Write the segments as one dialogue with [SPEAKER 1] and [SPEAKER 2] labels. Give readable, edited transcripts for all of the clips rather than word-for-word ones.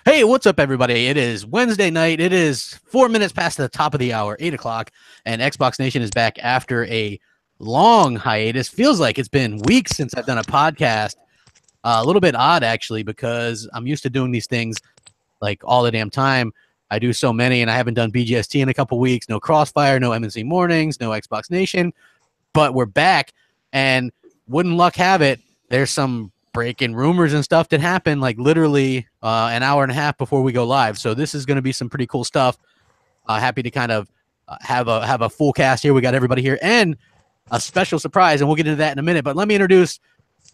[SPEAKER 1] Hey, what's up, everybody? It is Wednesday night. It is 4 minutes past the top of the hour, 8 o'clock, and Xbox Nation is back after a long hiatus. Feels like it's been weeks since I've done a podcast. A little bit odd, actually, because I'm used to doing these things like all the damn time. I do so many, and I haven't done BGST in a couple weeks. No Crossfire, no MNC Mornings, no Xbox Nation. But we're back, and wouldn't luck have it, there's some breaking rumors and stuff that happen like literally an hour and a half before we go live. So this is going to be some pretty cool stuff. Happy to kind of have a full cast here. We got everybody here and a special surprise, and we'll get into that in a minute. But let me introduce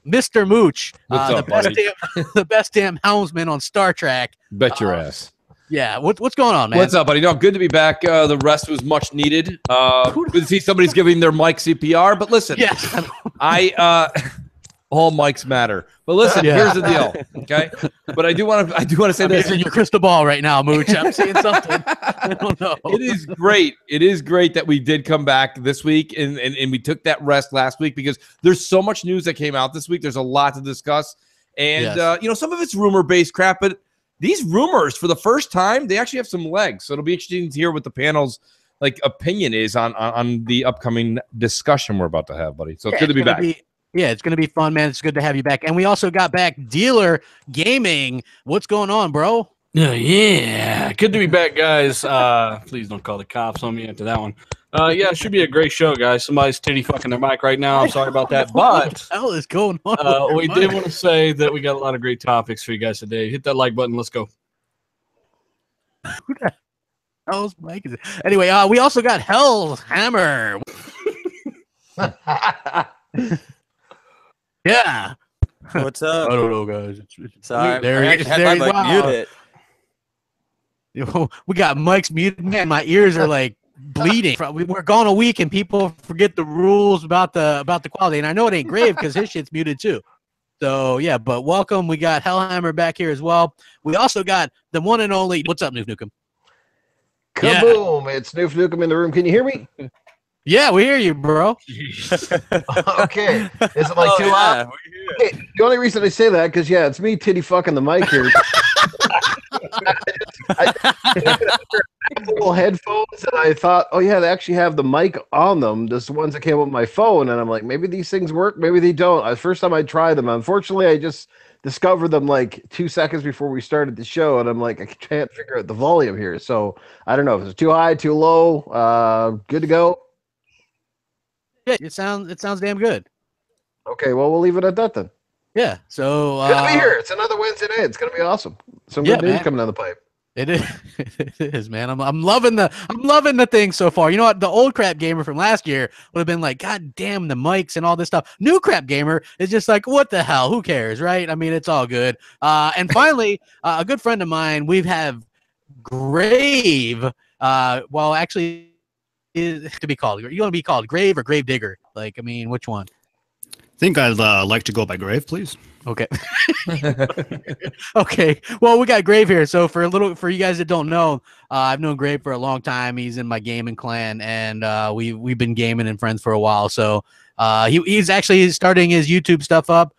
[SPEAKER 1] Mr. Mooch, the best damn helmsman on Star Trek.
[SPEAKER 2] Bet your ass.
[SPEAKER 1] Yeah, what's going on, man?
[SPEAKER 2] What's up, buddy? No, good to be back. The rest was much needed. Good to see somebody's giving their mic CPR. But listen, all mics matter. But listen, here's the deal, okay? But I do want to say this.
[SPEAKER 1] It's in your crystal ball right now, Mooch. I'm seeing something. I don't know.
[SPEAKER 2] It is great. It is great that we did come back this week and we took that rest last week because there's so much news that came out this week. There's a lot to discuss. And, some of it's rumor-based crap, but these rumors, for the first time, they actually have some legs. So it'll be interesting to hear what the panel's opinion is on the upcoming discussion we're about to have, buddy. So it's good to be back.
[SPEAKER 1] It's going to be fun, man. It's good to have you back. And we also got back Dealer Gaming. What's going on, bro?
[SPEAKER 3] Yeah. Good to be back, guys. Please don't call the cops on me after that one. It should be a great show, guys. Somebody's titty fucking their mic right now. I'm sorry about that. But
[SPEAKER 1] what the hell is going on?
[SPEAKER 3] We did want to say that we got a lot of great topics for you guys today. Hit that like button. Let's go.
[SPEAKER 1] Who the hell's mic is it? Anyway, we also got Hell's Hammer. Yeah.
[SPEAKER 4] What's up?
[SPEAKER 1] I don't know, guys.
[SPEAKER 4] Sorry,
[SPEAKER 1] there
[SPEAKER 4] I had my mic muted.
[SPEAKER 1] We got mics muted, man. My ears are like bleeding. We're gone a week, and people forget the rules about the quality. And I know it ain't Grave because his shit's muted too. So yeah, but welcome. We got Hellhammer back here as well. We also got the one and only. What's up, Noof Nukem?
[SPEAKER 5] Kaboom! It's Noof Nukem in the room. Can you hear me?
[SPEAKER 1] Yeah, we hear you, bro.
[SPEAKER 5] Okay. Is it like too loud? Okay. The only reason I say that because it's me titty fucking the mic here. I little headphones and I thought, they actually have the mic on them. Just the ones that came with my phone, and I'm like, maybe these things work, maybe they don't. The first time I tried them, unfortunately, I just discovered them like 2 seconds before we started the show, and I'm like, I can't figure out the volume here. So I don't know if it's too high, too low. Good to go.
[SPEAKER 1] Yeah, it sounds damn good.
[SPEAKER 5] Okay, well, we'll leave it at that then.
[SPEAKER 1] Yeah, so
[SPEAKER 5] good to be here. It's another Wednesday night. It's gonna be awesome. Some good news coming down the pipe.
[SPEAKER 1] It is, it is, man. I'm loving the thing so far. You know what? The old crap gamer from last year would have been like, God damn the mics and all this stuff. New crap gamer is just like, what the hell? Who cares, right? I mean, it's all good. And finally, a good friend of mine, we have Grave. Actually. Is to be called. You want to be called Grave or Grave Digger? Like, I mean, which one?
[SPEAKER 6] I think I'd like to go by Grave, please.
[SPEAKER 1] Okay. Okay. Well, we got Grave here. So for you guys that don't know, I've known Grave for a long time. He's in my gaming clan, and we've been gaming and friends for a while. So he's actually starting his YouTube stuff up.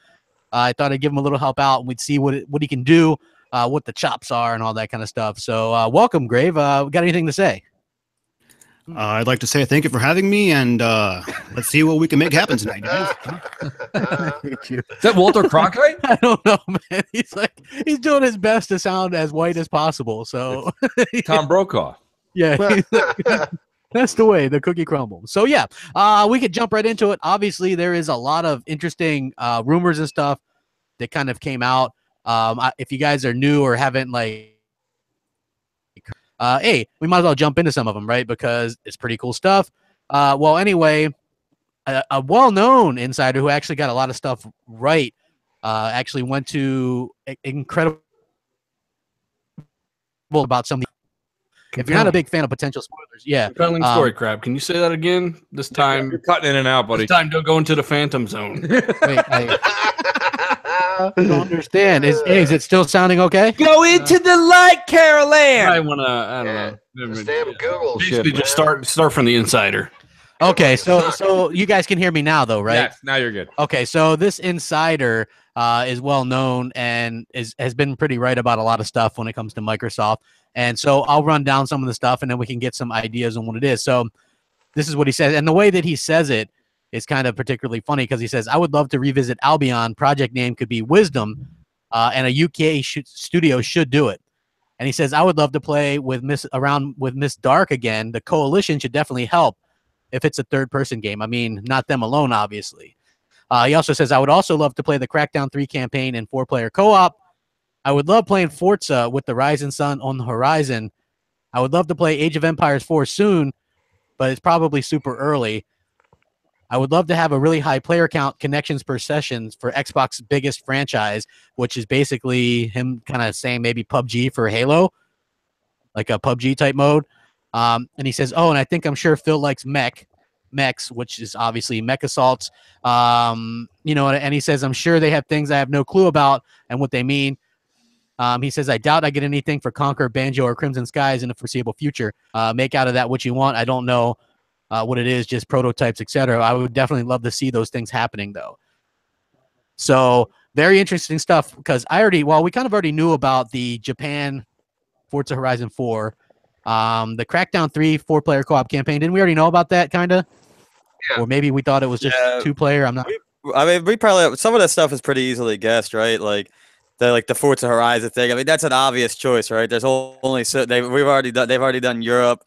[SPEAKER 1] I thought I'd give him a little help out, and we'd see what he can do, what the chops are, and all that kind of stuff. So welcome, Grave. Got anything to say?
[SPEAKER 6] I'd like to say thank you for having me, and let's see what we can make happen tonight, guys.
[SPEAKER 1] Thank you.
[SPEAKER 2] Is that Walter Cronkite?
[SPEAKER 1] I don't know, man. He's doing his best to sound as white as possible. So
[SPEAKER 2] Tom Brokaw.
[SPEAKER 1] Yeah, that's the way the cookie crumbles. So yeah, we could jump right into it. Obviously, there is a lot of interesting rumors and stuff that kind of came out. If you guys are new or haven't hey, we might as well jump into some of them, right? Because it's pretty cool stuff. Anyway, a well-known insider who actually got a lot of stuff right actually went to incredible about some. If you're not a big fan of potential spoilers,
[SPEAKER 3] compelling story, Crab. Can you say that again? This time
[SPEAKER 2] you're cutting in and out, buddy.
[SPEAKER 3] This time, don't go into the Phantom Zone.
[SPEAKER 1] Wait, I don't understand. Is it still sounding okay?
[SPEAKER 2] Go into the light, Carol Ann.
[SPEAKER 3] I don't know.
[SPEAKER 5] Damn Google
[SPEAKER 3] Basically,
[SPEAKER 5] shit.
[SPEAKER 3] Just start from the insider.
[SPEAKER 1] Okay, so you guys can hear me now, though, right?
[SPEAKER 2] Yes, now you're good.
[SPEAKER 1] Okay, so this insider is well known and has been pretty right about a lot of stuff when it comes to Microsoft. And so I'll run down some of the stuff, and then we can get some ideas on what it is. So this is what he says, and the way that he says it is kind of particularly funny because he says, "I would love to revisit Albion. Project name could be Wisdom, and a UK studio should do it." And he says, "I would love to play with Miss Dark again. The Coalition should definitely help if it's a third-person game. I mean, not them alone, obviously." He also says, "I would also love to play the Crackdown 3 campaign in 4-player co-op. I would love playing Forza with the Rising Sun on the horizon. I would love to play Age of Empires 4 soon, but it's probably super early. I would love to have a really high player count connections per sessions for Xbox's biggest franchise," which is basically him kind of saying maybe PUBG for Halo, like a PUBG type mode. And he says, "Oh, and I think I'm sure Phil likes mechs, which is obviously mech assaults. You know, and he says, I'm sure they have things I have no clue about and what they mean. He says, I doubt I get anything for Conquer, Banjo, or Crimson Skies in the foreseeable future. Make out of that what you want. I don't know what it is, just prototypes, etc. I would definitely love to see those things happening, though." So very interesting stuff because we kind of already knew about the Japan Forza Horizon 4, the Crackdown 3 4-player co-op campaign. Didn't we already know about that, kind of? Yeah. Or maybe we thought it was just 2-player. I'm not.
[SPEAKER 4] We probably, some of that stuff is pretty easily guessed, right? Like the Forza Horizon thing. I mean, that's an obvious choice, right? There's only they've already done Europe,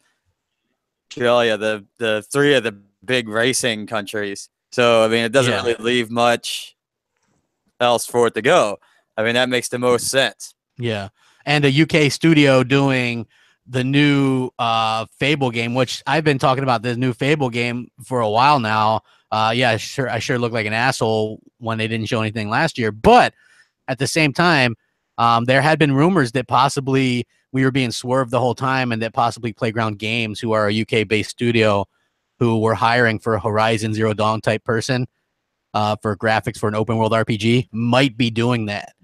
[SPEAKER 4] Australia, the 3 of the big racing countries. So I mean, it doesn't really leave much else for it to go. I mean, that makes the most sense.
[SPEAKER 1] Yeah, and a UK studio doing the new Fable game, which I've been talking about this new Fable game for a while now. I sure looked like an asshole when they didn't show anything last year. But at the same time, there had been rumors that possibly we were being swerved the whole time and that possibly Playground Games, who are a UK-based studio, who were hiring for a Horizon Zero Dawn type person for graphics for an open-world RPG, might be doing that.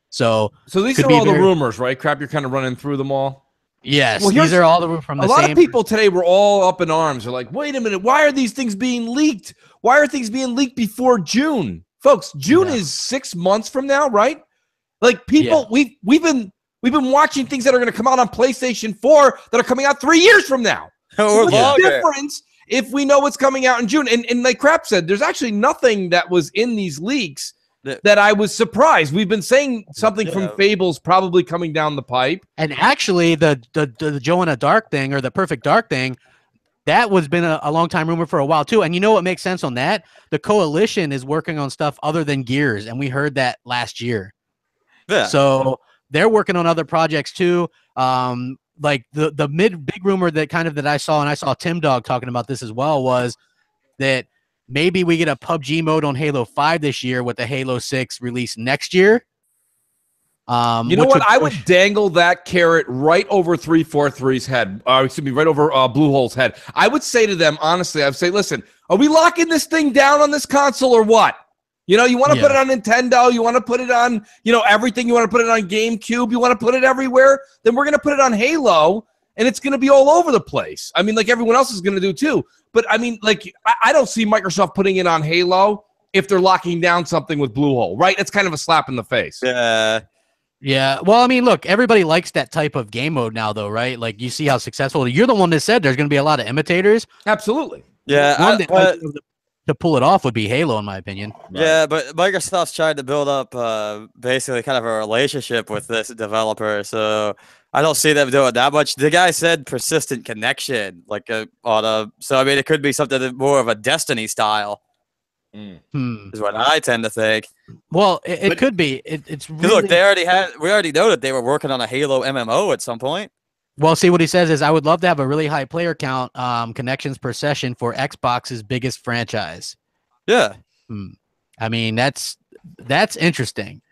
[SPEAKER 1] So
[SPEAKER 2] these are all the rumors, right? Crap, you're kind of running through them all.
[SPEAKER 1] Yes, well, these are all the from the same.
[SPEAKER 2] A lot of people today were all up in arms. They're like, wait a minute, why are these things being leaked? Why are things being leaked before June? Folks, June is 6 months from now, right? Like people, we've been watching things that are going to come out on PlayStation 4 that are coming out 3 years from now. So what's the difference if we know what's coming out in June? And like Crap said, there's actually nothing that was in these leaks that I was surprised. We've been saying something from Fable's probably coming down the pipe.
[SPEAKER 1] And actually, the Joanna Dark thing, or the Perfect Dark thing, that was been a long time rumor for a while too. And you know what makes sense on that? The Coalition is working on stuff other than Gears, and we heard that last year. Yeah. So they're working on other projects too. Like the big rumor that I saw, and I saw Tim Dog talking about this as well, was that maybe we get a PUBG mode on Halo 5 this year with the Halo 6 release next year.
[SPEAKER 2] You know what? I would dangle that carrot right over 343's head. Right over Bluehole's head. I would say to them, honestly, I would say, listen, are we locking this thing down on this console or what? You know, you want to put it on Nintendo, you want to put it on, everything. You want to put it on GameCube, you want to put it everywhere, then we're going to put it on Halo, and it's going to be all over the place. I mean, like everyone else is going to do too. But I mean, like, I don't see Microsoft putting it on Halo if they're locking down something with Bluehole, right? It's kind of a slap in the face.
[SPEAKER 1] Yeah. Well, I mean, look, everybody likes that type of game mode now, though, right? Like, you see how successful. You're the one that said there's going to be a lot of imitators.
[SPEAKER 2] Absolutely.
[SPEAKER 4] Yeah.
[SPEAKER 1] To pull it off would be Halo, in my opinion.
[SPEAKER 4] Yeah, but Microsoft's trying to build up basically kind of a relationship with this developer, so I don't see them doing that much. The guy said persistent connection, so I mean, it could be something more of a Destiny style. Is what I tend to think.
[SPEAKER 1] Well, it could be. It's really...
[SPEAKER 4] Look, we already know that they were working on a Halo MMO at some point.
[SPEAKER 1] Well, see, what he says is, I would love to have a really high player count connections per session for Xbox's biggest franchise.
[SPEAKER 4] Yeah.
[SPEAKER 1] I mean, that's interesting.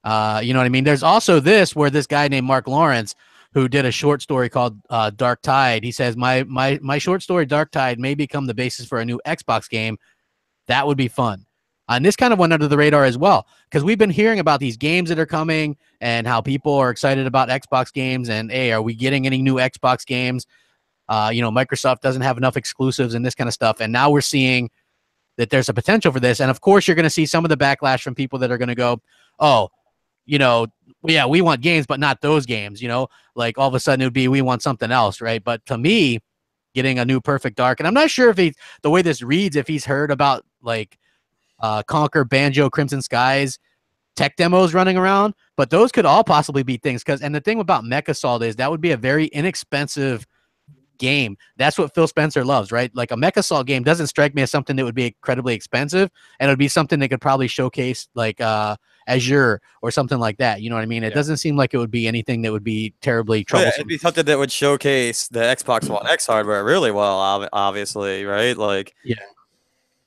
[SPEAKER 1] You know what I mean? There's also this where this guy named Mark Lawrence, who did a short story called Dark Tide, he says, my short story Dark Tide may become the basis for a new Xbox game. That would be fun. And this kind of went under the radar as well, because we've been hearing about these games that are coming and how people are excited about Xbox games. And, hey, are we getting any new Xbox games? Microsoft doesn't have enough exclusives and this kind of stuff. And now we're seeing that there's a potential for this. And of course, you're going to see some of the backlash from people that are going to go, oh, you know, yeah, we want games, but not those games, you know, like all of a sudden it would be, we want something else. Right. But to me, getting a new Perfect Dark, and I'm not sure if the way this reads, if he's heard about like Conquer, Banjo, Crimson Skies tech demos running around, but those could all possibly be things. And the thing about Mech Assault is that would be a very inexpensive game. That's what Phil Spencer loves, right? Like a Mech Assault game doesn't strike me as something that would be incredibly expensive, and it would be something that could probably showcase like Azure or something like that. You know what I mean? It doesn't seem like it would be anything that would be terribly troublesome.
[SPEAKER 4] It'd be something that would showcase the Xbox One X hardware really well, obviously, right? Like,
[SPEAKER 1] yeah.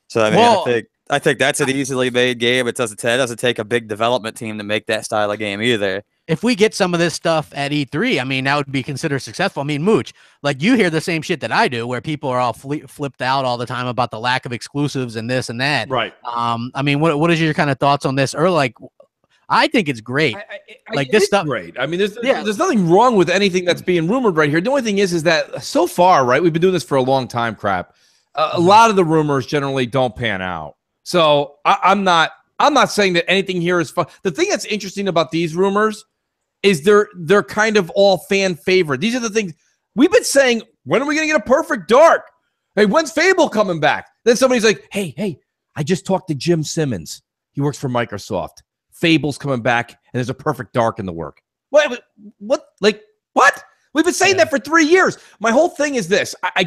[SPEAKER 4] So I mean, I think that's an easily made game. It doesn't take a big development team to make that style of game either.
[SPEAKER 1] If we get some of this stuff at E3, I mean, that would be considered successful. I mean, Mooch, like you hear the same shit that I do, where people are all flipped out all the time about the lack of exclusives and this and that.
[SPEAKER 2] Right.
[SPEAKER 1] I mean, what is your kind of thoughts on this? Or like, I think it's great. Like this stuff,
[SPEAKER 2] great. I mean, there's nothing wrong with anything that's being rumored right here. The only thing is that so far, right, we've been doing this for a long time. Crap. A lot of the rumors generally don't pan out. So I'm not saying that anything here is fun. The thing that's interesting about these rumors is they're kind of all fan favorite. These are the things we've been saying. When are we going to get a Perfect Dark? Hey, when's Fable coming back? Then somebody's like, hey, I just talked to Jim Simmons. He works for Microsoft. Fable's coming back, and there's a Perfect Dark in the work. What? Like, what? We've been saying that for 3 years. My whole thing is this. I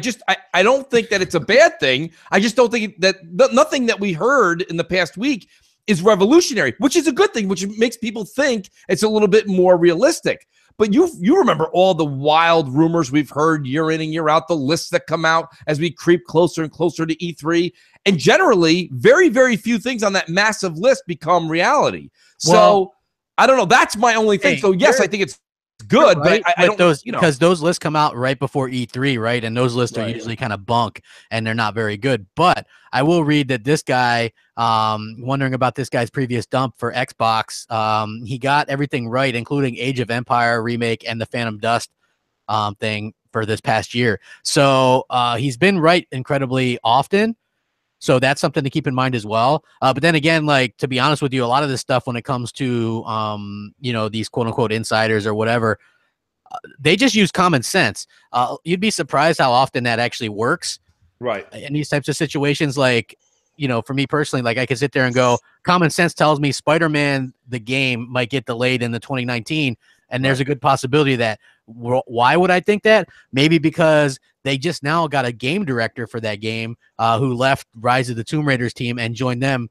[SPEAKER 2] don't think that it's a bad thing. I just don't think that nothing that we heard in the past week is revolutionary, which is a good thing, which makes people think it's a little bit more realistic. But you remember all the wild rumors we've heard year in and year out, the lists that come out as we creep closer and closer to E3. And generally, very, very few things on that massive list become reality. So I don't know. That's my only thing. So yes, I think it's good,
[SPEAKER 1] right?
[SPEAKER 2] But I don't,
[SPEAKER 1] those, because those lists come out right before E3, right? And those lists are usually kind of bunk and they're not very good. But I will read that this guy, wondering about this guy's previous dump for Xbox, he got everything right, including Age of Empire remake and the Phantom Dust thing for this past year. So he's been right incredibly often. So that's something to keep in mind as well. But then again, like, to be honest with you, a lot of this stuff when it comes to, these quote unquote insiders or whatever, they just use common sense. You'd be surprised how often that actually works.
[SPEAKER 2] Right.
[SPEAKER 1] In these types of situations, like, for me personally, like I could sit there and go, common sense tells me Spider-Man, the game, might get delayed in the 2019. And there's a good possibility that. Why would I think that? Maybe because they just now got a game director for that game who left Rise of the Tomb Raiders team and joined them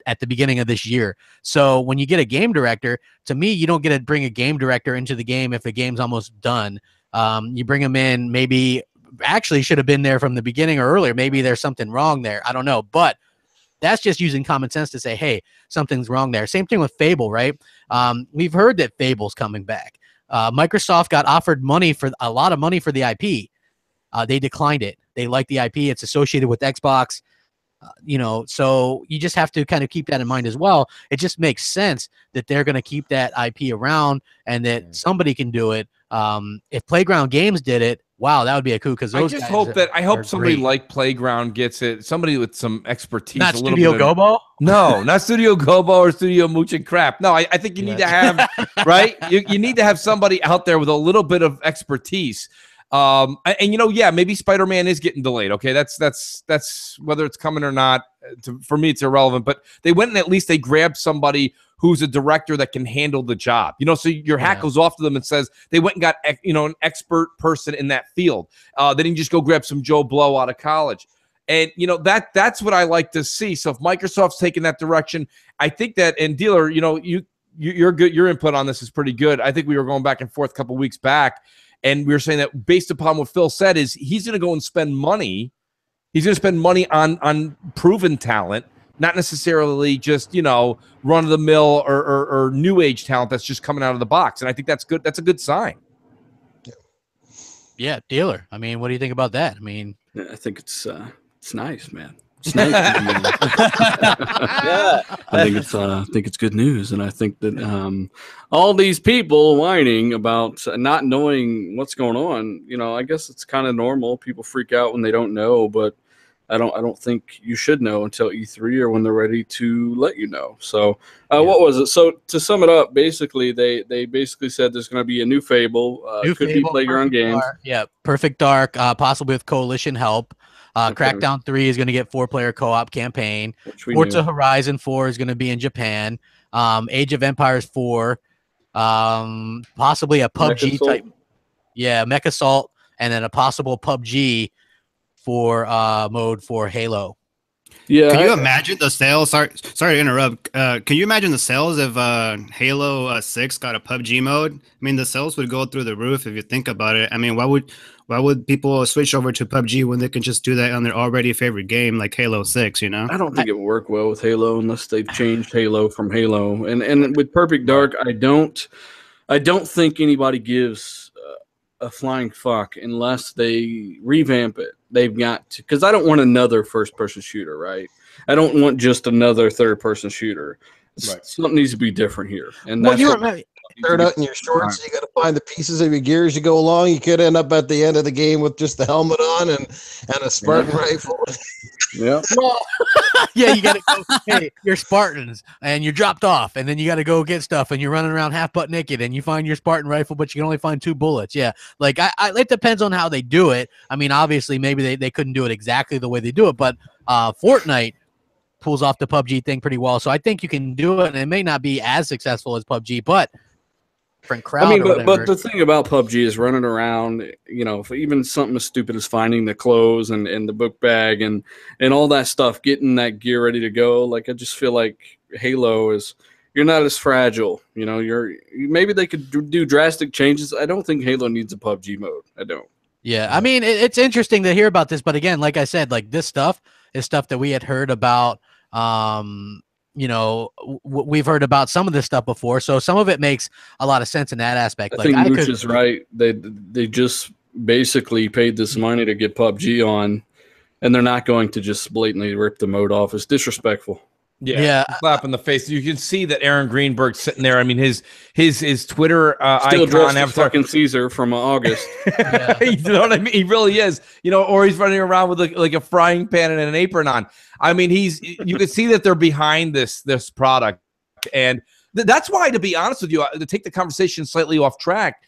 [SPEAKER 1] at the beginning of this year. So when you get a game director, to me, you don't get to bring a game director into the game if the game's almost done. You bring them in, maybe actually should have been there from the beginning or earlier. Maybe there's something wrong there. I don't know. But that's just using common sense to say, hey, something's wrong there. Same thing with Fable, right? We've heard that Fable's coming back. Microsoft got offered a lot of money for the IP. They declined it. They like the IP. It's associated with Xbox. So you just have to kind of keep that in mind as well. It just makes sense that they're going to keep that IP around and that somebody can do it. If Playground Games did it, wow, that would be a coup. Because I
[SPEAKER 2] hope somebody like Playground gets it. Somebody with some expertise.
[SPEAKER 1] Not Studio Gobo.
[SPEAKER 2] No, not Studio Gobo or Studio Mooch and Crap. No, I think you need to have right. You need to have somebody out there with a little bit of expertise. Maybe Spider-Man is getting delayed. Okay, that's whether it's coming or not. For me, it's irrelevant. But they went and at least they grabbed somebody who's a director that can handle the job. So your hat goes off to them and says they went and got an expert person in that field. They didn't just go grab some Joe Blow out of college. And that's what I like to see. So if Microsoft's taking that direction, I think that, and Dealer, you're good. Your input on this is pretty good. I think we were going back and forth a couple weeks back. And we were saying that based upon what Phil said is he's going to go and spend money. He's going to spend money on proven talent, not necessarily just, run-of-the-mill or new age talent that's just coming out of the box. And I think that's good. That's a good sign.
[SPEAKER 1] Yeah, Dealer. I mean, what do you think about that? I mean,
[SPEAKER 3] I think it's nice, man. It's nice. I think it's good news, and I think that all these people whining about not knowing what's going on, I guess it's kind of normal. People freak out when they don't know, but I don't think you should know until E3 or when they're ready to let you know. So what was it? So to sum it up, basically they basically said there's going to be a new Fable. Could be play your own games.
[SPEAKER 1] Yeah, Perfect Dark, possibly with Coalition help. Crackdown 3 is going to get 4-player co-op campaign. Forza Horizon 4 is going to be in Japan. Age of Empires 4, possibly a PUBG type. Yeah, Mech Assault, and then a possible PUBG for mode for Halo.
[SPEAKER 6] Yeah, can you imagine the sales? Sorry to interrupt. Can you imagine the sales if Halo 6 got a PUBG mode? I mean, the sales would go through the roof if you think about it. I mean, why would people switch over to PUBG when they can just do that on their already favorite game like Halo 6? You know,
[SPEAKER 3] I don't think it would work well with Halo unless they've changed Halo from Halo. And with Perfect Dark, I don't think anybody gives a flying fuck unless they revamp it. They've got to, because I don't want another first-person shooter, right? I don't want just another third-person shooter. Right. Something needs to be different here. And that's
[SPEAKER 5] start out in your shorts. So you got to find the pieces of your gear as you go along. You could end up at the end of the game with just the helmet on and a Spartan rifle.
[SPEAKER 3] Yeah.
[SPEAKER 1] Yeah, you got to go. Hey, you're Spartans, and you're dropped off, and then you got to go get stuff, and you're running around half butt naked, and you find your Spartan rifle, but you can only find 2 bullets. Yeah, like it depends on how they do it. I mean, obviously, maybe they couldn't do it exactly the way they do it, but Fortnite pulls off the PUBG thing pretty well, so I think you can do it, and it may not be as successful as PUBG, but different crowd.
[SPEAKER 3] I mean, but the thing about PUBG is running around, you know, for even something as stupid as finding the clothes and the book bag and all that stuff, getting that gear ready to go. Like, I just feel like Halo is, you're not as fragile. You know, maybe they could do drastic changes. I don't think Halo needs a PUBG mode. I don't.
[SPEAKER 1] Yeah, I mean, it's interesting to hear about this, but again, like I said, like this stuff is stuff that we had heard about. You know, we've heard about some of this stuff before, so some of it makes a lot of sense in that aspect.
[SPEAKER 3] I think Mooch is right. They just basically paid this money to get PUBG on, and they're not going to just blatantly rip the mode off. It's disrespectful.
[SPEAKER 2] Yeah, slap in the face. You can see that Aaron Greenberg's sitting there. I mean, his Twitter
[SPEAKER 3] still
[SPEAKER 2] icon
[SPEAKER 3] avatar, fucking Caesar from August.
[SPEAKER 2] Yeah. You know what I mean? He really is. You know, or he's running around with like a frying pan and an apron on. I mean, you can see that they're behind this product, and that's why, to be honest with you, to take the conversation slightly off track,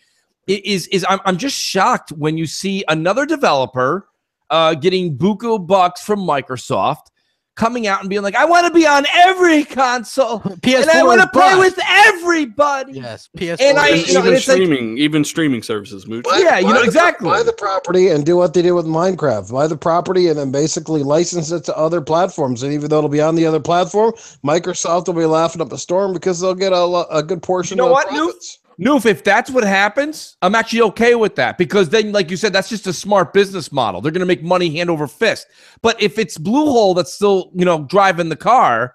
[SPEAKER 2] I'm just shocked when you see another developer getting buku bucks from Microsoft, coming out and being like, I want to be on every console, PS4 and I want to play with everybody.
[SPEAKER 1] Yes, PS4.
[SPEAKER 3] And even streaming services, Mooch.
[SPEAKER 2] Exactly.
[SPEAKER 5] Buy the property and do what they did with Minecraft. Buy the property and then basically license it to other platforms. And even though it'll be on the other platform, Microsoft will be laughing up a storm because they'll get a good portion of the profits.
[SPEAKER 2] Noof, if that's what happens, I'm actually okay with that, because then, like you said, that's just a smart business model. They're going to make money hand over fist. But if it's Bluehole that's still, driving the car,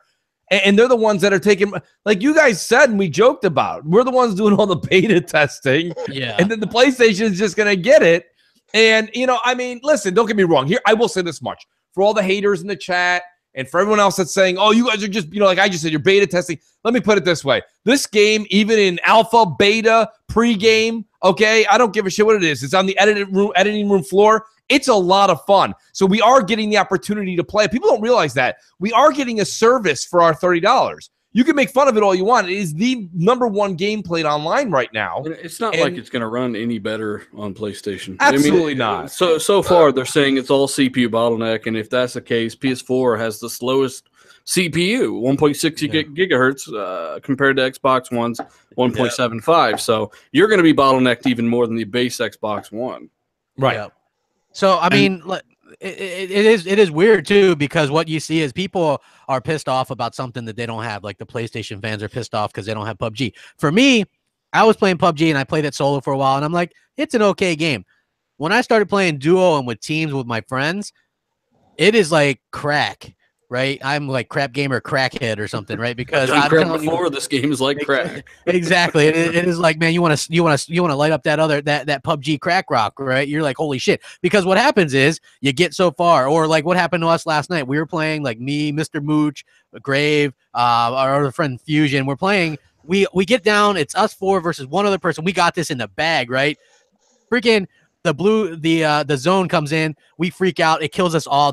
[SPEAKER 2] and they're the ones that are taking, like you guys said and we joked about, we're the ones doing all the beta testing.
[SPEAKER 1] Yeah.
[SPEAKER 2] And then the PlayStation is just going to get it. And, I mean, listen, don't get me wrong. Here, I will say this much. For all the haters in the chat, and for everyone else that's saying, oh, you guys are just, like I just said, you're beta testing. Let me put it this way. This game, even in alpha, beta, pre-game, okay, I don't give a shit what it is. It's on the editing room floor. It's a lot of fun. So we are getting the opportunity to play. People don't realize that. We are getting a service for our $30. You can make fun of it all you want. It is the #1 game played online right now.
[SPEAKER 3] It's not like it's going to run any better on PlayStation.
[SPEAKER 2] Absolutely not.
[SPEAKER 3] So far, they're saying it's all CPU bottleneck, and if that's the case, PS4 has the slowest CPU, 1.6 gigahertz compared to Xbox One's 1.75. So you're going to be bottlenecked even more than the base Xbox One.
[SPEAKER 2] Right.
[SPEAKER 1] Yeah. So, I mean, it is weird, too, because what you see is people are pissed off about something that they don't have. Like the PlayStation fans are pissed off because they don't have PUBG. For me, I was playing PUBG, and I played it solo for a while, and I'm like, it's an okay game. When I started playing duo and with teams with my friends, it is like crack. Right, I'm like crap gamer crackhead or something, right? Because I'm telling you,
[SPEAKER 3] this game is like crack.
[SPEAKER 1] Exactly, it is like, man, you want to light up that PUBG crack rock, right? You're like, holy shit! Because what happens is you get so far, or like what happened to us last night. We were playing, like me, Mr. Mooch, Grave, our other friend Fusion. We're playing. We get down. It's us 4 versus one other person. We got this in the bag, right? Freaking. the zone comes in, we freak out, it kills us all.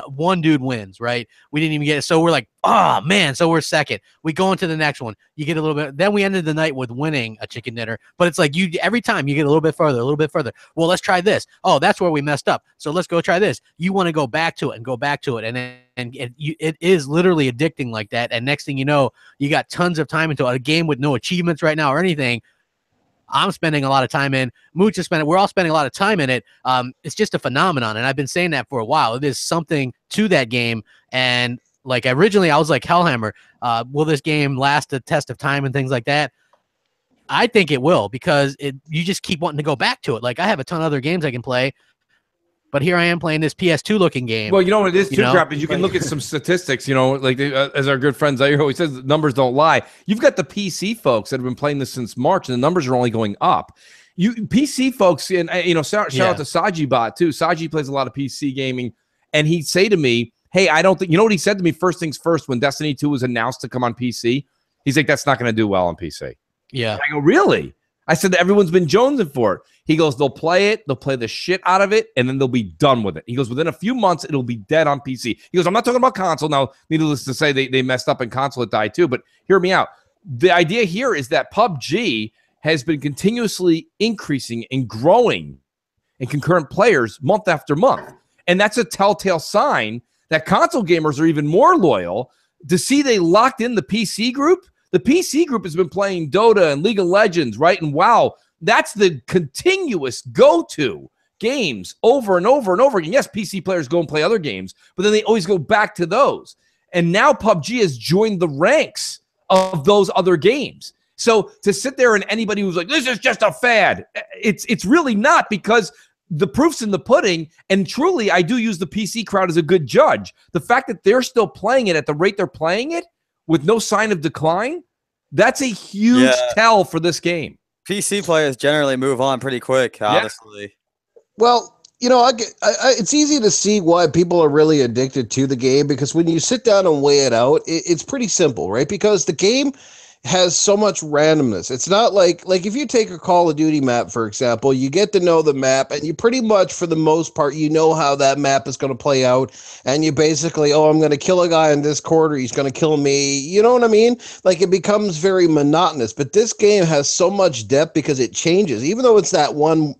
[SPEAKER 1] One dude wins, right? We didn't even get it, so we're like, oh man, so we're second. We go into the next one, you get a little bit, then we ended the night with winning a chicken dinner. But it's like, you every time you get a little bit further, well, let's try this. Oh, that's where we messed up, so let's go try this. You want to go back to it, and it is literally addicting like that. And next thing you know, you got tons of time into a game with no achievements right now or anything. I'm spending a lot of time in. Mooch is spending. We're all spending a lot of time in it. It's just a phenomenon, and I've been saying that for a while. It is something to that game, and like originally, I was like, Hellhammer, will this game last the test of time and things like that? I think it will, because you just keep wanting to go back to it. Like, I have a ton of other games I can play, but here I am playing this PS2 looking game.
[SPEAKER 2] Well, you know what it is too, Crap, is you can look at some statistics, like as our good friend Zaire always says, the numbers don't lie. You've got the PC folks that have been playing this since March, and the numbers are only going up. PC folks, and shout out to Saji Bot too. Saji plays a lot of PC gaming, and he'd say to me, hey, I don't think, you know what he said to me first things first when Destiny 2 was announced to come on PC? He's like, that's not going to do well on PC.
[SPEAKER 1] Yeah.
[SPEAKER 2] And I go, really? I said, everyone's been jonesing for it. He goes, they'll play the shit out of it, and then they'll be done with it. He goes, within a few months, it'll be dead on PC. He goes, I'm not talking about console. Now, needless to say, they messed up in console, it died too, but hear me out. The idea here is that PUBG has been continuously increasing and growing in concurrent players month after month. And that's a telltale sign that console gamers are even more loyal to see they locked in the PC group. The PC group has been playing Dota and League of Legends, right? And WoW. That's the continuous go-to games over and over and over again. Yes, PC players go and play other games, but then they always go back to those. And now PUBG has joined the ranks of those other games. So to sit there and anybody who's like, this is just a fad, it's really not, because the proof's in the pudding. And truly, I do use the PC crowd as a good judge. The fact that they're still playing it at the rate they're playing it with no sign of decline, that's a huge tell for this game.
[SPEAKER 4] PC players generally move on pretty quick, honestly.
[SPEAKER 5] Yeah. Well, it's easy to see why people are really addicted to the game, because when you sit down and weigh it out, it's pretty simple, right? Because the game has so much randomness. It's not like if you take a Call of Duty map, for example, you get to know the map, and you pretty much, for the most part, you know how that map is going to play out, and you basically, I'm going to kill a guy in this corner, he's going to kill me, you know what I mean? Like, it becomes very monotonous. But this game has so much depth because it changes. Even though it's that one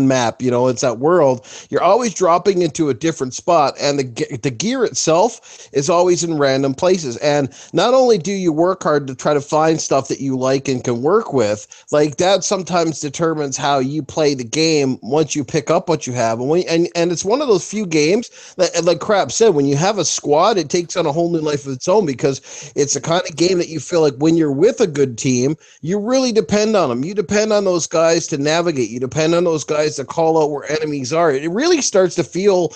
[SPEAKER 5] map, it's that world, you're always dropping into a different spot, and the gear itself is always in random places. And not only do you work hard to try to find stuff that you like and can work with, like, that sometimes determines how you play the game once you pick up what you have. And it's one of those few games that, like Crab said, when you have a squad, it takes on a whole new life of its own, because it's the kind of game that you feel like when you're with a good team, you really depend on them. You depend on those guys to navigate. You depend on those guys to call out where enemies are. It really starts to feel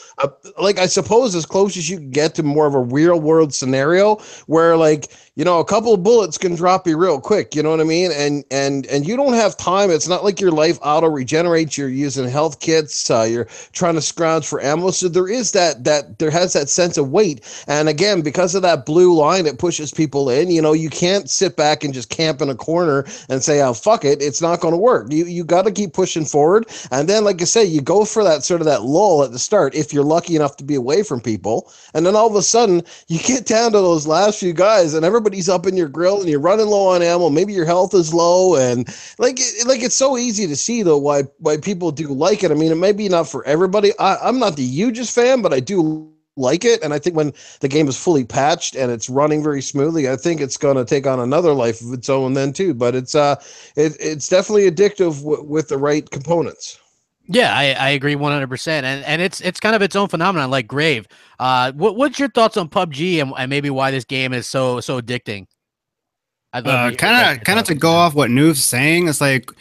[SPEAKER 5] like, I suppose, as close as you can get to more of a real world scenario where, like, a couple of bullets can drop you real quick, you know what I mean? And you don't have time. It's not like your life auto regenerates. You're using health kits. You're trying to scrounge for ammo. So there is that there has that sense of weight. And again, because of that blue line, it pushes people in. You can't sit back and just camp in a corner and say, oh, fuck it, it's not going to work. You got to keep pushing forward. And then, like I say, you go for that sort of that lull at the start if you're lucky enough to be away from people. And then all of a sudden, you get down to those last few guys, and everybody's up in your grill, and you're running low on ammo. Maybe your health is low, and it's so easy to see though why people do like it. I mean, it may be not for everybody. I'm not the hugest fan, but I do like it, and I think when the game is fully patched and it's running very smoothly, I think it's going to take on another life of its own then too. But it's definitely addictive with the right components.
[SPEAKER 1] Yeah, I agree 100%, and it's kind of its own phenomenon, like Grave. What's your thoughts on PUBG and maybe why this game is so addicting?
[SPEAKER 6] Kind of to go off what Noof's saying, it's like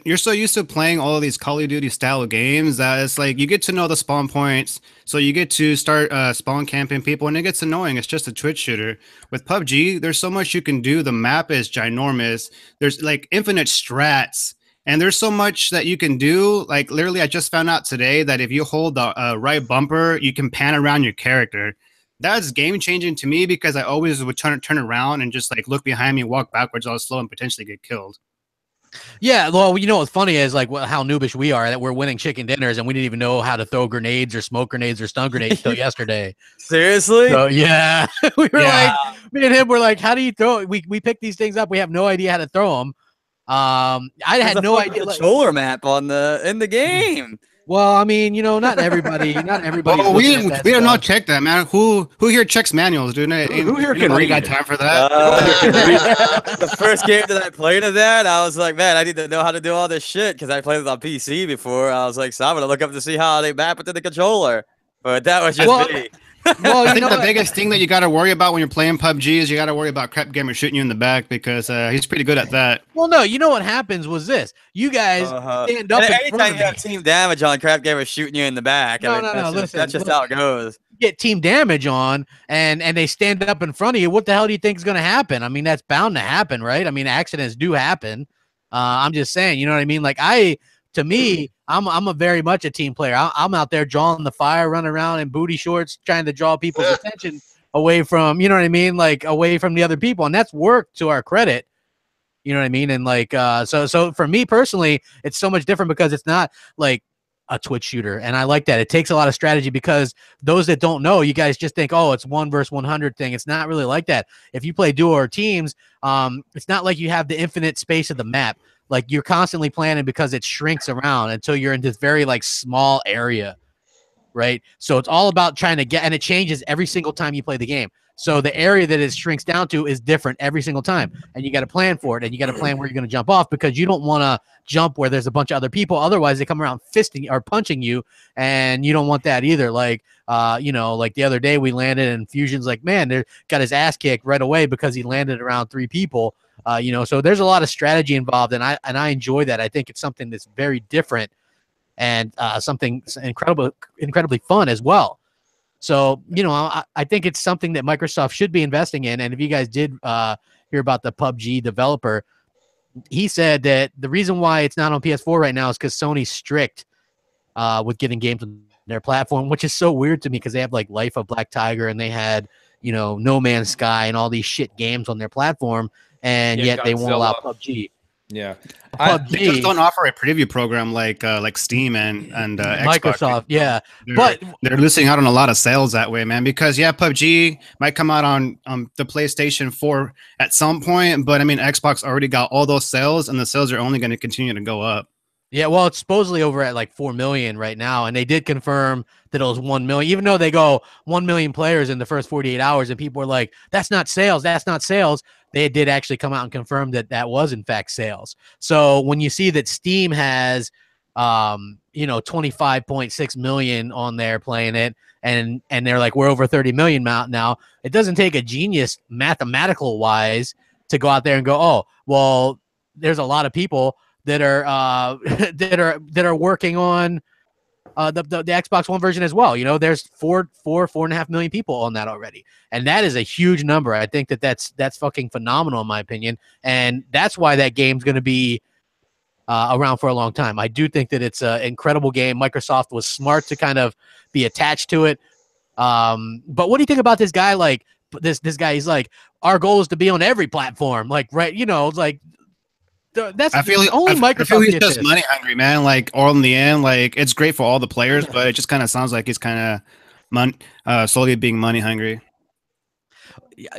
[SPEAKER 6] you're so used to playing all of these Call of Duty style games that it's like you get to know the spawn points, so you get to start spawn camping people, and it gets annoying. It's just a Twitch shooter. With PUBG, there's so much you can do. The map is ginormous. There's like infinite strats. And there's so much that you can do. Like, literally, I just found out today that if you hold the right bumper, you can pan around your character. That's game-changing to me, because I always would turn around and just, like, look behind me, walk backwards all slow, and potentially get killed.
[SPEAKER 1] Yeah, well, you know what's funny is like how noobish we are that we're winning chicken dinners and we didn't even know how to throw grenades or smoke grenades or stun grenades until yesterday.
[SPEAKER 4] Seriously?
[SPEAKER 1] So yeah, we were
[SPEAKER 6] Yeah.
[SPEAKER 1] like, me and him were like, how do you throw it? We pick these things up. We have no idea how to throw them. I had no idea.
[SPEAKER 4] Controller map in the game.
[SPEAKER 1] Well, I mean, you know, not everybody.
[SPEAKER 6] Oh, we don't know check that, man. Who here checks manuals, dude?
[SPEAKER 3] Who here can read?
[SPEAKER 6] Got time for that?
[SPEAKER 4] The first game that I played of that, I was like, man, I need to know how to do all this shit because I played it on PC before. I was like, so I'm gonna look up to see how they map it to the controller. But that was just me.
[SPEAKER 1] Well,
[SPEAKER 6] I think the biggest thing that you got to worry about when you're playing PUBG is you got to worry about Crap Gamer shooting you in the back because he's pretty good at that.
[SPEAKER 1] Well, no, you know what happens was this: you guys stand up.
[SPEAKER 4] Anytime you have team damage on, Crap Gamer shooting you in the back.
[SPEAKER 1] No,
[SPEAKER 4] listen, that's just how it goes.
[SPEAKER 1] Get team damage on, and they stand up in front of you. What the hell do you think is going to happen? I mean, that's bound to happen, right? I mean, accidents do happen. I'm just saying, you know what I mean? Like to me, I'm a very much a team player. I'm out there drawing the fire, running around in booty shorts, trying to draw people's attention away from, you know what I mean? Like away from the other people. And that's work to our credit. You know what I mean? And like, so for me personally, it's so much different because it's not like a Twitch shooter. And I like that. It takes a lot of strategy because those that don't know, you guys just think, oh, it's 1 versus 100 thing. It's not really like that. If you play duo or teams, it's not like you have the infinite space of the map. Like you're constantly planning because it shrinks around until you're in this very like small area, right? So it's all about trying to get, and it changes every single time you play the game. So the area that it shrinks down to is different every single time, and you got to plan for it, and you got to plan where you're going to jump off because you don't want to jump where there's a bunch of other people. Otherwise, they come around fisting or punching you, and you don't want that either. Like, you know, like the other day we landed, and Fusion's like, man, they got his ass kicked right away because he landed around 3 people. You know, so there's a lot of strategy involved, and I enjoy that. I think it's something that's very different and something incredibly fun as well. So, you know, I think it's something that Microsoft should be investing in. And if you guys did hear about the PUBG developer, he said that the reason why it's not on PS4 right now is because Sony's strict with getting games on their platform, which is so weird to me because they have like Life of Black Tiger and they had, you know, No Man's Sky and all these shit games on their platform. And yet they won't allow PUBG.
[SPEAKER 2] Yeah,
[SPEAKER 6] they just don't offer a preview program like Steam and
[SPEAKER 1] Microsoft.
[SPEAKER 6] Xbox.
[SPEAKER 1] Yeah,
[SPEAKER 6] but they're losing out on a lot of sales that way, man. Because PUBG might come out on the PlayStation 4 at some point, but I mean Xbox already got all those sales, and the sales are only going to continue to go up.
[SPEAKER 1] Yeah, well, it's supposedly over at like 4 million right now, and they did confirm that it was 1 million, even though they go 1 million players in the first 48 hours, and people were like, "That's not sales. That's not sales." They did actually come out and confirm that that was in fact sales. So when you see that Steam has, you know, 25.6 million on there playing it, and they're like, we're over 30 million now, it doesn't take a genius mathematical wise to go out there and go, oh, well, there's a lot of people that are that are working on the Xbox One version as well. You know, there's 4.5 million people on that already, and that is a huge number. I think that's fucking phenomenal in my opinion, and that's why that game's going to be around for a long time. I do think that it's an incredible game. Microsoft was smart to kind of be attached to it. But what do you think about this guy? Like this guy, he's like, our goal is to be on every platform. Like, right? You know, it's like. I feel
[SPEAKER 6] he's just money hungry, man. Like, all in the end, like it's great for all the players, but it just kind of sounds like he's kind of slowly being money hungry.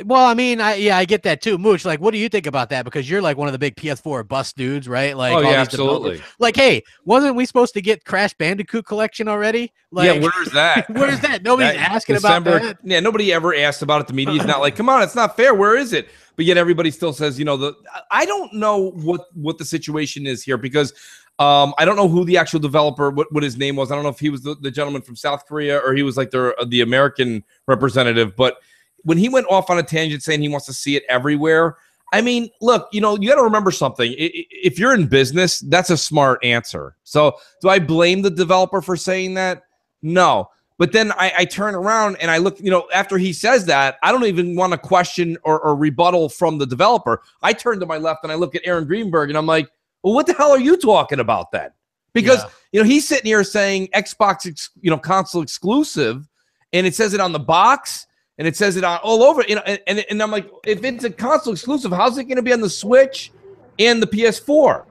[SPEAKER 1] Well, I mean, I get that too, Mooch. Like, what do you think about that? Because you're like one of the big PS4 bust dudes, right? Like,
[SPEAKER 2] oh yeah, absolutely.
[SPEAKER 1] Like, hey, wasn't we supposed to get Crash Bandicoot collection already? Like,
[SPEAKER 2] yeah, where's that?
[SPEAKER 1] Where's that? Nobody's asking
[SPEAKER 2] December,
[SPEAKER 1] about that.
[SPEAKER 2] Yeah, nobody ever asked about it. The media's not like, come on, it's not fair. Where is it? But yet everybody still says, you know, I don't know what the situation is here because I don't know who the actual developer, what his name was. I don't know if he was the gentleman from South Korea or he was like the American representative. But when he went off on a tangent saying he wants to see it everywhere, I mean, look, you know, you got to remember something. If you're in business, that's a smart answer. So do I blame the developer for saying that? No. But then I turn around and I look, you know, after he says that, I don't even want to question or rebuttal from the developer. I turn to my left and I look at Aaron Greenberg and I'm like, well, what the hell are you talking about then? Because, you know, he's sitting here saying Xbox, you know, console exclusive, and it says it on the box and it says it on all over, you know, and I'm like, if it's a console exclusive, how's it going to be on the Switch and the PS4?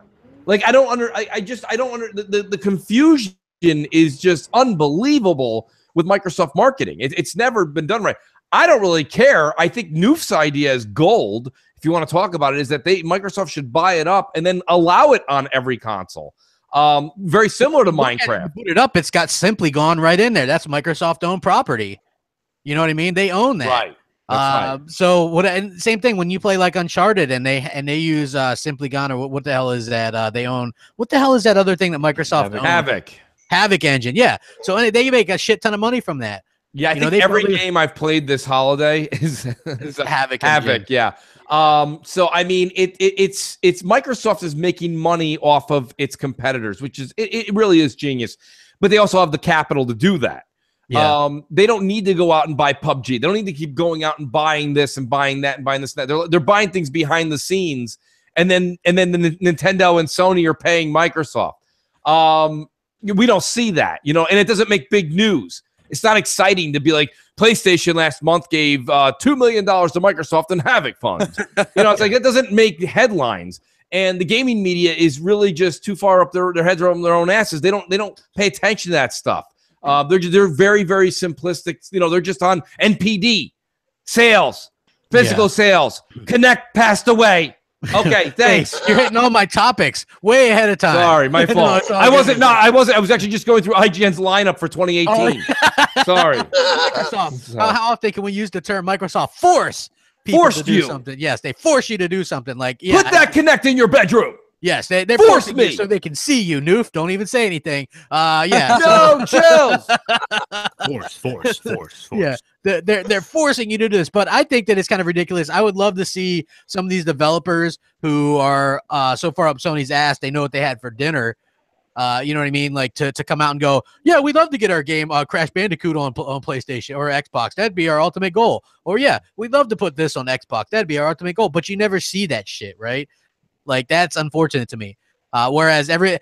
[SPEAKER 2] Like I don't the confusion is just unbelievable with Microsoft marketing. It's never been done right. I don't really care. I think Noof's idea is gold. If you want to talk about it, is that Microsoft should buy it up and then allow it on every console. Very similar to Minecraft.
[SPEAKER 1] Put it up, it's got Simply Gone right in there. That's Microsoft-owned property. You know what I mean? They own that.
[SPEAKER 2] Right. Right.
[SPEAKER 1] So what? And same thing when you play like Uncharted and they use Simply Gone, or what the hell is that? They own, what the hell is that other thing that Microsoft owns? Havoc engine. Yeah. So they make a shit ton of money from that.
[SPEAKER 2] Yeah, I think every game I've played this holiday is a
[SPEAKER 1] Havoc.
[SPEAKER 2] Yeah. So I mean, it's Microsoft is making money off of its competitors, which is it really is genius. But they also have the capital to do that. Yeah. They don't need to go out and buy PUBG. They don't need to keep going out and buying this and buying that and buying this and that. They're buying things behind the scenes, and then the Nintendo and Sony are paying Microsoft. We don't see that, and it doesn't make big news. It's not exciting to be like PlayStation last month gave $2 million to Microsoft and Havoc funds. It's like it doesn't make headlines. And the gaming media is really just too far up their heads around their own asses. They don't pay attention to that stuff. They're very, very simplistic. They're just on NPD, sales, physical sales. Connect passed away. Okay, thanks.
[SPEAKER 1] Hey, you're hitting all my topics way ahead of time.
[SPEAKER 2] Sorry, my fault. No, I was actually just going through IGN's lineup for 2018. Sorry.
[SPEAKER 1] Microsoft. How often can we use the term Microsoft force people to do something? Yes, they force you to do something. Like,
[SPEAKER 2] put that Connect in your bedroom.
[SPEAKER 1] Yes, they're forcing me so they can see you. Noof, don't even say anything. Yeah.
[SPEAKER 2] No, chills.
[SPEAKER 1] Force. Yeah, they're forcing you to do this, but I think that it's kind of ridiculous. I would love to see some of these developers who are so far up Sony's ass, they know what they had for dinner. You know what I mean? Like to come out and go, yeah, we'd love to get our game Crash Bandicoot on PlayStation or Xbox. That'd be our ultimate goal. Or yeah, we'd love to put this on Xbox. That'd be our ultimate goal. But you never see that shit, right? Like, that's unfortunate to me. Whereas every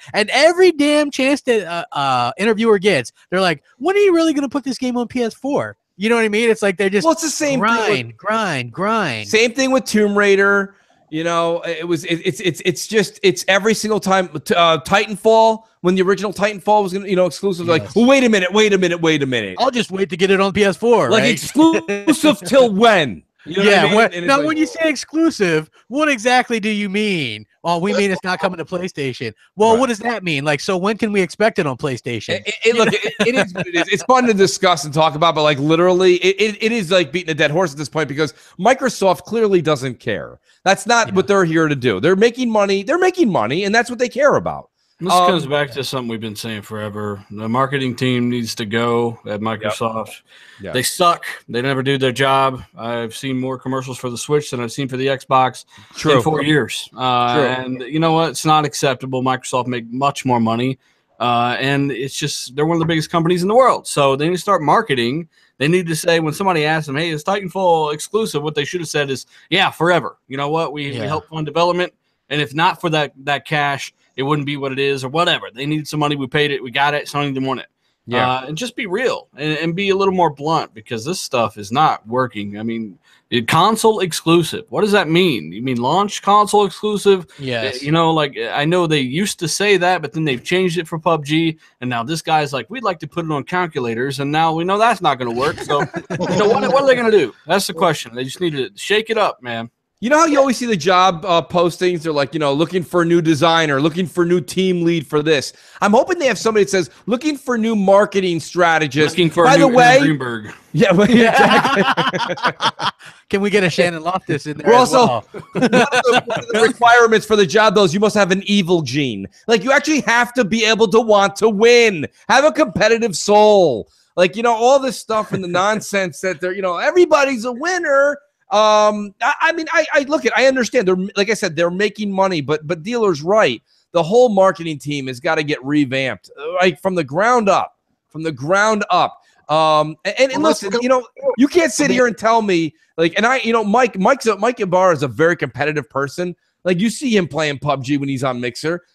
[SPEAKER 1] damn chance that interviewer gets, they're like, when are you really going to put this game on PS4? You know what I mean? It's like they're just
[SPEAKER 2] it's the same
[SPEAKER 1] grind.
[SPEAKER 2] Same thing with Tomb Raider. It's every single time. Titanfall, when the original Titanfall was going to, exclusive, like, well, wait a minute.
[SPEAKER 1] I'll just wait to get it on PS4.
[SPEAKER 2] Like,
[SPEAKER 1] right?
[SPEAKER 2] Exclusive till when?
[SPEAKER 1] When you say exclusive, what exactly do you mean? Well, we mean it's not coming to PlayStation. Well, right. What does that mean? Like, so when can we expect it on PlayStation?
[SPEAKER 2] It is what it is. It's fun to discuss and talk about, but like literally, it is like beating a dead horse at this point because Microsoft clearly doesn't care. That's not what they're here to do. They're making money. And that's what they care about.
[SPEAKER 3] This comes back to something we've been saying forever. The marketing team needs to go at Microsoft. Yep. They suck. They never do their job. I've seen more commercials for the Switch than I've seen for the Xbox in 4 years. And you know what? It's not acceptable. Microsoft make much more money. And it's just they're one of the biggest companies in the world. So they need to start marketing. They need to say when somebody asks them, hey, is Titanfall exclusive? What they should have said is, yeah, forever. You know what? We help fund development. And if not for that cash, it wouldn't be what it is or whatever. They needed some money. We paid it. We got it. Sony didn't want it. Yeah. And just be real and be a little more blunt because this stuff is not working. I mean, console exclusive. What does that mean? You mean launch console exclusive?
[SPEAKER 1] Yes.
[SPEAKER 3] Like I know they used to say that, but then they've changed it for PUBG. And now this guy's like, we'd like to put it on calculators. And now we know that's not going to work. So, what are they going to do? That's the question. They just need to shake it up, man.
[SPEAKER 2] You know how you always see the job postings? They're like, looking for a new designer, looking for a new team lead for this. I'm hoping they have somebody that says, looking for new marketing strategist.
[SPEAKER 3] Looking for a new Greenberg.
[SPEAKER 2] Yeah, exactly.
[SPEAKER 1] Can we get a Shannon Loftus in there?
[SPEAKER 2] We're also, one of the requirements for the job, though, is you must have an evil gene. Like, you actually have to be able to want to win, have a competitive soul. Like, all this stuff and the nonsense that they're, everybody's a winner. I look at. I understand. They're like I said, they're making money, but dealer's right. The whole marketing team has got to get revamped, like from the ground up. And listen, you can't sit here and tell me like, and Mike Ibarra is a very competitive person. Like you see him playing PUBG when he's on Mixer.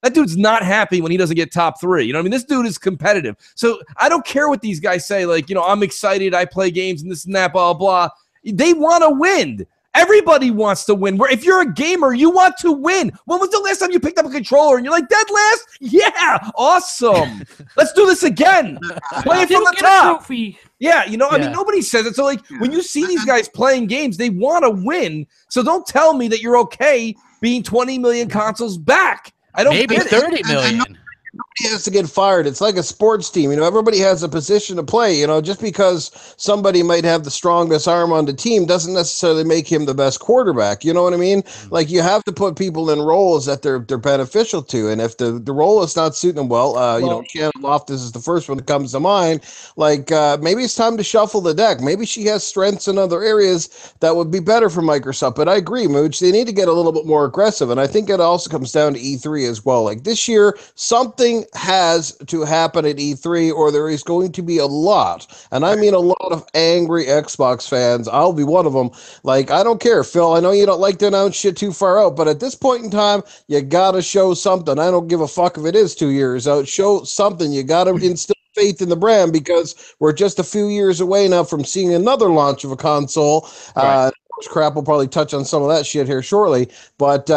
[SPEAKER 2] That dude's not happy when he doesn't get top 3. You know what I mean? This dude is competitive. So I don't care what these guys say. Like, I'm excited. I play games and this and that, blah, blah. They want to win. Everybody wants to win. If you're a gamer, you want to win. When was the last time you picked up a controller and you're like, dead last? Yeah, awesome. Let's do this again. Play it from the top. Yeah, you know, I mean, nobody says it. So, like, when you see these guys playing games, they want to win. So don't tell me that you're okay being 20 million consoles back. I don't
[SPEAKER 1] maybe
[SPEAKER 2] get
[SPEAKER 1] 30 million.
[SPEAKER 5] Nobody has to get fired. It's like a sports team. You know, everybody has a position to play. You know, just because somebody might have the strongest arm on the team doesn't necessarily make him the best quarterback. You know what I mean? Like, you have to put people in roles that they're beneficial to. And if the role is not suiting them well, you know, Shannon Loftus is the first one that comes to mind. Like, maybe it's time to shuffle the deck. Maybe she has strengths in other areas that would be better for Microsoft. But I agree, Mooch, they need to get a little bit more aggressive. And I think it also comes down to E3 as well. Like, this year, something has to happen at E3, or there is going to be a lot, and I mean a lot of angry Xbox fans. I'll be one of them. Like, I don't care, Phil. I know you don't like to announce shit too far out, but at this point in time, you gotta show something. I don't give a fuck if it is 2 years out. Show something. You gotta instill faith in the brand, because we're just a few years away now from seeing another launch of a console. Right. Crap, we'll probably touch on some of that shit here shortly, but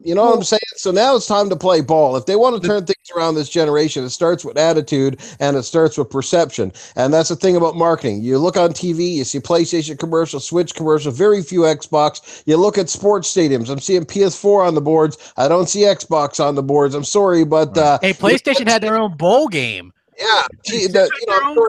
[SPEAKER 5] you know what I'm saying? So now it's time to play ball. If they want to turn things around this generation, it starts with attitude and it starts with perception. And that's the thing about marketing. You look on TV, you see PlayStation commercials, Switch commercials, very few Xbox. You look at sports stadiums, I'm seeing PS4 on the boards. I don't see Xbox on the boards. I'm sorry, but
[SPEAKER 1] hey, PlayStation had their own bowl game.
[SPEAKER 5] Yeah, you know,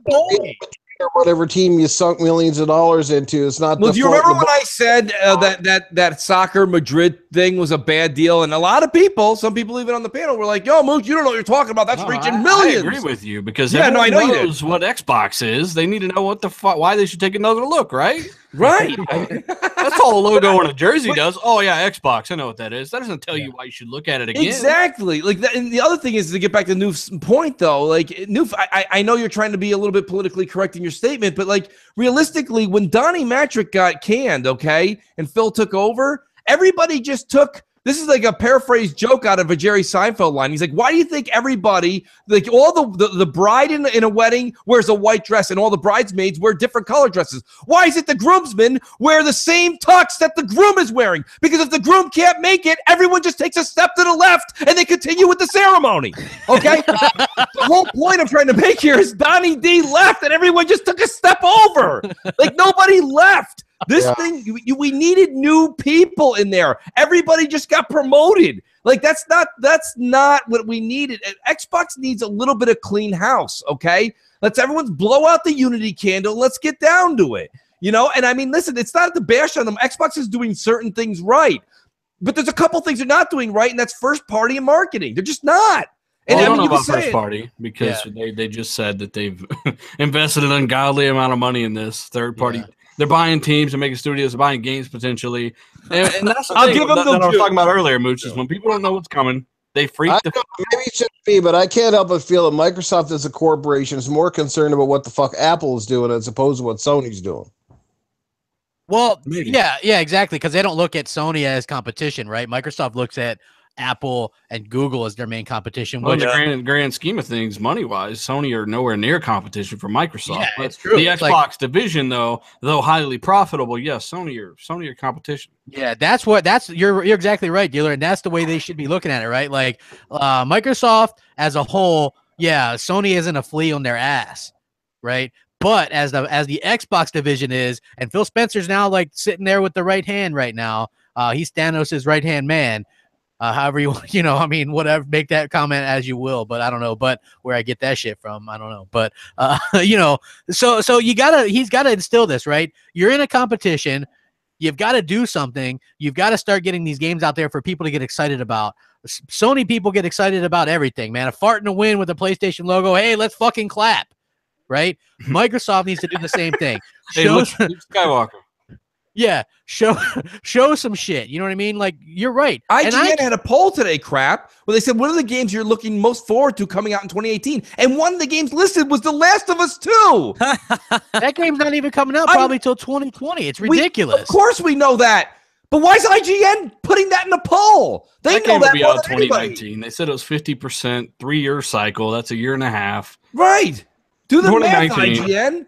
[SPEAKER 5] whatever team you sunk millions of dollars into, it's not.
[SPEAKER 2] Well, do you remember when I said that soccer Madrid thing was a bad deal? And a lot of people, some people even on the panel, were like, "Yo, Moose, you don't know what you're talking about. That's reaching millions."
[SPEAKER 7] I agree with you, because everyone knows what Xbox is. They need to know what the fuck, why they should take another look, right?
[SPEAKER 2] Right.
[SPEAKER 7] That's all the logo on a jersey does. Oh yeah, Xbox. I know what that is. That doesn't tell you why you should look at it again.
[SPEAKER 2] Exactly. Like that, and the other thing is, to get back to Noof's point, though. Like Noof, I know you're trying to be a little bit politically correct in your statement, but like realistically, when Donnie Matrick got canned, okay, and Phil took over, everybody just took. This is like a paraphrased joke out of a Jerry Seinfeld line. He's like, why do you think everybody, like all the bride in a wedding wears a white dress and all the bridesmaids wear different color dresses? Why is it the groomsmen wear the same tux that the groom is wearing? Because if the groom can't make it, everyone just takes a step to the left and they continue with the ceremony. Okay? The whole point I'm trying to make here is Donnie D left and everyone just took a step over. Like nobody left. This thing, we needed new people in there. Everybody just got promoted. Like that's not what we needed. Xbox needs a little bit of clean house. Okay, let's everyone's blow out the Unity candle. Let's get down to it. You know, and I mean, listen, it's not to bash on them. Xbox is doing certain things right, but there's a couple things they're not doing right, and that's first party and marketing. They're just not. And
[SPEAKER 7] I don't know about first party, because they just said that they've invested an ungodly amount of money in this third party. They're buying teams and making studios, they're buying games potentially. And that's the thing
[SPEAKER 2] give them
[SPEAKER 7] that I was talking about earlier, Mooch, is when people don't know what's coming, they freak.
[SPEAKER 5] Maybe it shouldn't be, but I can't help but feel that Microsoft as a corporation is more concerned about what the fuck Apple is doing as opposed to what Sony's doing.
[SPEAKER 1] Well, yeah, exactly, because they don't look at Sony as competition, right? Microsoft looks at Apple and Google as their main competition.
[SPEAKER 7] Well, in the grand scheme of things, money-wise, Sony are nowhere near competition for Microsoft.
[SPEAKER 1] Yeah, it's true.
[SPEAKER 7] The Xbox division, though highly profitable, yes, Sony are competition.
[SPEAKER 1] Yeah, you're exactly right, dealer, and that's the way they should be looking at it, right? Like Microsoft as a whole, Sony isn't a flea on their ass, right? But as the Xbox division is, and Phil Spencer's now like sitting there with the right hand right now. He's Thanos' right hand man. However you know, I mean, whatever, make that comment as you will, but I don't know, but where I get that shit from, I don't know, but you know, so he's gotta instill this, right? You're in a competition, you've got to do something, you've got to start getting these games out there for people to get excited about. Sony people get excited about everything, man. A fart and a win with the PlayStation logo, hey, let's fucking clap, right? Microsoft needs to do the same thing.
[SPEAKER 7] Hey, Luke Skywalker.
[SPEAKER 1] Yeah, show some shit. You know what I mean? Like, you're right.
[SPEAKER 2] IGN had a poll today, crap, where they said, what are the games you're looking most forward to coming out in 2018? And one of the games listed was The Last of Us 2.
[SPEAKER 1] That game's not even coming out probably till 2020. It's ridiculous.
[SPEAKER 2] Of course we know that. But why is IGN putting that in a poll? They know that more than anybody.
[SPEAKER 7] They said it was 50%, 3-year cycle. That's a year and a half.
[SPEAKER 2] Right. Do the math, IGN.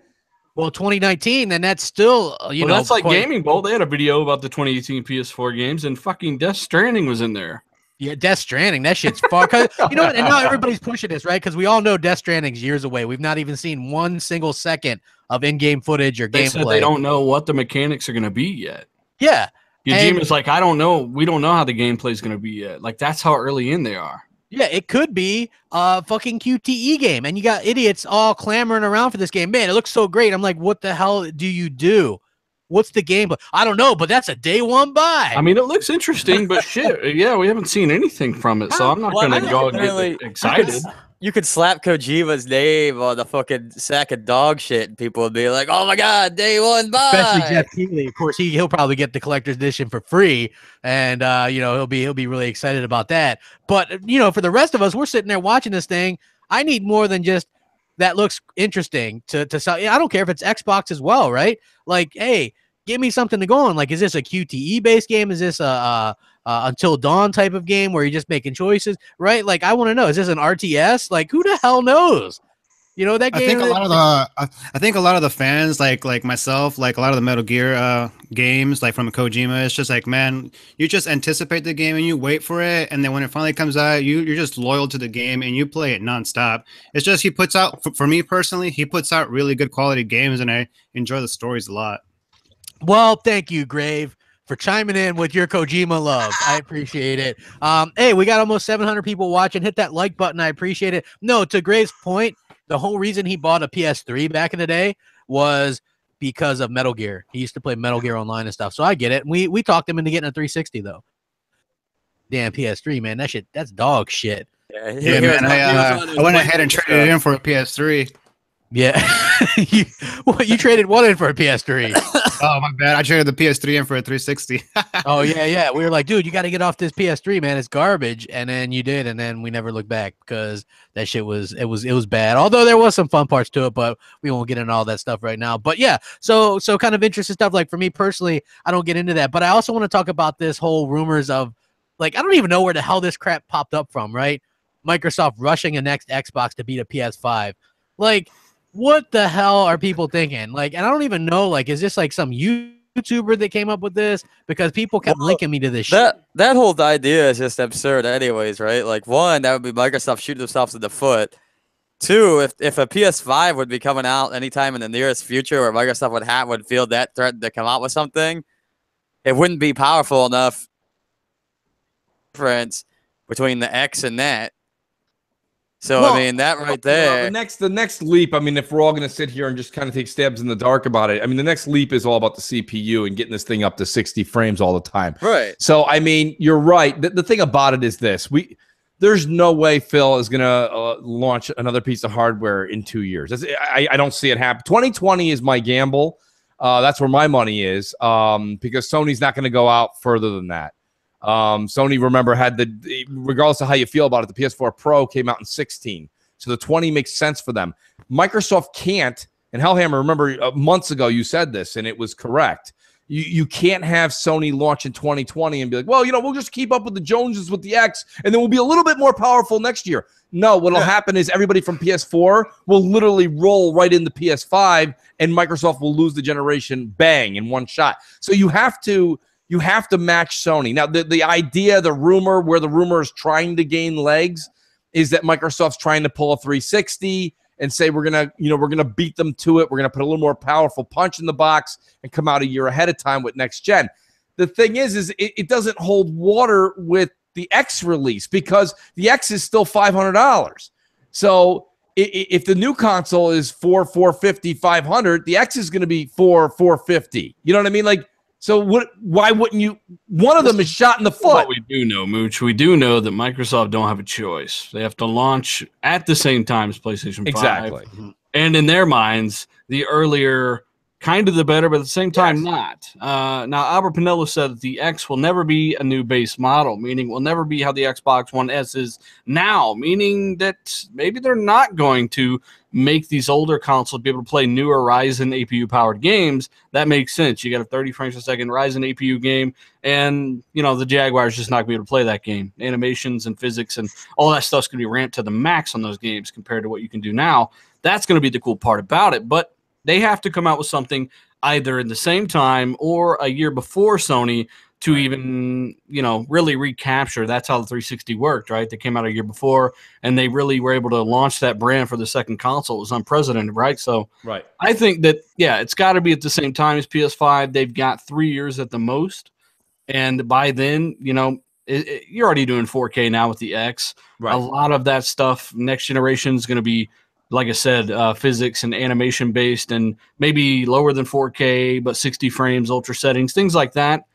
[SPEAKER 1] Well, 2019, then that's still,
[SPEAKER 7] that's like Gaming Bolt. They had a video about the 2018 PS4 games, and fucking Death Stranding was in there.
[SPEAKER 1] Yeah, Death Stranding, that shit's far. You know what? And now everybody's pushing this, right? Because we all know Death Stranding's years away. We've not even seen 1 single second of in-game footage or gameplay.
[SPEAKER 7] They said they don't know what the mechanics are going to be yet.
[SPEAKER 1] Yeah.
[SPEAKER 7] Kojima's like, I don't know. We don't know how the gameplay is going to be yet. Like, that's how early in they are.
[SPEAKER 1] Yeah, it could be a fucking QTE game, and you got idiots all clamoring around for this game. Man, it looks so great. I'm like, what the hell do you do? What's the game? I don't know, but that's a day one buy.
[SPEAKER 7] I mean, it looks interesting, but shit, yeah, we haven't seen anything from it, so I'm not going to go and get excited.
[SPEAKER 4] You could slap Kojima's name on the fucking sack of dog shit, and people would be like, "Oh my god, day one buy!"
[SPEAKER 1] Especially Jeff Keighley. Of course, he'll probably get the collector's edition for free, and he'll be really excited about that. But for the rest of us, we're sitting there watching this thing. I need more than just that looks interesting to sell. I don't care if it's Xbox as well, right? Like, hey, give me something to go on. Like, is this a QTE based game? Is this a Until Dawn type of game where you're just making choices, right? Like, I want to know, is this an RTS? Like, who the hell knows? That game.
[SPEAKER 6] I think a lot of the fans, like myself, like a lot of the Metal Gear games, like from Kojima, it's just like, man, you just anticipate the game and you wait for it, and then when it finally comes out, you're just loyal to the game and you play it nonstop. It's just he puts out, for me personally, he puts out really good quality games, and I enjoy the stories a lot.
[SPEAKER 1] Well, thank you, Grave, for chiming in with your Kojima love. I appreciate it. Hey, we got almost 700 people watching. Hit that like button. I appreciate it. No, to Grave's point, the whole reason he bought a PS3 back in the day was because of Metal Gear. He used to play Metal Gear Online and stuff. So I get it. We talked him into getting a 360 though. Damn PS3, man. That's dog shit.
[SPEAKER 6] Yeah, man. I went ahead and traded it in for a PS3.
[SPEAKER 1] Yeah. you traded what in for a PS3?
[SPEAKER 6] Oh, my bad. I traded the PS3 in for a 360.
[SPEAKER 1] Oh, yeah. We were like, dude, you got to get off this PS3, man. It's garbage. And then you did, and then we never looked back because that shit was bad. Although there was some fun parts to it, but we won't get into all that stuff right now. But yeah, so kind of interesting stuff. Like for me personally, I don't get into that. But I also want to talk about this whole rumors of, like, I don't even know where the hell this crap popped up from, right? Microsoft rushing a next Xbox to beat a PS5. Like, what the hell are people thinking? Like, and I don't even know, like, is this like some YouTuber that came up with this? Because people kept linking me to this shit.
[SPEAKER 4] That whole idea is just absurd anyways, right? Like, one, that would be Microsoft shooting themselves in the foot. Two, if a PS5 would be coming out anytime in the nearest future where Microsoft would feel that threat to come out with something, it wouldn't be powerful enough difference between the X and that. So, I mean, that right there.
[SPEAKER 2] The next leap, I mean, if we're all going to sit here and just kind of take stabs in the dark about it, I mean, the next leap is all about the CPU and getting this thing up to 60 frames all the time.
[SPEAKER 4] Right.
[SPEAKER 2] So, I mean, you're right. The thing about it is this. There's no way Phil is going to launch another piece of hardware in 2 years. I don't see it happen. 2020 is my gamble. That's where my money is because Sony's not going to go out further than that. Sony, remember, had regardless of how you feel about it, the PS4 Pro came out in 16. So the 20 makes sense for them. Microsoft can't, and Hellhammer, remember months ago you said this, and it was correct. You can't have Sony launch in 2020 and be like, well, we'll just keep up with the Joneses with the X, and then we'll be a little bit more powerful next year. No, what'll happen is everybody from PS4 will literally roll right into PS5, and Microsoft will lose the generation, bang, in one shot. So you have to match Sony. Now, the idea, the rumor, where the rumor is trying to gain legs is that Microsoft's trying to pull a 360 and say we're gonna beat them to it. We're gonna put a little more powerful punch in the box and come out a year ahead of time with next gen. The thing is it doesn't hold water with the X release because the X is still $500. So if the new console is $450, $500, the X is going to be $450. You know what I mean? Like, so why wouldn't you? One of them is shot in the foot.
[SPEAKER 7] What we do know, Mooch, we do know that Microsoft don't have a choice. They have to launch at the same time as PlayStation 5.
[SPEAKER 2] Exactly.
[SPEAKER 7] And in their minds, the earlier, kind of the better, but at the same time, not. Now, Albert Pinello said that the X will never be a new base model, meaning it will never be how the Xbox One S is now, meaning that maybe they're not going to make these older consoles be able to play newer Ryzen APU-powered games. That makes sense. You got a 30 frames per second Ryzen APU game, and, the Jaguar's just not going to be able to play that game. Animations and physics and all that stuff's going to be ramped to the max on those games compared to what you can do now. That's going to be the cool part about it, but They have to come out with something either in the same time or a year before Sony to even, really recapture. That's how the 360 worked, right? They came out a year before, and they really were able to launch that brand for the second console. It was unprecedented, right? So I think that, it's got to be at the same time as PS5. They've got 3 years at the most. And by then, you're already doing 4K now with the X. Right. A lot of that stuff, next generation, is going to be, like I said, physics and animation based, and maybe lower than 4K, but 60 frames, ultra settings, things like that.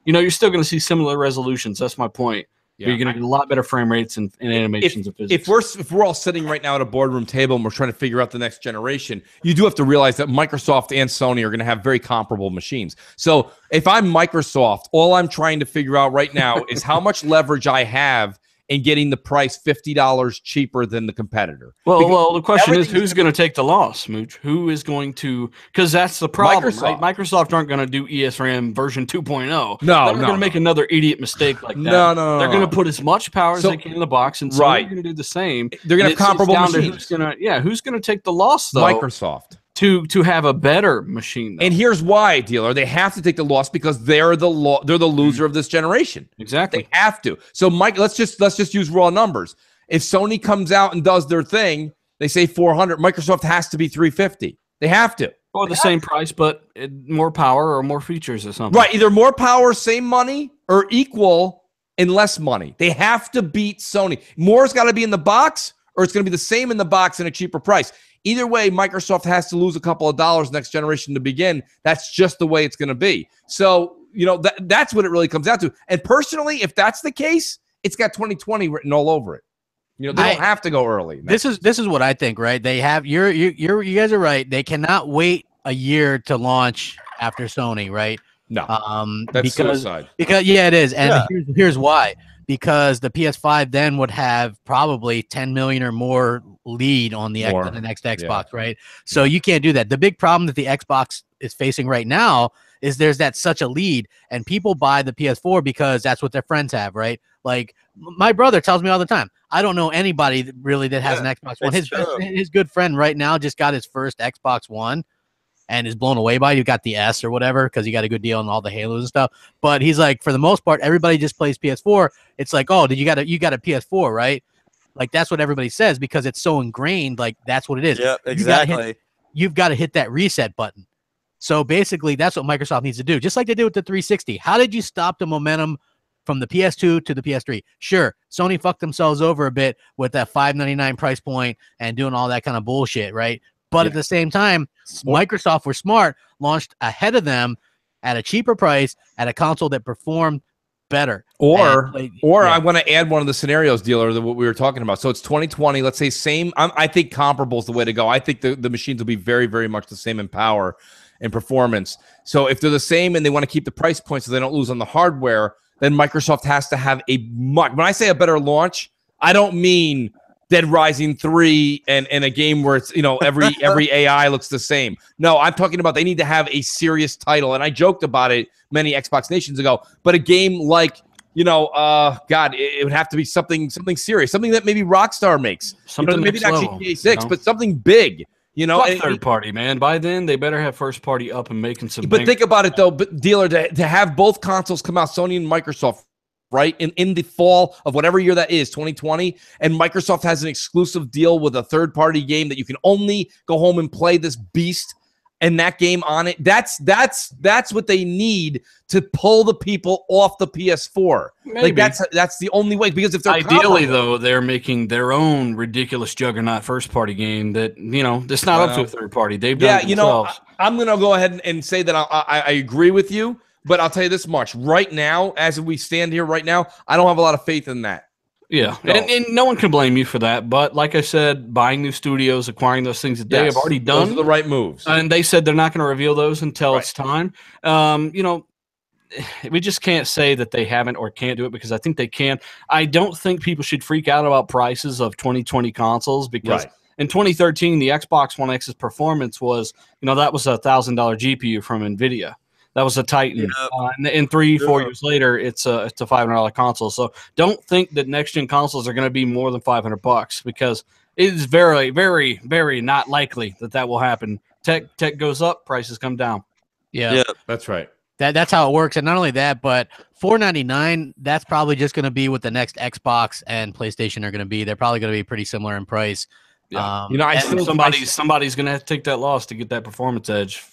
[SPEAKER 7] You're still going to see similar resolutions. That's my point. Yeah. You're going to get a lot better frame rates and animations of physics.
[SPEAKER 2] If we're all sitting right now at a boardroom table and we're trying to figure out the next generation, you do have to realize that Microsoft and Sony are going to have very comparable machines. So if I'm Microsoft, all I'm trying to figure out right now is how much leverage I have in getting the price $50 cheaper than the competitor.
[SPEAKER 7] Well, the question is, who's going to take the loss, Mooch? Who is going to? Because that's the problem, right? Microsoft aren't going to do ESRAM version 2.0.
[SPEAKER 2] No,
[SPEAKER 7] they're not going to make another idiot mistake like that.
[SPEAKER 2] No.
[SPEAKER 7] They're going to put as much power as they can in the box, and so they're going to do the same.
[SPEAKER 2] They're going to have comparable machines.
[SPEAKER 7] Who's going to take the loss, though?
[SPEAKER 2] Microsoft.
[SPEAKER 7] To have a better machine, though.
[SPEAKER 2] And here's why, dealer. They have to take the loss because they're the loser of this generation.
[SPEAKER 7] Exactly.
[SPEAKER 2] They have to. So, Mike, let's just use raw numbers. If Sony comes out and does their thing, they say 400. Microsoft has to be 350. They have to.
[SPEAKER 7] Or the same price, but more power or more features or something.
[SPEAKER 2] Right. Either more power, same money, or equal and less money. They have to beat Sony. More's got to be in the box, or it's going to be the same in the box and a cheaper price. Either way, Microsoft has to lose a couple of dollars next generation to begin. That's just the way it's going to be. So, that's what it really comes down to. And personally, if that's the case, it's got 2020 written all over it. They don't have to go early.
[SPEAKER 1] This is what I think, right? They have you guys are right. They cannot wait a year to launch after Sony, right?
[SPEAKER 2] No, that's suicide.
[SPEAKER 1] Because it is, and here's why. Because the PS5 then would have probably 10 million or more lead on the next Xbox, right? So you can't do that. The big problem that the Xbox is facing right now is there's such a lead, and people buy the PS4 because that's what their friends have, right? Like my brother tells me all the time, I don't know anybody really that has an Xbox One. His good friend right now just got his first Xbox One and is blown away by it. You got the S or whatever because you got a good deal on all the Halos and stuff. But he's like, for the most part, everybody just plays PS4. It's like, oh, you got a PS4, right? Like that's what everybody says because it's so ingrained. Like that's what it is.
[SPEAKER 4] Yeah, exactly.
[SPEAKER 1] You've got to hit that reset button. So basically, that's what Microsoft needs to do, just like they did with the 360. How did you stop the momentum from the PS2 to the PS3? Sure, Sony fucked themselves over a bit with that $599 price point and doing all that kind of bullshit, right? But at the same time, Microsoft were smart, launched ahead of them at a cheaper price at a console that performed better.
[SPEAKER 2] Or I want to add one of the scenarios, dealer, that what we were talking about. So it's 2020. Let's say same. I think comparable is the way to go. I think the machines will be very, very much the same in power and performance. So if they're the same and they want to keep the price point so they don't lose on the hardware, then Microsoft has to have when I say a better launch, I don't mean Dead Rising 3 and a game where it's every AI looks the same. No, I'm talking about they need to have a serious title, and I joked about it many Xbox Nations ago. But a game like it would have to be something serious, something that maybe Rockstar makes,
[SPEAKER 7] something
[SPEAKER 2] maybe not GTA 6, but something big.
[SPEAKER 7] Third party, man. By then, they better have first party up and making some.
[SPEAKER 2] But think about it though, dealer, to have both consoles come out, Sony and Microsoft, right, in the fall of whatever year that is, 2020, and Microsoft has an exclusive deal with a third-party game that you can only go home and play this beast and that game on it. That's what they need to pull the people off the PS4.
[SPEAKER 7] Maybe.
[SPEAKER 2] Like that's the only way, because if they're
[SPEAKER 7] ideally though, they're making their own ridiculous juggernaut first-party game that that's not up to a third party. They've done it themselves.
[SPEAKER 2] I'm gonna go ahead and say that I agree with you. But I'll tell you this much. Right now, as we stand here right now, I don't have a lot of faith in that.
[SPEAKER 7] Yeah, and no one can blame you for that. But like I said, buying new studios, acquiring those things that they have already done.
[SPEAKER 2] Those are the right moves.
[SPEAKER 7] And they said they're not going to reveal those until it's time. We just can't say that they haven't or can't do it because I think they can. I don't think people should freak out about prices of 2020 consoles because in 2013, the Xbox One X's performance was, that was a $1,000 GPU from NVIDIA. That was a Titan. And 3-4 years later, it's a $500 console. So don't think that next gen consoles are going to be more than $500 because it is very, very, very not likely that will happen Tech goes up, prices come down.
[SPEAKER 1] Yeah,
[SPEAKER 2] that's right.
[SPEAKER 1] That's how it works. And not only that, but $499, that's probably just going to be what the next Xbox and PlayStation are going to be. They're probably going to be pretty similar in price.
[SPEAKER 7] Yeah. Somebody's going to have to take that loss to get that performance edge.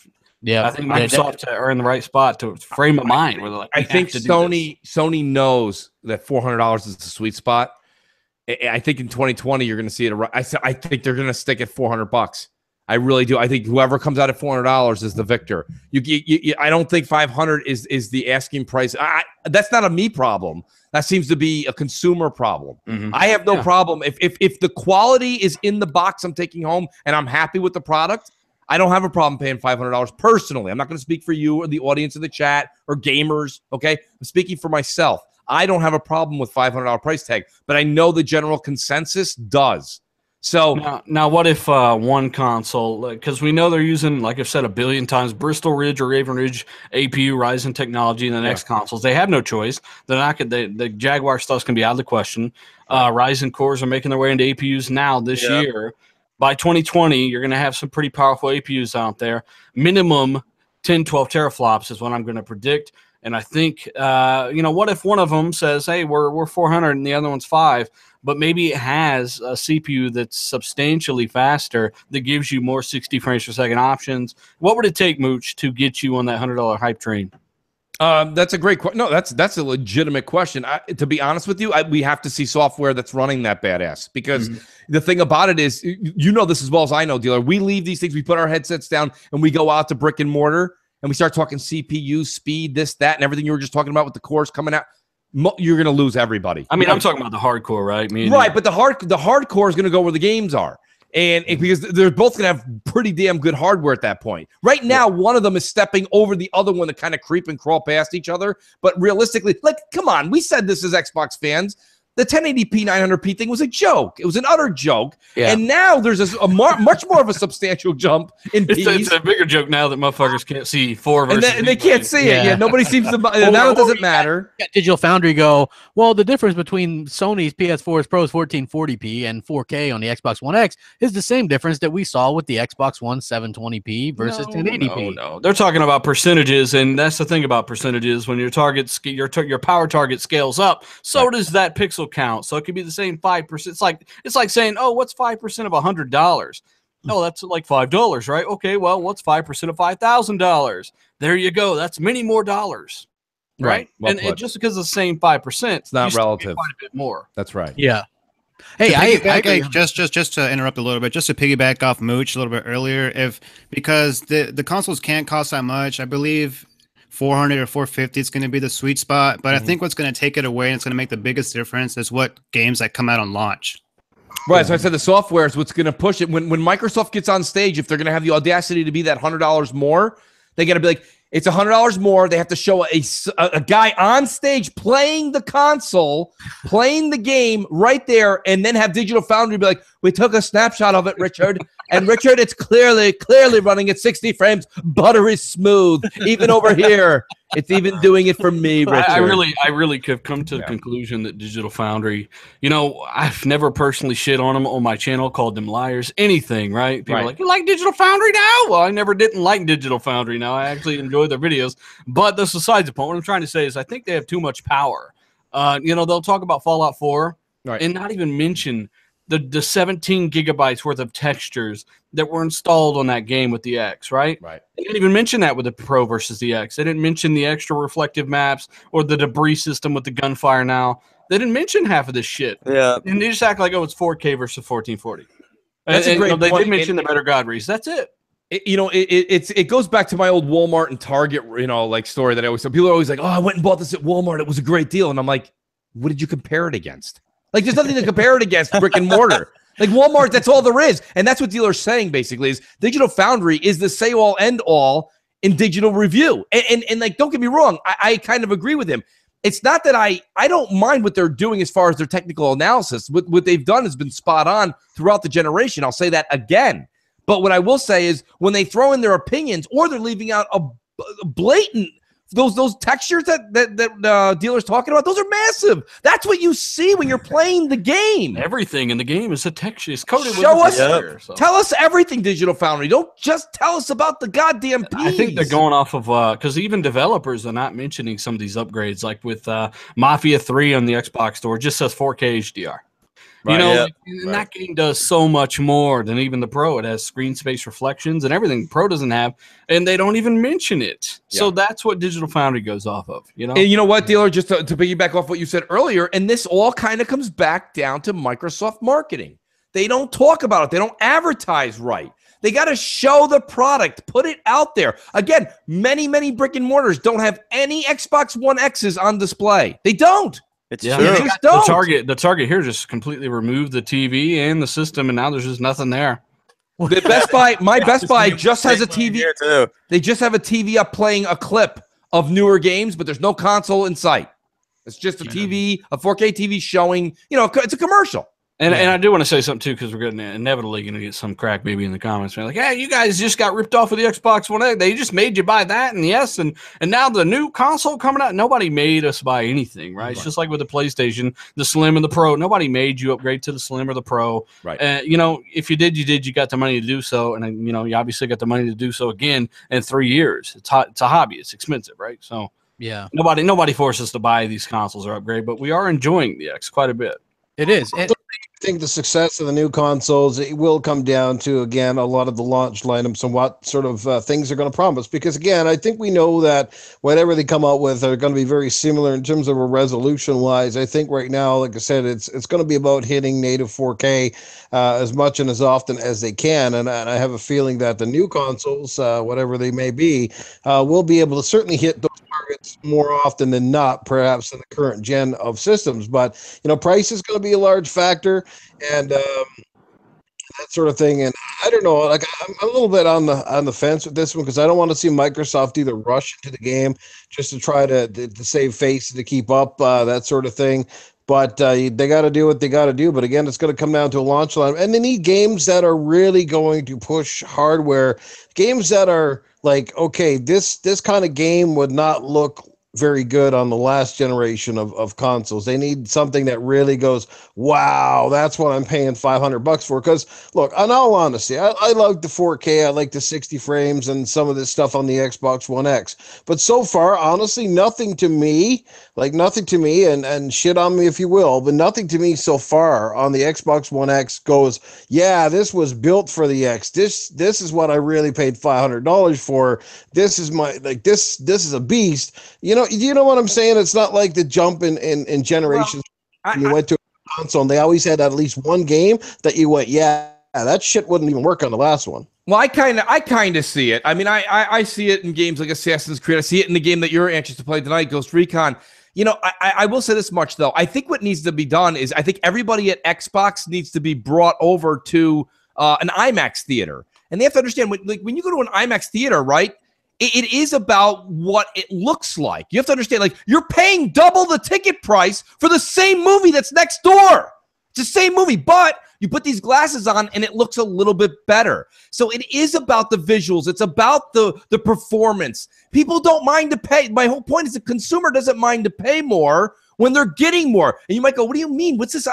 [SPEAKER 1] Yeah,
[SPEAKER 7] I think Microsoft are in the right spot to frame of mind. Where they're like,
[SPEAKER 2] I think Sony knows that $400 is the sweet spot. I think in 2020 you're going to see it. I think they're going to stick at $400. I really do. I think whoever comes out at $400 is the victor. I don't think 500 is the asking price. That's not a me problem. That seems to be a consumer problem.
[SPEAKER 7] Mm-hmm.
[SPEAKER 2] I have no problem if the quality is in the box I'm taking home and I'm happy with the product. I don't have a problem paying $500 personally. I'm not going to speak for you or the audience in the chat or gamers. Okay, I'm speaking for myself. I don't have a problem with $500 price tag, but I know the general consensus does. So
[SPEAKER 7] now what if one console, because we know they're using, like I've said a billion times, Bristol Ridge or Raven Ridge APU Ryzen technology in the next consoles. They have no choice. They're not the Jaguar stuff's going to be out of the question. Ryzen cores are making their way into APUs now this year. By 2020, you're going to have some pretty powerful APUs out there. Minimum 10, 12 teraflops is what I'm going to predict. And I think, what if one of them says, hey, we're 400 and the other one's 5, but maybe it has a CPU that's substantially faster that gives you more 60 frames per second options. What would it take, Mooch, to get you on that $100 hype train?
[SPEAKER 2] That's a great question. No, that's a legitimate question. To be honest with you, we have to see software that's running that badass, because the thing about it is, you know this as well as I know, dealer. We leave these things, we put our headsets down, and we go out to brick and mortar, and we start talking CPU, speed, this, that, and everything you were just talking about with the cores coming out. You're going to lose everybody.
[SPEAKER 7] I mean, I'm talking about the hardcore, right?
[SPEAKER 2] But the hardcore is going to go where the games are. And because they're both going to have pretty damn good hardware at that point. Right now, one of them is stepping over the other one to kind of creep and crawl past each other. But realistically, come on. We said this as Xbox fans. The 1080p 900p thing was a joke. It was an utter joke. Yeah. And now there's much more of a substantial jump in
[SPEAKER 7] it's a bigger joke now that motherfuckers can't see 4 versus
[SPEAKER 2] and they can't see it. Yeah, nobody seems to. Now it doesn't matter.
[SPEAKER 1] Digital Foundry go, well, the difference between Sony's PS4 Pro's 1440p and 4K on the Xbox One X is the same difference that we saw with the Xbox One 720p versus 1080p.
[SPEAKER 7] No. They're talking about percentages, and that's the thing about percentages. When your power target scales up, so does that pixel count. So it could be the same 5%. It's like saying, oh, what's 5% of $100? Oh, that's like $5, right? Okay, well, what's 5% of $5,000? There you go. That's many more dollars, right?
[SPEAKER 2] Well,
[SPEAKER 7] and just because it's the same 5%,
[SPEAKER 2] it's not relative.
[SPEAKER 7] Quite a bit more.
[SPEAKER 2] That's right.
[SPEAKER 1] Yeah.
[SPEAKER 6] Hey, I just to interrupt a little bit, just to piggyback off Mooch a little bit earlier, because the consoles can't cost that much, I believe 400 or 450 is going to be the sweet spot, but I think what's going to take it away and it's going to make the biggest difference is what games that come out on launch.
[SPEAKER 2] Right, so I said the software is what's going to push it. When Microsoft gets on stage, if they're going to have the audacity to be that $100 more, they got to be like, it's $100 more. They have to show a guy on stage playing the console, playing the game right there, and then have Digital Foundry be like, we took a snapshot of it, Richard. And Richard, it's clearly running at 60 frames, buttery smooth. Even over here, it's even doing it for me, Richard.
[SPEAKER 7] I really could come to the conclusion that Digital Foundry, I've never personally shit on them on my channel, called them liars, anything, right? People are like, you like Digital Foundry now? Well, I never didn't like Digital Foundry. Now I actually enjoy their videos, but that's besides the point. What I'm trying to say is I think they have too much power. They'll talk about Fallout 4 and not even mention the 17 gigabytes worth of textures that were installed on that game with the X, right?
[SPEAKER 2] Right.
[SPEAKER 7] They didn't even mention that with the Pro versus the X. They didn't mention the extra reflective maps or the debris system with the gunfire now. They didn't mention half of this shit.
[SPEAKER 4] Yeah.
[SPEAKER 7] And they just act like, oh, it's 4K versus 1440.
[SPEAKER 2] That's a great point.
[SPEAKER 7] They did mention the better God rays. That's it.
[SPEAKER 2] It goes back to my old Walmart and Target, story that I always tell. People are always like, oh, I went and bought this at Walmart. It was a great deal. And I'm like, what did you compare it against? Like, there's nothing to compare it against brick and mortar. Like Walmart, that's all there is. And that's what dealers saying, basically, is Digital Foundry is the say-all, end-all in digital review. And don't get me wrong, I kind of agree with him. It's not that I don't mind what they're doing as far as their technical analysis. What they've done has been spot on throughout the generation. I'll say that again. But what I will say is when they throw in their opinions or they're leaving out a blatant those textures that dealers talking about, those are massive. That's what you see when you're playing the game.
[SPEAKER 7] Everything in the game is a texture. It's coded
[SPEAKER 2] Show
[SPEAKER 7] with
[SPEAKER 2] us,
[SPEAKER 7] texture, so.
[SPEAKER 2] Tell us everything, Digital Foundry. Don't just tell us about the goddamn piece.
[SPEAKER 7] I think they're going off of because even developers are not mentioning some of these upgrades, like with Mafia 3 on the Xbox store, just says 4K HDR. You know, that game does so much more than even the Pro. It has screen space reflections and everything Pro doesn't have, and they don't even mention it. Yeah. So that's what Digital Foundry goes off of, you know?
[SPEAKER 2] And you know what, Dealer, just to piggyback off what you said earlier, and this all kind of comes back down to Microsoft marketing. They don't talk about it. They don't advertise right. They got to show the product, put it out there. Again, many brick and mortars don't have any Xbox One X's on display. They don't.
[SPEAKER 4] It's
[SPEAKER 2] true.
[SPEAKER 7] The Target here just completely removed the TV and the system, and now there's just nothing there.
[SPEAKER 2] The Best Buy, my Best Buy just has a TV. Too. They just have a TV up playing a clip of newer games, but there's no console in sight. It's just a TV, a 4K TV showing. You know, it's a commercial.
[SPEAKER 7] And I do want to say something too, because we're inevitably going to get some crack maybe in the comments. Like, hey, you guys just got ripped off with the Xbox One X. They just made you buy that, and yes, and now the new console coming out. Nobody made us buy anything, right? It's just like with the PlayStation, the Slim and the Pro. Nobody made you upgrade to the Slim or the Pro, right? You know, if you did, you did. You got the money to do so, and you know, you obviously got the money to do so again in 3 years. It's a hobby. It's expensive, right? So
[SPEAKER 1] yeah,
[SPEAKER 7] nobody forced us to buy these consoles or upgrade, but we are enjoying the X quite a bit.
[SPEAKER 1] It is.
[SPEAKER 5] I think the success of the new consoles, it will come down to, again, a lot of the launch lineups and what sort of things they're going to promise. Because, again, I think we know that whatever they come out with are going to be very similar in terms of a resolution-wise. I think right now, like I said, it's going to be about hitting native 4K as much and as often as they can. And I have a feeling that the new consoles, whatever they may be, will be able to certainly hit those targets more often than not, perhaps in the current gen of systems. But, you know, price is going to be a large factor. And that sort of thing, and I don't know. Like I'm a little bit on the fence with this one because I don't want to see Microsoft either rush into the game just to try to save face to keep up that sort of thing. But they got to do what they got to do. But again, it's going to come down to a launch line, and they need games that are really going to push hardware. Games that are like, okay, this kind of game would not look very good on the last generation of consoles. They need something that really goes, wow, that's what I'm paying $500 for. Because look, in all honesty, I like the 4K, I like the 60 frames and some of this stuff on the Xbox One X. But so far, honestly, nothing to me, and shit on me if you will, but nothing to me so far on the Xbox One X goes, yeah, this was built for the X. This is what I really paid $500 for. This is this is a beast. You know what I'm saying? It's not like the jump in generations. Well, you went to a console and they always had at least one game that you went, yeah, that shit wouldn't even work on the last one.
[SPEAKER 2] Well, I kind of see it. I mean, I see it in games like Assassin's Creed. I see it in the game that you're anxious to play tonight, Ghost Recon. You know, I will say this much, though. I think what needs to be done is I think everybody at Xbox needs to be brought over to an IMAX theater. And they have to understand, when you go to an IMAX theater, right, it is about what it looks like. You have to understand, like, you're paying double the ticket price for the same movie that's next door. It's the same movie, but you put these glasses on and it looks a little bit better. So it is about the visuals. It's about the performance. People don't mind to pay. My whole point is the consumer doesn't mind to pay more when they're getting more. And you might go, what do you mean? What's this?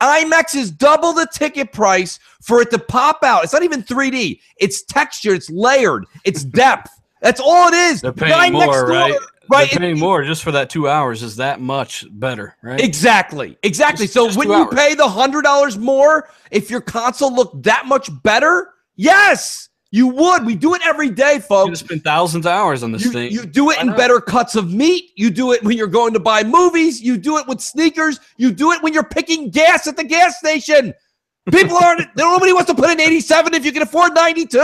[SPEAKER 2] IMAX is double the ticket price for it to pop out. It's not even 3D. It's texture. It's layered. It's depth. That's all it is.
[SPEAKER 7] They're paying more, right? They're paying more just for that 2 hours is that much better, right?
[SPEAKER 2] Exactly. So when you pay the $100 more, if your console looked that much better, yes, you would. We do it every day, folks.
[SPEAKER 7] You spend thousands of hours on this thing.
[SPEAKER 2] You do it in better cuts of meat. You do it when you're going to buy movies. You do it with sneakers. You do it when you're picking gas at the gas station. People nobody wants to put in 87 if you can afford 92.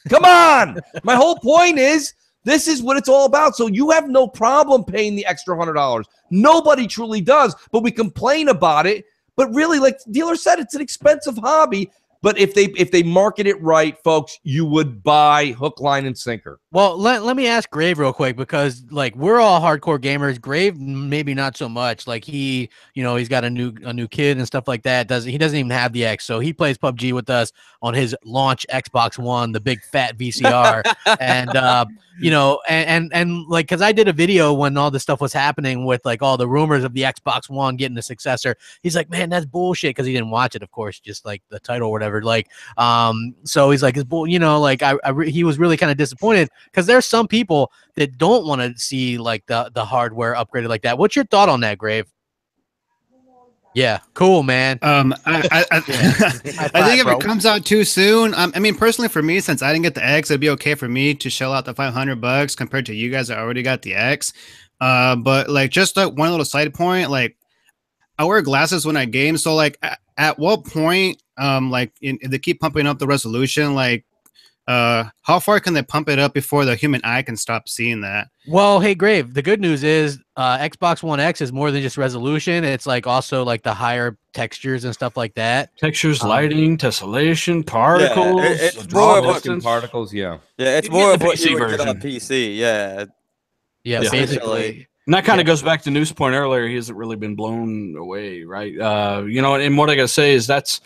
[SPEAKER 2] Come on. My whole point is this is what it's all about. So you have no problem paying the extra $100. Nobody truly does, but we complain about it. But really, like the dealer said, it's an expensive hobby. But if they market it right, folks, you would buy hook, line, and sinker.
[SPEAKER 1] Well, let me ask Grave real quick, because like we're all hardcore gamers. Grave maybe not so much. Like he's got a new kid and stuff like that. He doesn't even have the X, so he plays PUBG with us on his launch Xbox One, the big fat VCR. And and like, because I did a video when all this stuff was happening with like all the rumors of the Xbox One getting the successor. He's like, man, that's bullshit, because he didn't watch it, of course, just like the title or whatever. Like, so he's like, it's bull, like he was really kind of disappointed, because there's some people that don't want to see like the hardware upgraded like that. What's your thought on that, Grave? Yeah, cool, man.
[SPEAKER 6] I think if it comes out too soon, I mean, personally for me, since I didn't get the X, it'd be okay for me to shell out the $500 compared to you guys that already got the X. But like, just like one little side point, like I wear glasses when I game, so like at what point, if they keep pumping up the resolution, like how far can they pump it up before the human eye can stop seeing that?
[SPEAKER 1] Well, hey, Grave, the good news is Xbox One X is more than just resolution. It's like also like the higher textures and stuff like that.
[SPEAKER 7] Textures, lighting, tessellation, particles.
[SPEAKER 4] Yeah, it's more of
[SPEAKER 2] particles, yeah.
[SPEAKER 4] Yeah, it's more of what you would get on PC, yeah.
[SPEAKER 1] Yeah, basically.
[SPEAKER 7] And that kind of goes back to New's point earlier. He hasn't really been blown away, right? And what I gotta say is that's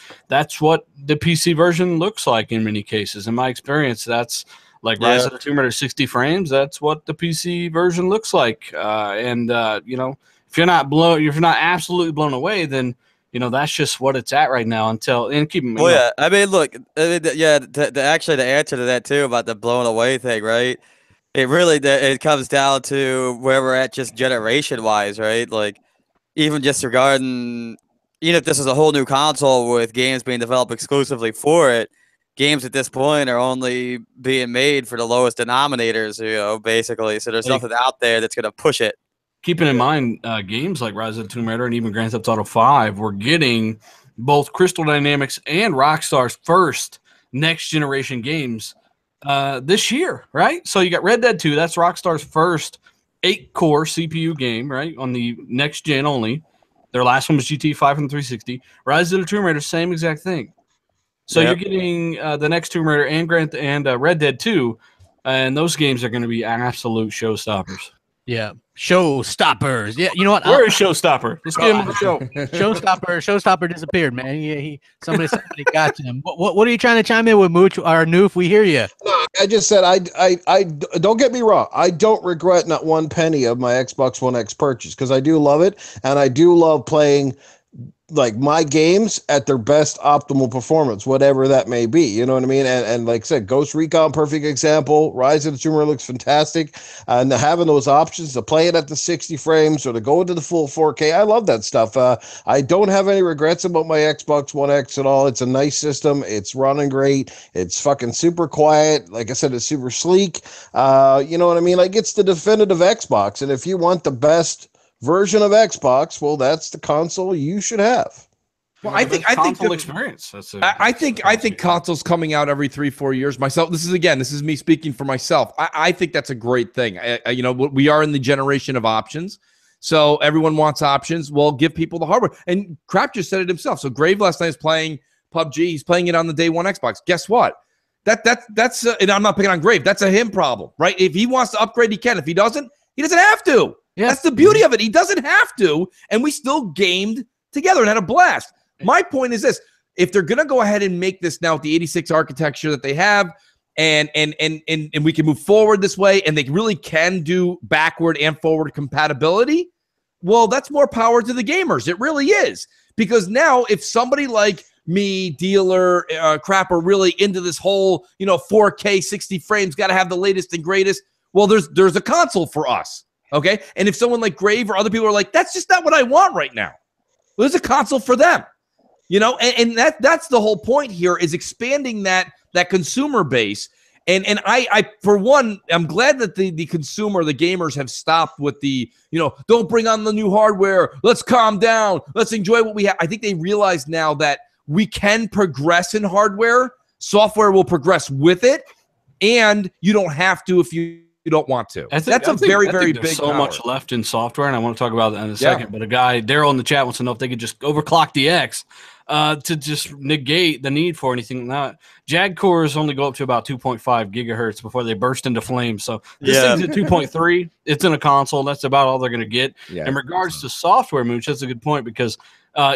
[SPEAKER 7] what the PC version looks like in many cases. In my experience, that's like Rise of the Tomb Raider 60 frames. That's what the PC version looks like. If you're not absolutely blown away, then that's just what it's at right now.
[SPEAKER 4] Yeah, I mean, look, actually the answer to that too about the blown away thing, right? It comes down to where we're at just generation wise, right? Like even just regarding, if this is a whole new console with games being developed exclusively for it, games at this point are only being made for the lowest denominators, basically. So there's nothing out there that's going to push it.
[SPEAKER 7] Keeping in mind, games like Rise of the Tomb Raider and even Grand Theft Auto 5, we're getting both Crystal Dynamics and Rockstar's first next generation games this year, right? So you got Red Dead 2, that's Rockstar's first 8-core CPU game, right? On the next gen only. Their last one was GT 5 and 360. Rise of the Tomb Raider, same exact thing. So you're getting the next Tomb Raider and Red Dead 2, and those games are going to be absolute showstoppers.
[SPEAKER 1] Yeah, showstoppers. Yeah, you know what?
[SPEAKER 7] Where is Showstopper? Let's get him on the show.
[SPEAKER 1] Showstopper disappeared, man. Somebody got him. What are you trying to chime in with, Mooch or Noof? We hear you.
[SPEAKER 5] No, I just said I don't get me wrong. I don't regret not one penny of my Xbox One X purchase, because I do love it, and I do love playing like my games at their best optimal performance, whatever that may be. You know what I mean? And like I said, Ghost Recon, perfect example. Rise of the Tomb Raider looks fantastic. And having those options to play it at the 60 frames or to go into the full 4K, I love that stuff. I don't have any regrets about my Xbox One X at all. It's a nice system. It's running great. It's fucking super quiet. Like I said, it's super sleek. You know what I mean? Like, it's the definitive Xbox. And if you want the best version of Xbox, well, that's the console you should have.
[SPEAKER 2] Well, I think the
[SPEAKER 7] experience.
[SPEAKER 2] I think consoles coming out every 3-4 years. Myself, this is me speaking for myself. I think that's a great thing. We are in the generation of options, so everyone wants options. Well, give people the hardware. And Crap just said it himself. So Grave last night is playing PUBG. He's playing it on the day one Xbox. Guess what? That's and I'm not picking on Grave. That's a him problem, right? If he wants to upgrade, he can. If he doesn't have to. Yeah. That's the beauty of it. He doesn't have to, and we still gamed together and had a blast. My point is this: if they're gonna go ahead and make this now with the 86 architecture that they have, and we can move forward this way, and they really can do backward and forward compatibility, well, that's more power to the gamers. It really is. Because now, if somebody like me, dealer, Crap, are really into this whole 4K 60 frames, got to have the latest and greatest. Well, there's a console for us. Okay, and if someone like Grave or other people are like, that's just not what I want right now, well, there's a console for them, and that's the whole point here, is expanding that consumer base. And I for one, I'm glad that the consumer, the gamers, have stopped with the don't bring on the new hardware, let's calm down, let's enjoy what we have. I think they realize now that we can progress in hardware, software will progress with it, and you don't have to if you don't want to. That's a very big
[SPEAKER 7] so power. Much left in software, and I want to talk about that in a second. But a guy, Daryl in the chat, wants to know if they could just overclock the X. to just negate the need for anything. Now, JAG cores only go up to about 2.5 gigahertz before they burst into flames. So this thing's at 2.3. It's in a console. That's about all they're going to get. In regards to software, Mooch, that's a good point because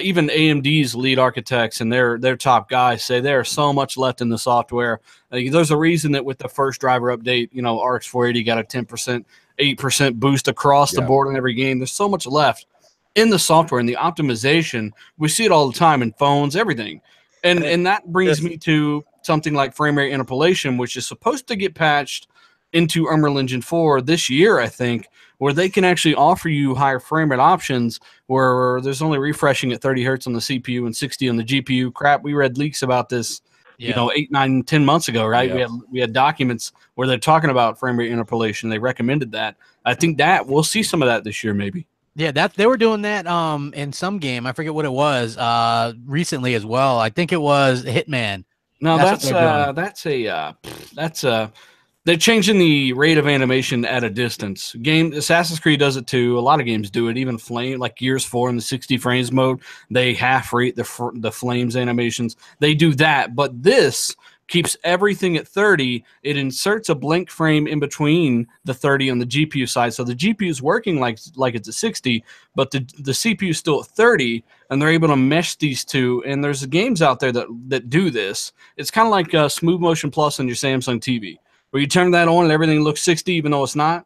[SPEAKER 7] even AMD's lead architects and their top guys say there's so much left in the software. There's a reason that with the first driver update, RX 480 got a 10%, 8% boost across the board in every game. There's so much left in the software and the optimization. We see it all the time in phones, everything. And that brings me to something like frame rate interpolation, which is supposed to get patched into Unreal Engine 4 this year, I think, where they can actually offer you higher frame rate options where there's only refreshing at 30 hertz on the CPU and 60 on the GPU. Crap, we read leaks about this, 8, 9, 10 months ago, right? Yeah. We had documents where they're talking about frame rate interpolation. They recommended that. I think that we'll see some of that this year, maybe.
[SPEAKER 1] Yeah, they were doing that in some game. I forget what it was recently as well. I think it was Hitman.
[SPEAKER 7] No, they're changing the rate of animation at a distance. Assassin's Creed does it too. A lot of games do it. Even Flame, like Gears 4 in the 60 frames mode, they half rate the flames animations. They do that, but this keeps everything at 30. It inserts a blink frame in between the 30 on the GPU side. So the GPU is working like it's at 60, but the CPU is still at 30, and they're able to mesh these two. And there's games out there that do this. It's kind of like Smooth Motion Plus on your Samsung TV, where you turn that on and everything looks 60 even though it's not.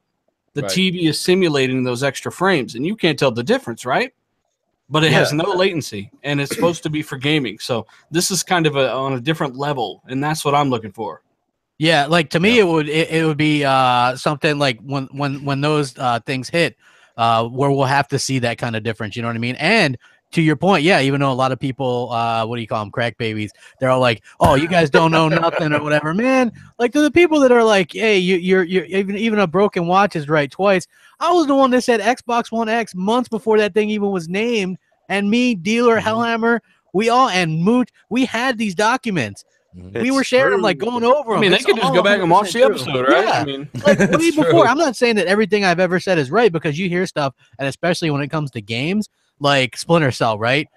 [SPEAKER 7] The TV is simulating those extra frames, and you can't tell the difference, right? But it has no latency, and it's supposed to be for gaming. So this is kind of on a different level, and that's what I'm looking for.
[SPEAKER 1] Yeah, like to me, it would be something like when those things hit, where we'll have to see that kind of difference. You know what I mean? And to your point, yeah, even though a lot of people, what do you call them, crack babies, they're all like, "Oh, you guys don't know nothing" or whatever. Man, like to the people that are like, "Hey, you're even a broken watch is right twice." I was the one that said Xbox One X months before that thing even was named, and me, Dealer, Hellhammer, we all and Moot, we had these documents. We were sharing them, like going over them.
[SPEAKER 7] I mean, they could just go back and watch the episode, right?
[SPEAKER 1] Yeah.
[SPEAKER 7] I mean,
[SPEAKER 1] like way before. I'm not saying that everything I've ever said is right, because you hear stuff, and especially when it comes to games like Splinter Cell, right?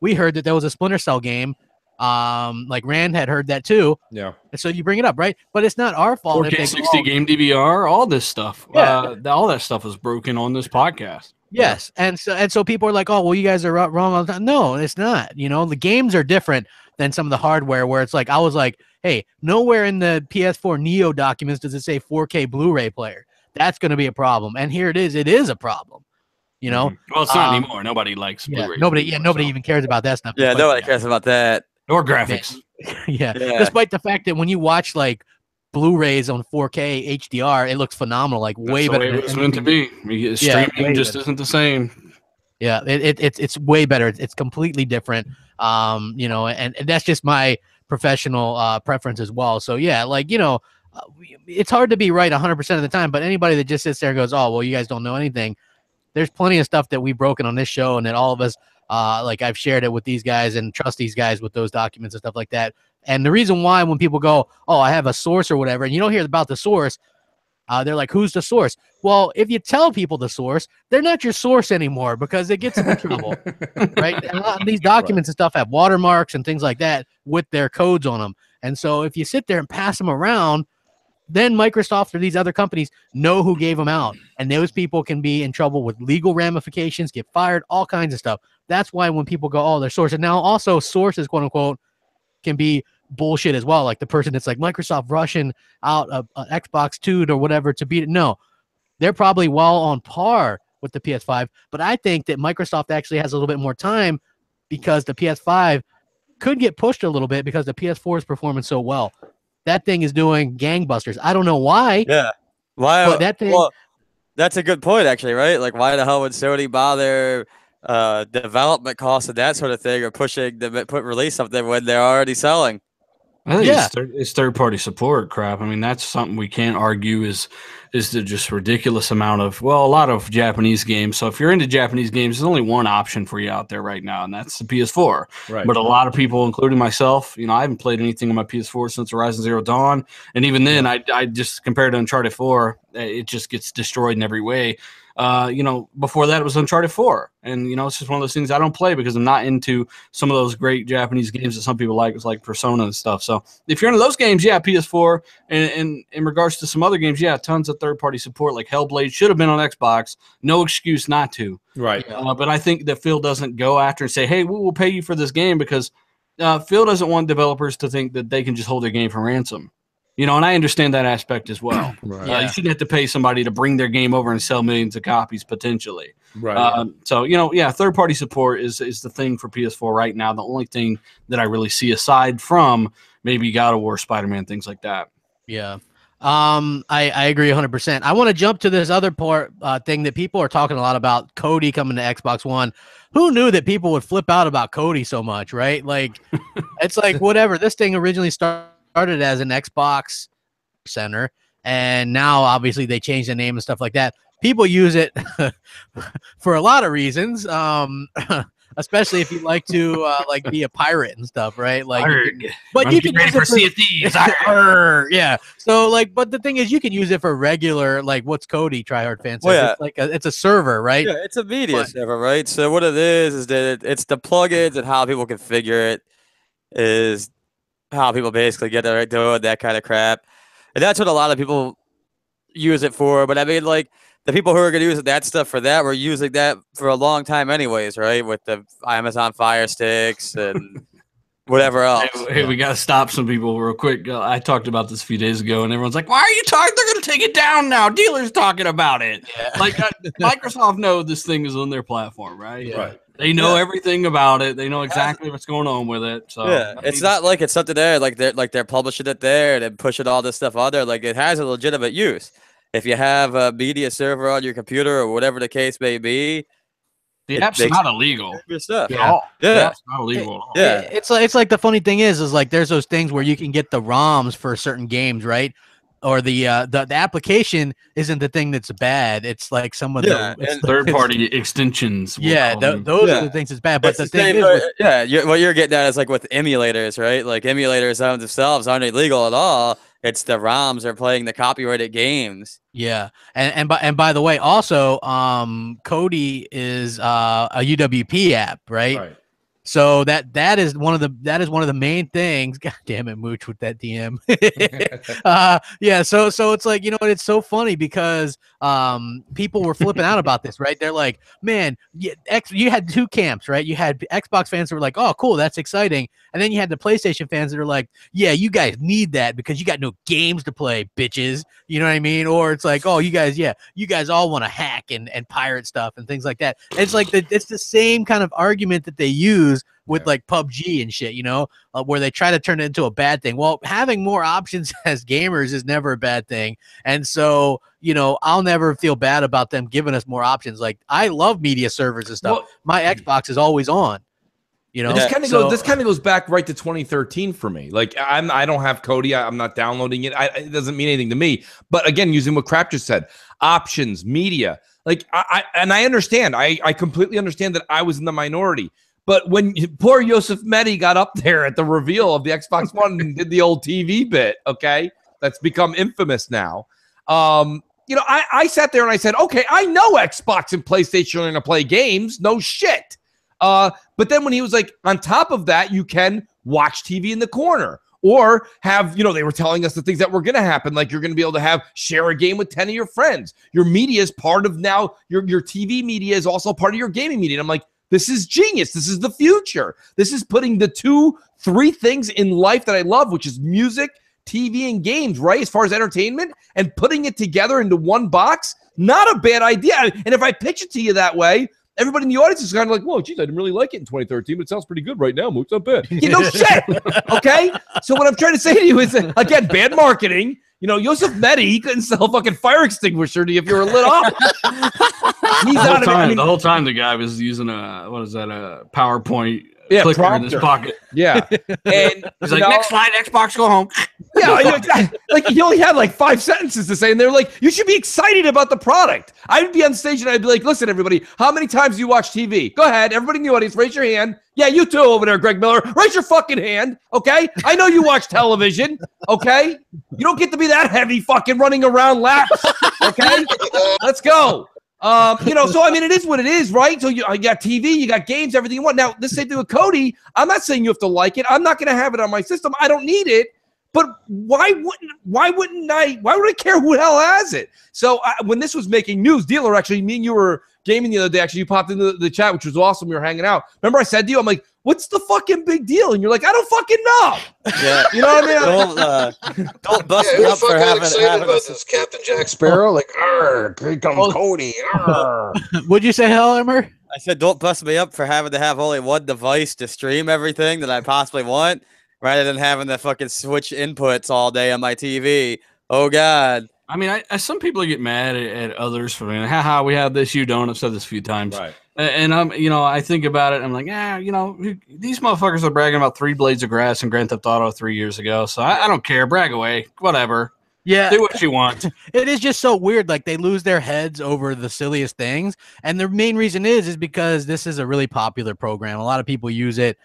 [SPEAKER 1] We heard that there was a Splinter Cell game. Like Rand had heard that too. Yeah. And so you bring it up, right? But it's not our fault.
[SPEAKER 7] 4K 60 game DVR, all this stuff. Yeah. All that stuff is broken on this podcast.
[SPEAKER 1] Yes. And so people are like, "Oh, well, you guys are wrong all the time." No, it's not. The games are different than some of the hardware where it's like, I was like, hey, nowhere in the PS4 Neo documents does it say 4K Blu-ray player. That's going to be a problem. And here it is. It is a problem.
[SPEAKER 7] Well, it's not anymore. Nobody likes Blu-rays.
[SPEAKER 1] Nobody even cares about that stuff.
[SPEAKER 4] Yeah, nobody cares about that.
[SPEAKER 7] Or graphics.
[SPEAKER 1] Yeah. Despite the fact that when you watch like Blu-rays on 4K HDR, it looks phenomenal, like way better than
[SPEAKER 7] it's meant to be. Streaming just isn't the same.
[SPEAKER 1] Yeah, it's way better. It's completely different. And that's just my professional preference as well. So yeah, like it's hard to be right 100% of the time, but anybody that just sits there and goes, "Oh, well, you guys don't know anything," there's plenty of stuff that we've broken on this show, and that all of us like I've shared it with these guys and trust these guys with those documents and stuff like that. And the reason why when people go, "Oh, I have a source or whatever," and you don't hear about the source, they're like, "Who's the source?" Well, if you tell people the source, they're not your source anymore because it gets them in trouble, right? And a lot of these documents and stuff have watermarks and things like that with their codes on them. And so if you sit there and pass them around, then Microsoft or these other companies know who gave them out. And those people can be in trouble with legal ramifications, get fired, all kinds of stuff. That's why when people go, "Oh, they're source." And now also sources, quote unquote, can be bullshit as well. Like the person that's like, Microsoft rushing out a Xbox 2 or whatever to beat it. No, they're probably well on par with the PS5. But I think that Microsoft actually has a little bit more time because the PS5 could get pushed a little bit because the PS4 is performing so well. That thing is doing gangbusters. I don't know why.
[SPEAKER 4] Yeah. Why?
[SPEAKER 1] But that thing.
[SPEAKER 4] Well, that's a good point, actually, right? Like, why the hell would Sony bother development costs and that sort of thing, or pushing to release something when they're already selling?
[SPEAKER 7] I think it's third-party support crap. I mean, that's something we can't argue is the just ridiculous amount of, a lot of Japanese games. So if you're into Japanese games, there's only one option for you out there right now, and that's the PS4. Right. But a lot of people, including myself, I haven't played anything on my PS4 since Horizon Zero Dawn. And even then, I just compared to Uncharted 4, it just gets destroyed in every way. Before that it was Uncharted 4. And, it's just one of those things I don't play because I'm not into some of those great Japanese games that some people like. It's like Persona and stuff. So if you're into those games, yeah, PS4. And in regards to some other games, yeah, tons of third-party support. Like Hellblade should have been on Xbox. No excuse not to.
[SPEAKER 2] Right.
[SPEAKER 7] But I think that Phil doesn't go after and say, hey, we will pay you for this game, because Phil doesn't want developers to think that they can just hold their game for ransom. And I understand that aspect as well.
[SPEAKER 2] Right.
[SPEAKER 7] You shouldn't have to pay somebody to bring their game over and sell millions of copies potentially.
[SPEAKER 2] Right.
[SPEAKER 7] Third-party support is the thing for PS4 right now. The only thing that I really see aside from maybe God of War, Spider-Man, things like that.
[SPEAKER 1] Yeah. I agree 100%. I want to jump to this other part thing that people are talking a lot about, Cody coming to Xbox One. Who knew that people would flip out about Cody so much, right? Like, it's like, whatever. This thing originally started as an Xbox Center, and now obviously they changed the name and stuff like that. People use it for a lot of reasons, especially if you like to be a pirate and stuff, right? Like, but you can use it for
[SPEAKER 7] Sea of Thieves.
[SPEAKER 1] Yeah. So but the thing is, you can use it for regular, what's Cody tryhard fan says.
[SPEAKER 4] Well,
[SPEAKER 1] It's it's a server, right?
[SPEAKER 4] Yeah, it's a media server, right? So what it is that it's the plugins and how people configure it is how people basically get their doing that kind of crap, and that's what a lot of people use it for. But I mean, the people who are going to use that stuff for that were using that for a long time anyways, right? With the Amazon Fire Sticks and whatever else.
[SPEAKER 7] Hey, we got to stop some people real quick. I talked about this a few days ago, and everyone's like, why are you talking? They're going to take it down now. Dealers talking about it. Yeah. Microsoft knows this thing is on their platform, right?
[SPEAKER 2] Yeah. Right.
[SPEAKER 7] They know everything about it. They know exactly what's going on with it. So
[SPEAKER 4] it's not like it's something there, they're publishing it there and pushing all this stuff on there. Like, it has a legitimate use. If you have a media server on your computer or whatever the case may be,
[SPEAKER 7] the app's not illegal.
[SPEAKER 4] Your stuff.
[SPEAKER 7] Yeah.
[SPEAKER 4] Yeah.
[SPEAKER 7] It's not illegal.
[SPEAKER 1] Yeah. It's like the funny thing is there's those things where you can get the ROMs for certain games, right? Or the application isn't the thing that's bad. It's like some of the
[SPEAKER 7] third-party extensions.
[SPEAKER 1] Yeah, those are the things that's bad. But the thing is,
[SPEAKER 4] what you're getting at is like with emulators, right? Like, emulators themselves aren't illegal at all. It's the ROMs are playing the copyrighted games.
[SPEAKER 1] Yeah, and by the way, also, Cody is a UWP app, right?
[SPEAKER 2] Right.
[SPEAKER 1] So that is one of the main things. God damn it, Mooch, with that DM. Yeah. So it's like, it's so funny because people were flipping out about this, right? They're like, man, you had two camps, right? You had Xbox fans that were like, oh, cool, that's exciting, and then you had the PlayStation fans that are like, yeah, you guys need that because you got no games to play, bitches. You know what I mean? Or it's like, oh, you guys all want to hack and pirate stuff and things like that. And it's like it's the same kind of argument that they use with like PUBG and shit, where they try to turn it into a bad thing. Well, having more options as gamers is never a bad thing. And so, I'll never feel bad about them giving us more options. Like, I love media servers and stuff. Well, my Xbox is always on.
[SPEAKER 2] This kind of goes back right to 2013 for me. Like, I don't have Kodi. I'm not downloading it. It doesn't mean anything to me. But again, using what Crap just said, options, media. Like, I understand. I completely understand that I was in the minority. But when poor Yosef Mehdi got up there at the reveal of the Xbox One and did the old TV bit, okay, that's become infamous now. I sat there and I said, okay, I know Xbox and PlayStation are going to play games. No shit. But then when he was like, on top of that, you can watch TV in the corner or have, they were telling us the things that were going to happen. Like, you're going to be able to share a game with 10 of your friends. Your media is part of now, your TV media is also part of your gaming media. And I'm like, this is genius. This is the future. This is putting the 2-3 things in life that I love, which is music, TV, and games, right? As far as entertainment, and putting it together into one box, not a bad idea. And if I pitch it to you that way, everybody in the audience is kind of like, whoa, geez, I didn't really like it in 2013, but it sounds pretty good right now. It's not bad. Shit. Okay? So what I'm trying to say to you is, again, bad marketing. Yosef Mehdi, he couldn't sell a fucking fire extinguisher to you if you were lit up.
[SPEAKER 7] The whole time the guy was using a PowerPoint clicker in his pocket.
[SPEAKER 2] Yeah. And
[SPEAKER 7] he's like, next slide, Xbox, go home.
[SPEAKER 2] Yeah, like he only had like 5 sentences to say, and they're like, you should be excited about the product. I would be on stage and I'd be like, listen, everybody, how many times do you watch TV? Go ahead, everybody in the audience, raise your hand. Yeah, you too over there, Greg Miller. Raise your fucking hand, okay? I know you watch television, okay? You don't get to be that heavy fucking running around laps, okay? Let's go. So I mean, it is what it is, right? So you got TV, you got games, everything you want. Now, this same thing with Cody. I'm not saying you have to like it. I'm not going to have it on my system. I don't need it. But why would I care who the hell has it? So when this was making news, Dealer, actually, me and you were gaming the other day. Actually, you popped into the chat, which was awesome. We were hanging out. Remember I said to you, I'm like, what's the fucking big deal? And you're like, I don't fucking know.
[SPEAKER 4] Yeah.
[SPEAKER 2] You know what I mean?
[SPEAKER 4] Don't bust me up for having
[SPEAKER 5] about this Captain Jack Sparrow. Like, here comes Cody.
[SPEAKER 1] Would you say, Helmer?
[SPEAKER 4] I said, don't bust me up for having to have only one device to stream everything that I possibly want, rather than having to fucking switch inputs all day on my TV. Oh, God.
[SPEAKER 7] I mean, some people get mad at others for, haha, we have this, you don't. I've said this a few times.
[SPEAKER 2] Right.
[SPEAKER 7] And I think about it. I'm like, these motherfuckers are bragging about 3 blades of grass in Grand Theft Auto 3 years ago. So I don't care. Brag away. Whatever.
[SPEAKER 1] Yeah.
[SPEAKER 7] Do what you want.
[SPEAKER 1] It is just so weird. Like, they lose their heads over the silliest things. And the main reason is because this is a really popular program. A lot of people use it.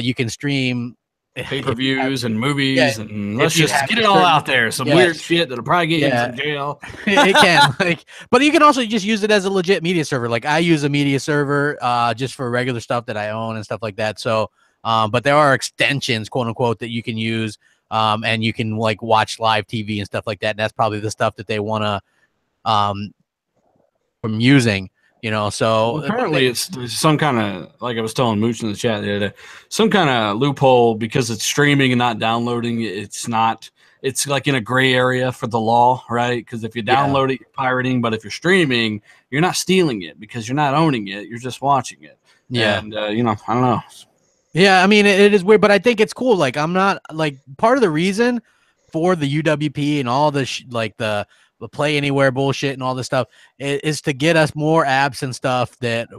[SPEAKER 1] You can stream
[SPEAKER 7] pay-per-views and movies,
[SPEAKER 1] yeah,
[SPEAKER 7] and let's just get it all out there. Some weird shit that'll probably get you in some jail.
[SPEAKER 1] It can, but you can also just use it as a legit media server. Like, I use a media server just for regular stuff that I own and stuff like that. So, but there are extensions, quote unquote, that you can use, and you can like watch live TV and stuff like that. And that's probably the stuff that they want to from using. So
[SPEAKER 7] apparently it's some kind of, like I was telling Mooch in the chat the other day, some kind of loophole because it's streaming and not downloading. It's like in a gray area for the law, right? Because if you download it, you're pirating, but if you're streaming, you're not stealing it because you're not owning it. You're just watching it.
[SPEAKER 1] Yeah.
[SPEAKER 7] And, I don't know.
[SPEAKER 1] Yeah, I mean, it is weird, but I think it's cool. Like, I'm not, like, part of the reason for the UWP and all the the Play Anywhere bullshit and all this stuff is to get us more apps and stuff that,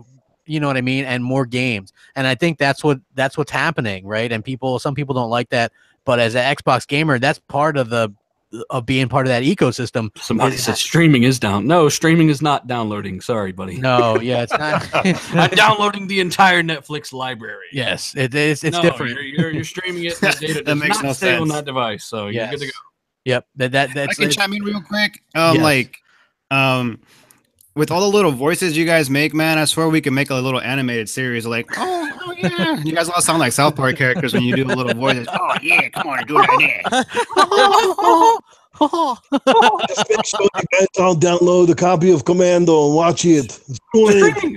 [SPEAKER 1] you know what I mean, and more games. And I think that's what's happening, right? And some people don't like that, but as an Xbox gamer, that's part of being part of that ecosystem.
[SPEAKER 7] Somebody said streaming is down. No, streaming is not downloading. Sorry, buddy.
[SPEAKER 1] No, yeah, it's not.
[SPEAKER 7] I'm downloading the entire Netflix library.
[SPEAKER 1] Yes, it is. It's different.
[SPEAKER 7] You're streaming it. The data does
[SPEAKER 6] makes
[SPEAKER 7] not
[SPEAKER 6] no
[SPEAKER 7] stay
[SPEAKER 6] sense
[SPEAKER 7] on that device, so you're good to go.
[SPEAKER 1] Yep. That's
[SPEAKER 6] I can chime in real quick.
[SPEAKER 1] Yes.
[SPEAKER 6] With all the little voices you guys make, man, I swear we can make a little animated series. Like, oh yeah, you guys all sound like South Park characters when you do the little voices. Oh yeah, come on, do it like that.
[SPEAKER 8] Just make sure you guys don't download a copy of Commando and watch it.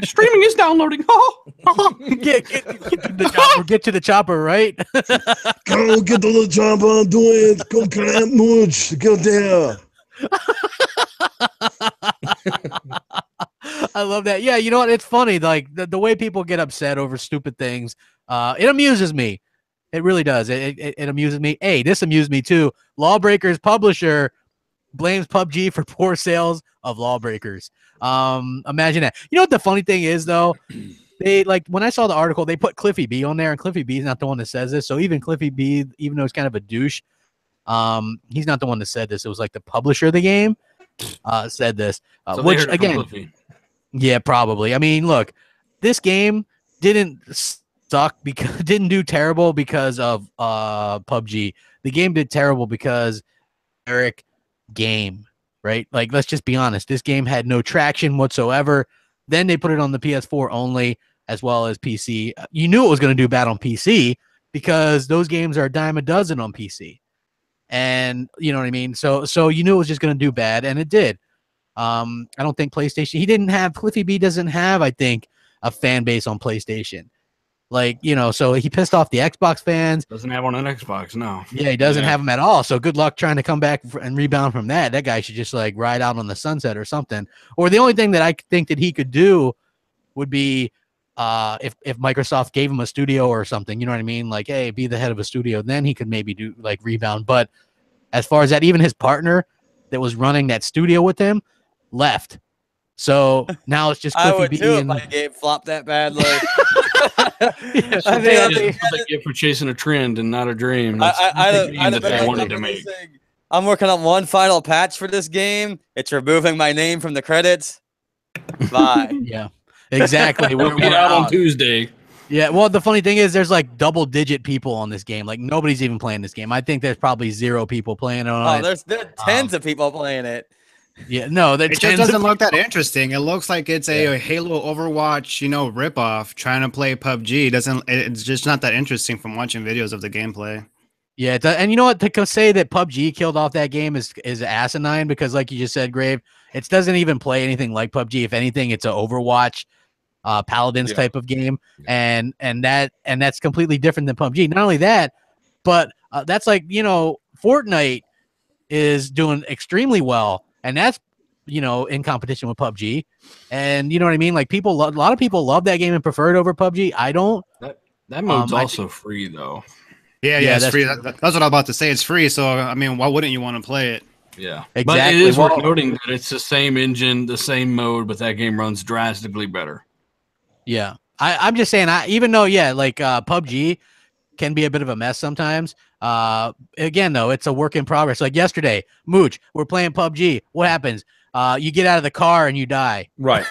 [SPEAKER 7] Streaming is downloading.
[SPEAKER 1] Get to the chopper. Get to the chopper, right?
[SPEAKER 8] Come get to the chopper, do it. Come clamp much. Get there.
[SPEAKER 1] I love that. Yeah, you know what? It's funny. Like the way people get upset over stupid things. It amuses me. It really does. It amuses me. Hey, this amused me too. Lawbreakers publisher blames PUBG for poor sales of Lawbreakers. Imagine that. You know what the funny thing is though? They when I saw the article, they put Cliffy B on there, and Cliffy B is not the one that says this. So even Cliffy B, even though he's kind of a douche, he's not the one that said this. It was like the publisher of the game said this.
[SPEAKER 7] So
[SPEAKER 1] which again, yeah, probably. I mean, look, this game didn't suck because didn't do terrible because of PUBG. The game did terrible because Eric game, right? Like, let's just be honest. This game had no traction whatsoever. Then they put it on the PS4 only, as well as PC. You knew it was going to do bad on PC because those games are a dime a dozen on PC. And you know what I mean? So you knew it was just going to do bad, and it did. I don't think PlayStation, Cliffy B doesn't have, I think, a fan base on PlayStation. Like, so he pissed off the Xbox fans.
[SPEAKER 7] Doesn't have one on Xbox, no.
[SPEAKER 1] Yeah, he doesn't have them at all. So good luck trying to come back and rebound from that. That guy should just ride out on the sunset or something. Or the only thing that I think that he could do would be if Microsoft gave him a studio or something, you know what I mean? Like, hey, be the head of a studio. Then he could maybe do rebound. But as far as that, even his partner that was running that studio with him left. So now it's just Cliffy
[SPEAKER 4] I would
[SPEAKER 1] B
[SPEAKER 4] too
[SPEAKER 1] and
[SPEAKER 4] if my game flopped that badly.
[SPEAKER 7] I think for chasing a trend and not a dream.
[SPEAKER 4] I'm working on one final patch for this game. It's removing my name from the credits. Bye.
[SPEAKER 1] Yeah, exactly.
[SPEAKER 7] We're out on Tuesday.
[SPEAKER 1] Yeah, well, the funny thing is there's double-digit people on this game. Like, nobody's even playing this game. I think there's probably 0 people playing it on it.
[SPEAKER 4] There's tens of people playing it.
[SPEAKER 1] Yeah, no, that
[SPEAKER 6] It just doesn't look that interesting. It looks like it's a Halo Overwatch, ripoff trying to play PUBG. It's just not that interesting from watching videos of the gameplay.
[SPEAKER 1] Yeah, and you know what? To say that PUBG killed off that game is asinine because, like you just said, Grave, it doesn't even play anything like PUBG. If anything, it's an Overwatch, Paladins type of game, and that's completely different than PUBG. Not only that, but that's like Fortnite is doing extremely well, and that's in competition with PUBG, and you know what I mean. Like a lot of people love that game and prefer it over PUBG. I don't.
[SPEAKER 7] That mode's also free though.
[SPEAKER 6] Yeah, it's free. That's what I'm about to say. It's free, so I mean, why wouldn't you want to play it?
[SPEAKER 7] Yeah,
[SPEAKER 1] exactly.
[SPEAKER 7] But it is worth noting that it's the same engine, the same mode, but that game runs drastically better.
[SPEAKER 1] Yeah, I'm just saying. Even though, PUBG can be a bit of a mess sometimes. Again, though, it's a work in progress. Like yesterday, Mooch, we're playing PUBG. What happens? You get out of the car and you die.
[SPEAKER 2] Right.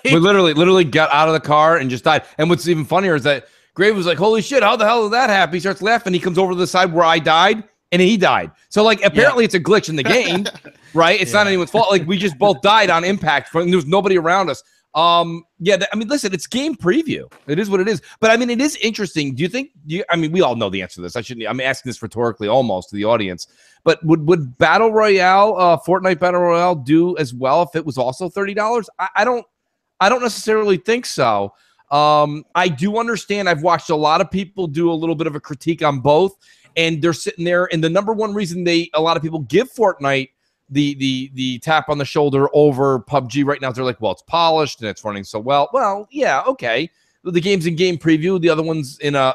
[SPEAKER 2] We literally got out of the car and just died. And what's even funnier is that Grave was like, holy shit, how the hell did that happen? He starts laughing. He comes over to the side where I died, and he died. So, apparently it's a glitch in the game, right? It's not anyone's fault. We just both died on impact. There was nobody around us. Listen, it's game preview. It is what it is. But, I mean, it is interesting. Do you think we all know the answer to this. I'm asking this rhetorically almost to the audience. But would Battle Royale, Fortnite Battle Royale do as well if it was also $30? I don't necessarily think so. I do understand. I've watched a lot of people do a little bit of a critique on both, and they're sitting there. And the number one reason a lot of people give Fortnite the tap on the shoulder over PUBG right now, they're like, well, it's polished and it's running so well. Well, yeah, okay. The game's in game preview. The other one's in a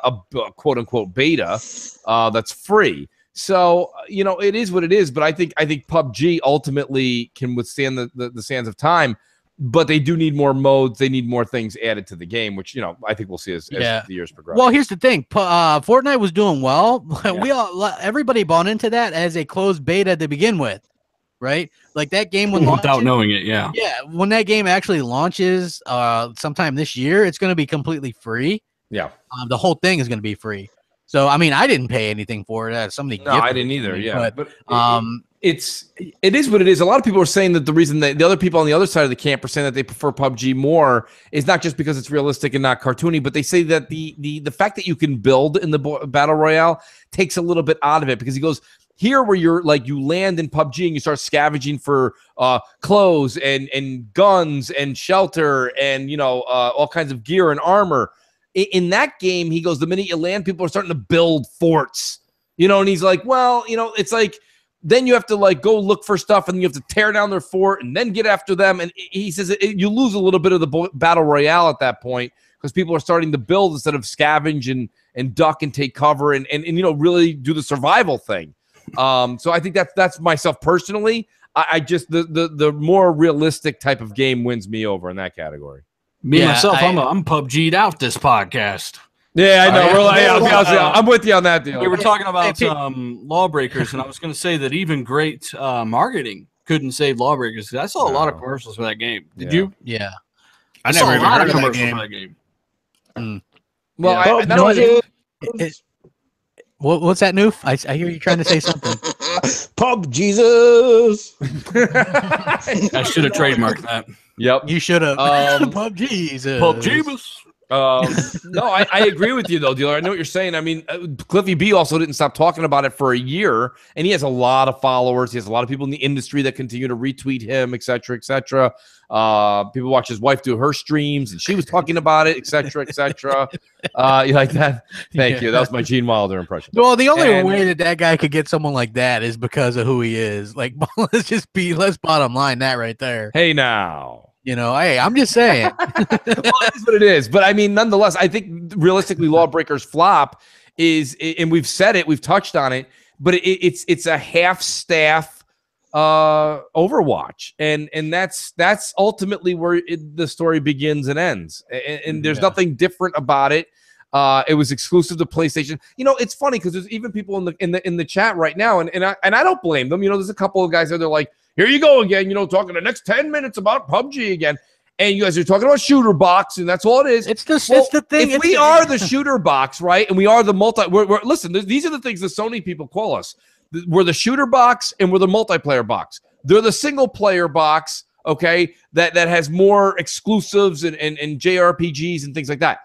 [SPEAKER 2] quote unquote beta that's free. So it is what it is. But I think PUBG ultimately can withstand the sands of time. But they do need more modes. They need more things added to the game, which I think we'll see as the years progress.
[SPEAKER 1] Well, here's the thing: Fortnite was doing well. Everybody bought into that as a closed beta to begin with, right? Like that game
[SPEAKER 7] without knowing it, yeah.
[SPEAKER 1] When that game actually launches, sometime this year, it's going to be completely free.
[SPEAKER 2] Yeah,
[SPEAKER 1] the whole thing is going to be free. So, I mean, I didn't pay anything for it. Somebody
[SPEAKER 2] no, I didn't either. Yeah,
[SPEAKER 1] but
[SPEAKER 2] it is what it is. A lot of people are saying that the reason that the other people on the other side of the camp are saying that they prefer PUBG more is not just because it's realistic and not cartoony, but they say that the fact that you can build in the Battle Royale takes a little bit out of it, because he goes, here where you're you land in PUBG and you start scavenging for clothes and guns and shelter and all kinds of gear and armor. In that game, he goes, the minute you land, people are starting to build forts, and he's like, well, it's like, then you have to go look for stuff, and you have to tear down their fort and then get after them. And he says you lose a little bit of the battle royale at that point, because people are starting to build instead of scavenge and duck and take cover and really do the survival thing. So I think that's myself personally. I just the more realistic type of game wins me over in that category.
[SPEAKER 7] Myself, I'm PUBG'd out this podcast.
[SPEAKER 2] Yeah, I know. I'm with you on that deal.
[SPEAKER 7] We were talking about Lawbreakers, and I was going to say that even great marketing couldn't save Lawbreakers. I saw a lot of commercials for that game. Did you?
[SPEAKER 1] Yeah.
[SPEAKER 6] I never even heard of that game.
[SPEAKER 7] For that game.
[SPEAKER 2] Well,
[SPEAKER 1] what's that, Noof? I hear you trying to say something.
[SPEAKER 8] Pub Jesus.
[SPEAKER 7] I should have trademarked that.
[SPEAKER 2] Yep.
[SPEAKER 1] You should have. Pub Jesus.
[SPEAKER 7] Pub Jesus.
[SPEAKER 2] No, I agree with you though, dealer. I know what you're saying. I mean, Cliffy B also didn't stop talking about it for a year, and he has a lot of followers. He has a lot of people in the industry that continue to retweet him, et cetera, et cetera. People watch his wife do her streams, and she was talking about it, et cetera, et cetera. You like that? Thank you. That was my Gene Wilder impression.
[SPEAKER 1] Well, the only way that guy could get someone like that is because of who he is. Like, let's bottom line that right there.
[SPEAKER 2] Hey, now.
[SPEAKER 1] Hey, I'm just saying.
[SPEAKER 2] Well, it is what it is. But I mean, nonetheless, I think realistically, Lawbreakers flop is, and we've said it, we've touched on it, but it's a half-staff Overwatch, and that's ultimately where the story begins and ends. And there's nothing different about it. It was exclusive to PlayStation. It's funny because there's even people in the chat right now, and I don't blame them. There's a couple of guys there. They're like, here you go again, talking the next 10 minutes about PUBG again. And you guys are talking about shooter box, and that's all it is.
[SPEAKER 1] It's the thing.
[SPEAKER 2] If we are the shooter box, right, and we are the listen, these are the things the Sony people call us. We're the shooter box, and we're the multiplayer box. They're the single player box, okay, that has more exclusives and JRPGs and things like that.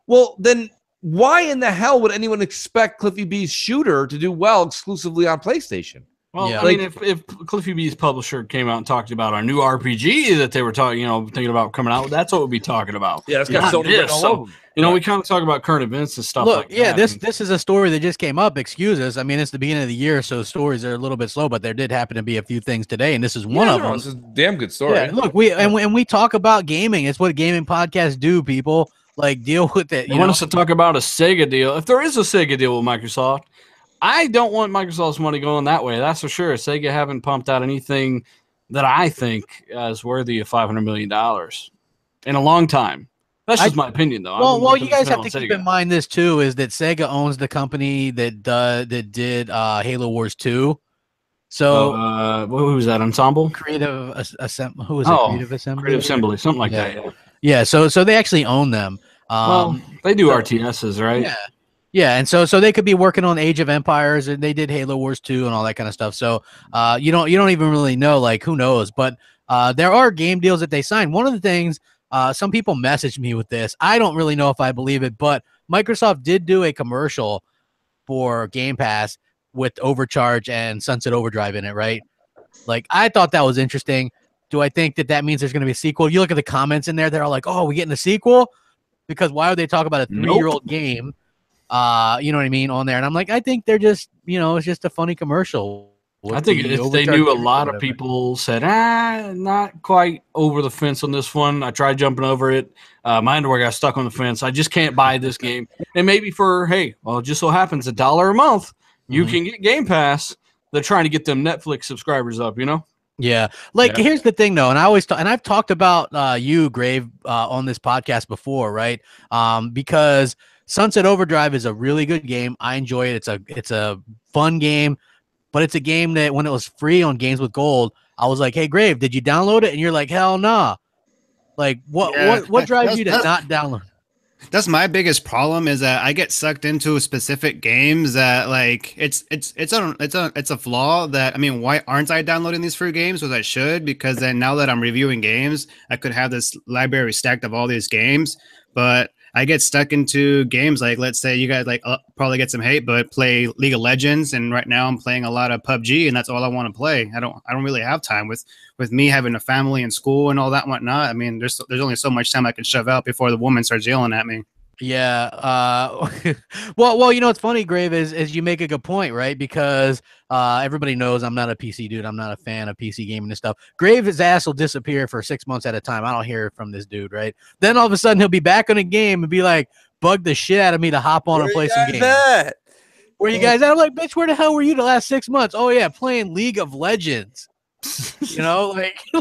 [SPEAKER 2] Well, then why in the hell would anyone expect Cliffy B's shooter to do well exclusively on PlayStation?
[SPEAKER 7] Well,
[SPEAKER 1] Yeah.
[SPEAKER 7] I mean, if Cliffy B's publisher came out and talked about our new RPG that they were talking, thinking about coming out, that's what we'd be talking about.
[SPEAKER 2] Yeah, it's got Sony written all over them.
[SPEAKER 7] We kind of talk about current events and stuff
[SPEAKER 1] Look,
[SPEAKER 7] like that.
[SPEAKER 1] This is a story that just came up. Excuse us. I mean, it's the beginning of the year, so stories are a little bit slow, but there did happen to be a few things today, and this is one of them.
[SPEAKER 2] This is a damn good story.
[SPEAKER 1] Yeah, look, we talk about gaming. It's what gaming podcasts do, people. Like, deal with it.
[SPEAKER 7] You want us to talk about a Sega deal? If there is a Sega deal with Microsoft, I don't want Microsoft's money going that way. That's for sure. Sega haven't pumped out anything that I think is worthy of $500 million in a long time. That's just my opinion, though.
[SPEAKER 1] Well, you guys have to keep in mind this too: is that Sega owns the company that did Halo Wars 2. So,
[SPEAKER 7] who was that? Ensemble?
[SPEAKER 1] Creative Assembly. Who was it? Creative Assembly.
[SPEAKER 7] Creative Assembly, something like that. Yeah.
[SPEAKER 1] Yeah. So they actually own them.
[SPEAKER 7] Well, they do RTSs, right?
[SPEAKER 1] Yeah. Yeah, and so they could be working on Age of Empires, and they did Halo Wars 2 and all that kind of stuff. So you don't even really know, like, who knows. But there are game deals that they signed. One of the things, some people messaged me with this. I don't really know if I believe it, but Microsoft did do a commercial for Game Pass with Overcharge and Sunset Overdrive in it, right? Like, I thought that was interesting. Do I think that means there's going to be a sequel? You look at the comments in there, they're all like, oh, we getting a sequel? Because why would they talk about a 3-year-old game? You know what I mean, on there? And I'm like, I think they're just, it's just a funny commercial.
[SPEAKER 7] I think if they knew a lot of people said, not quite over the fence on this one. I tried jumping over it. My underwear got stuck on the fence. I just can't buy this game. And maybe it just so happens $1 a month, you can get Game Pass. They're trying to get them Netflix subscribers up,
[SPEAKER 1] Yeah. Here's the thing, though, and I always and I've talked about you, Grave, on this podcast before, right? Because Sunset Overdrive is a really good game. I enjoy it. It's a fun game, but it's a game that when it was free on Games with Gold, I was like, hey, Grave, did you download it? And you're like, hell nah. Like, what drives you to not download?
[SPEAKER 6] That's my biggest problem, is that I get sucked into specific games that, like, it's a flaw that, I mean, why aren't I downloading these free games? Because I should, because then now that I'm reviewing games, I could have this library stacked of all these games, but I get stuck into games like, let's say you guys probably get some hate, but play League of Legends, and right now I'm playing a lot of PUBG, and that's all I want to play. I don't really have time with me having a family and school and all that and whatnot. I mean, there's only so much time I can shove out before the woman starts yelling at me.
[SPEAKER 1] Yeah. Well, it's funny, Grave, is you make a good point, right? Because everybody knows I'm not a PC dude. I'm not a fan of PC gaming and stuff. Grave's ass will disappear for 6 months at a time. I don't hear from this dude, right? Then all of a sudden he'll be back on a game and be like, bug the shit out of me to hop on and play some games. Where you guys at? I'm like, bitch, where the hell were you the last 6 months? Oh yeah, playing League of Legends.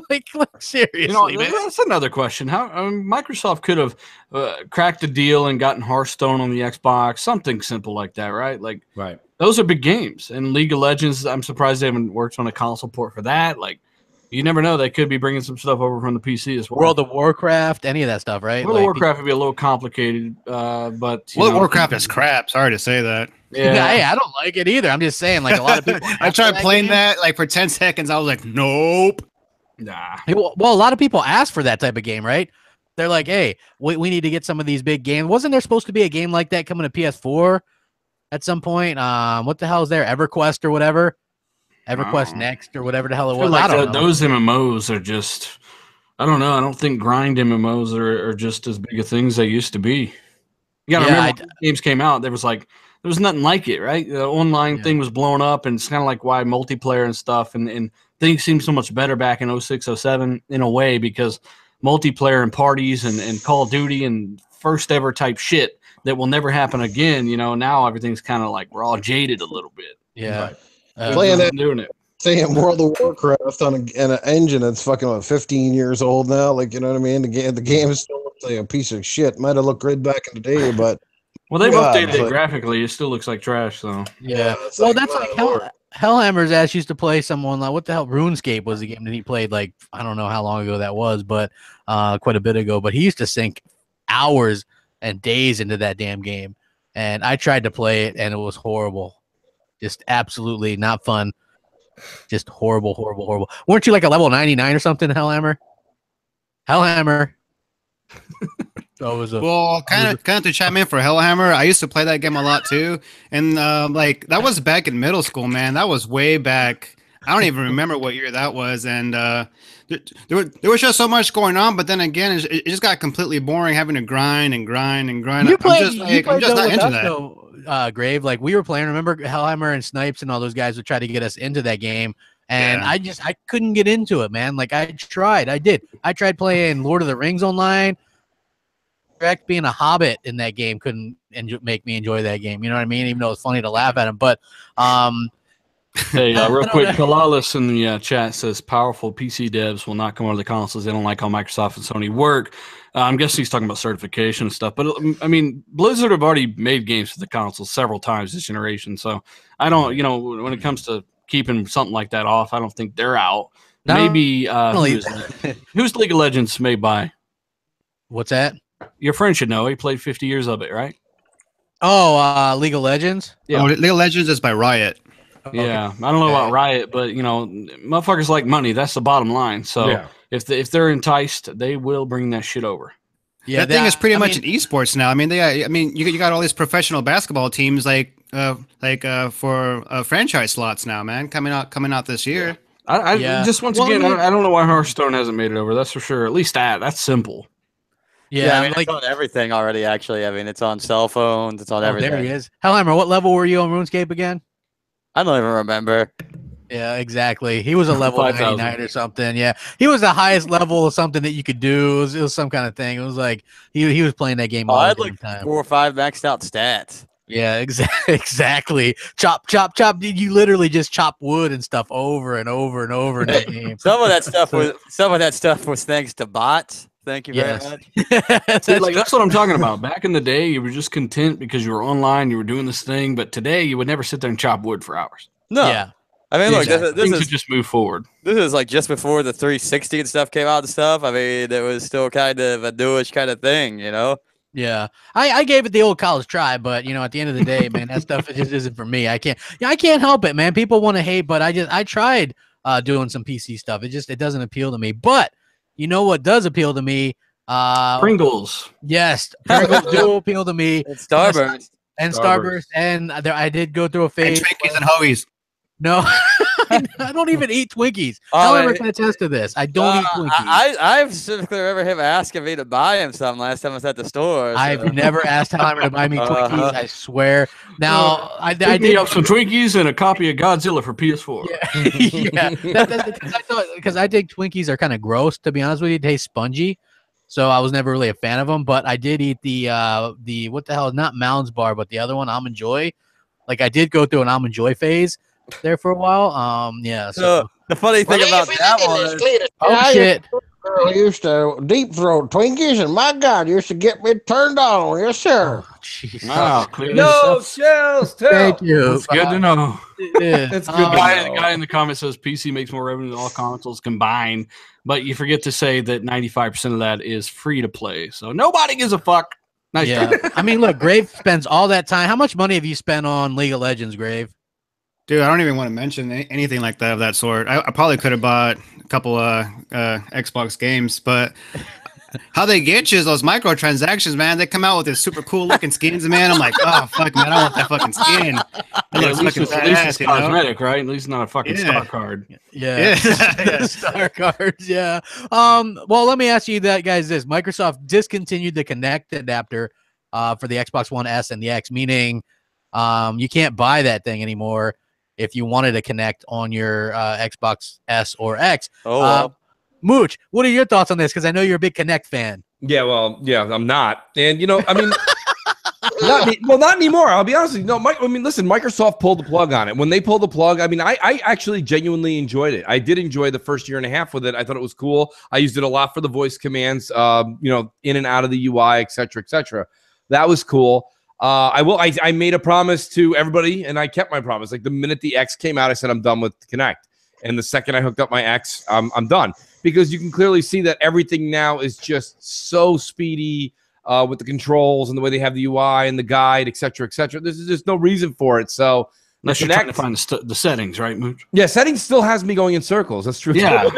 [SPEAKER 1] like seriously, man.
[SPEAKER 7] That's another question. How Microsoft could have cracked a deal and gotten Hearthstone on the Xbox, something simple like that, right? Like,
[SPEAKER 2] right.
[SPEAKER 7] Those are big games. And League of Legends, I'm surprised they haven't worked on a console port for that. Like, you never know. They could be bringing some stuff over from the PC as well.
[SPEAKER 1] World of Warcraft, any of that stuff, right?
[SPEAKER 7] World of Warcraft would be a little complicated, but
[SPEAKER 6] World of Warcraft is crap. Sorry to say that.
[SPEAKER 1] Yeah, hey, I don't like it either. I'm just saying, like, a lot of people.
[SPEAKER 6] I tried playing that like for 10 seconds. I was like, nope.
[SPEAKER 7] Nah.
[SPEAKER 1] Well, a lot of people ask for that type of game, right? They're like, hey, we need to get some of these big games. Wasn't there supposed to be a game like that coming to PS4 at some point? What the hell is there? EverQuest or whatever? EverQuest Next or whatever the hell it was.
[SPEAKER 7] Like
[SPEAKER 1] I don't know.
[SPEAKER 7] Those MMOs are just, I don't know. I don't think grind MMOs are just as big a thing as they used to be. You got to remember when games came out, there was nothing like it, right? The online thing was blowing up, and it's kind of like why multiplayer and stuff and things seemed so much better back in 06, 07 in a way, because multiplayer and parties and Call of Duty and first ever type shit that will never happen again. Now everything's kind of like we're all jaded a little bit.
[SPEAKER 1] Yeah.
[SPEAKER 5] Playing that,
[SPEAKER 7] doing it.
[SPEAKER 5] Saying World of Warcraft on an engine that's fucking 15 years old now. Like, you know what I mean? The game still looks like a piece of shit. Might have looked great back in the day, but
[SPEAKER 7] well, they've updated it graphically. It still looks like trash, though.
[SPEAKER 1] Yeah. Well, that's like Hellhammer's ass used to play someone like, what the hell? RuneScape was the game that he played, like, I don't know how long ago that was, but quite a bit ago. But he used to sink hours and days into that damn game. And I tried to play it, and it was horrible. Just absolutely not fun. Just horrible, horrible, horrible. Weren't you like a level 99 or something, Hellhammer? Hellhammer.
[SPEAKER 6] Well, kind of to chime in for Hellhammer, I used to play that game a lot too, and like that was back in middle school, man. That was way back. I don't even remember what year that was, and there was just so much going on. But then again, it just got completely boring having to grind and grind and grind.
[SPEAKER 1] You played,
[SPEAKER 6] I'm just not into that.
[SPEAKER 1] Grave, like we were playing. Remember Hellhammer and Snipes and all those guys would try to get us into that game, and I couldn't get into it, man. Like I tried playing Lord of the Rings online. Being a hobbit in that game couldn't make me enjoy that game. You know what I mean? Even though it's funny to laugh at him, but
[SPEAKER 7] hey, real quick, Kalalis in the chat says powerful PC devs will not come over the consoles. They don't like how Microsoft and Sony work. I'm guessing he's talking about certification and stuff. But I mean, Blizzard have already made games for the consoles several times this generation. So I don't, when it comes to keeping something like that off, I don't think they're out. No, maybe who's League of Legends made by?
[SPEAKER 1] What's that?
[SPEAKER 7] Your friend should know. He played 50 years of it, right?
[SPEAKER 1] Oh, League of Legends?
[SPEAKER 6] Yeah. Oh, League of Legends is by Riot.
[SPEAKER 7] Yeah, I don't know about Riot, but motherfuckers like money. That's the bottom line. So if they're enticed, they will bring that shit over.
[SPEAKER 6] Yeah, that thing is pretty much an esports now. I mean, you got all these professional basketball teams for franchise slots now, man, coming out this year.
[SPEAKER 7] I just once again, I don't know why Hearthstone hasn't made it over. That's for sure. At least that's simple.
[SPEAKER 4] Yeah, I mean, it's on everything already, actually. I mean, it's on cell phones. It's on everything.
[SPEAKER 1] There he is. Hellhammer, what level were you on RuneScape again?
[SPEAKER 4] I don't even remember.
[SPEAKER 1] Yeah, exactly. He was a level 99 or something. Yeah, he was the highest level of something that you could do. It was some kind of thing. It was like he was playing that game all
[SPEAKER 4] I had
[SPEAKER 1] the
[SPEAKER 4] like
[SPEAKER 1] time.
[SPEAKER 4] 4 or 5 maxed out stats.
[SPEAKER 1] Yeah, exactly. Chop, chop, chop. You literally just chop wood and stuff over and over and over in that game.
[SPEAKER 4] Some of that stuff was thanks to bots. Thank you very much.
[SPEAKER 7] That's what I'm talking about. Back in the day, you were just content because you were online, you were doing this thing. But today, you would never sit there and chop wood for hours.
[SPEAKER 4] No. Yeah. I mean, look, this is
[SPEAKER 7] just move forward.
[SPEAKER 4] This is like just before the 360 and stuff came out and stuff. I mean, it was still kind of a newish kind of thing,
[SPEAKER 1] Yeah, I gave it the old college try, but at the end of the day, man, that stuff just isn't for me. I can't help it, man. People want to hate, but I tried doing some PC stuff. It doesn't appeal to me. But you know what does appeal to me?
[SPEAKER 7] Pringles.
[SPEAKER 1] Yes, Pringles do appeal to me.
[SPEAKER 4] And Starburst.
[SPEAKER 1] Starburst. And I did go through a phase.
[SPEAKER 6] And Twinkies and Hoagies.
[SPEAKER 1] No, I don't even eat Twinkies. However, can attest to this. I don't eat Twinkies.
[SPEAKER 4] I've specifically remember him asking me to buy him some last time I was at the store. So.
[SPEAKER 1] I've never asked Hellhammer to buy me Twinkies. I swear. Now, I
[SPEAKER 7] did up some Twinkies and a copy of Godzilla for PS4.
[SPEAKER 1] Yeah, because I think Twinkies are kind of gross. To be honest with you, they taste spongy. So I was never really a fan of them. But I did eat the what the hell? Not Mounds Bar, but the other one, Almond Joy. Like I did go through an Almond Joy phase there for a while. Yeah. So
[SPEAKER 4] the funny thing about that one is,
[SPEAKER 1] shit.
[SPEAKER 5] Girl used to deep throat Twinkies, and my God, used to get me turned on. Yes, sir.
[SPEAKER 7] Wow,
[SPEAKER 2] no shells.
[SPEAKER 1] Thank you.
[SPEAKER 7] It's good to know.
[SPEAKER 1] It's
[SPEAKER 7] good. The guy in the comments says PC makes more revenue than all consoles combined, but you forget to say that 95% of that is free to play. So nobody gives a fuck. Nice job.
[SPEAKER 1] I mean, look, Grave spends all that time. How much money have you spent on League of Legends, Grave?
[SPEAKER 6] Dude, I don't even want to mention anything like that of that sort. I probably could have bought a couple Xbox games, but how they get you is those microtransactions, man. They come out with this super cool looking skins, man. I'm like, oh fuck, man, I want that fucking skin.
[SPEAKER 7] At least it's cosmetic, right? At least not a fucking star card.
[SPEAKER 1] Yeah. Star cards. Yeah. Well, let me ask you guys this: Microsoft discontinued the Kinect adapter for the Xbox One S and the X, meaning you can't buy that thing anymore if you wanted to connect on your Xbox S or X. Mooch, what are your thoughts on this? Because I know you're a big Kinect fan.
[SPEAKER 2] Yeah, well, yeah, I'm not. And, I mean, not anymore. I'll be honest with you. No, listen, Microsoft pulled the plug on it. When they pulled the plug, I mean, I actually genuinely enjoyed it. I did enjoy the first year and a half with it. I thought it was cool. I used it a lot for the voice commands, in and out of the UI, et cetera, et cetera. That was cool. I made a promise to everybody, and I kept my promise. Like the minute the X came out, I said I'm done with Kinect. And the second I hooked up my X, I'm done. Because you can clearly see that everything now is just so speedy with the controls and the way they have the UI and the guide, et cetera, et cetera. There's just no reason for it. So
[SPEAKER 7] Unless you're trying to find the settings, right, Mooch?
[SPEAKER 2] Yeah, settings still has me going in circles. That's true.
[SPEAKER 7] Yeah.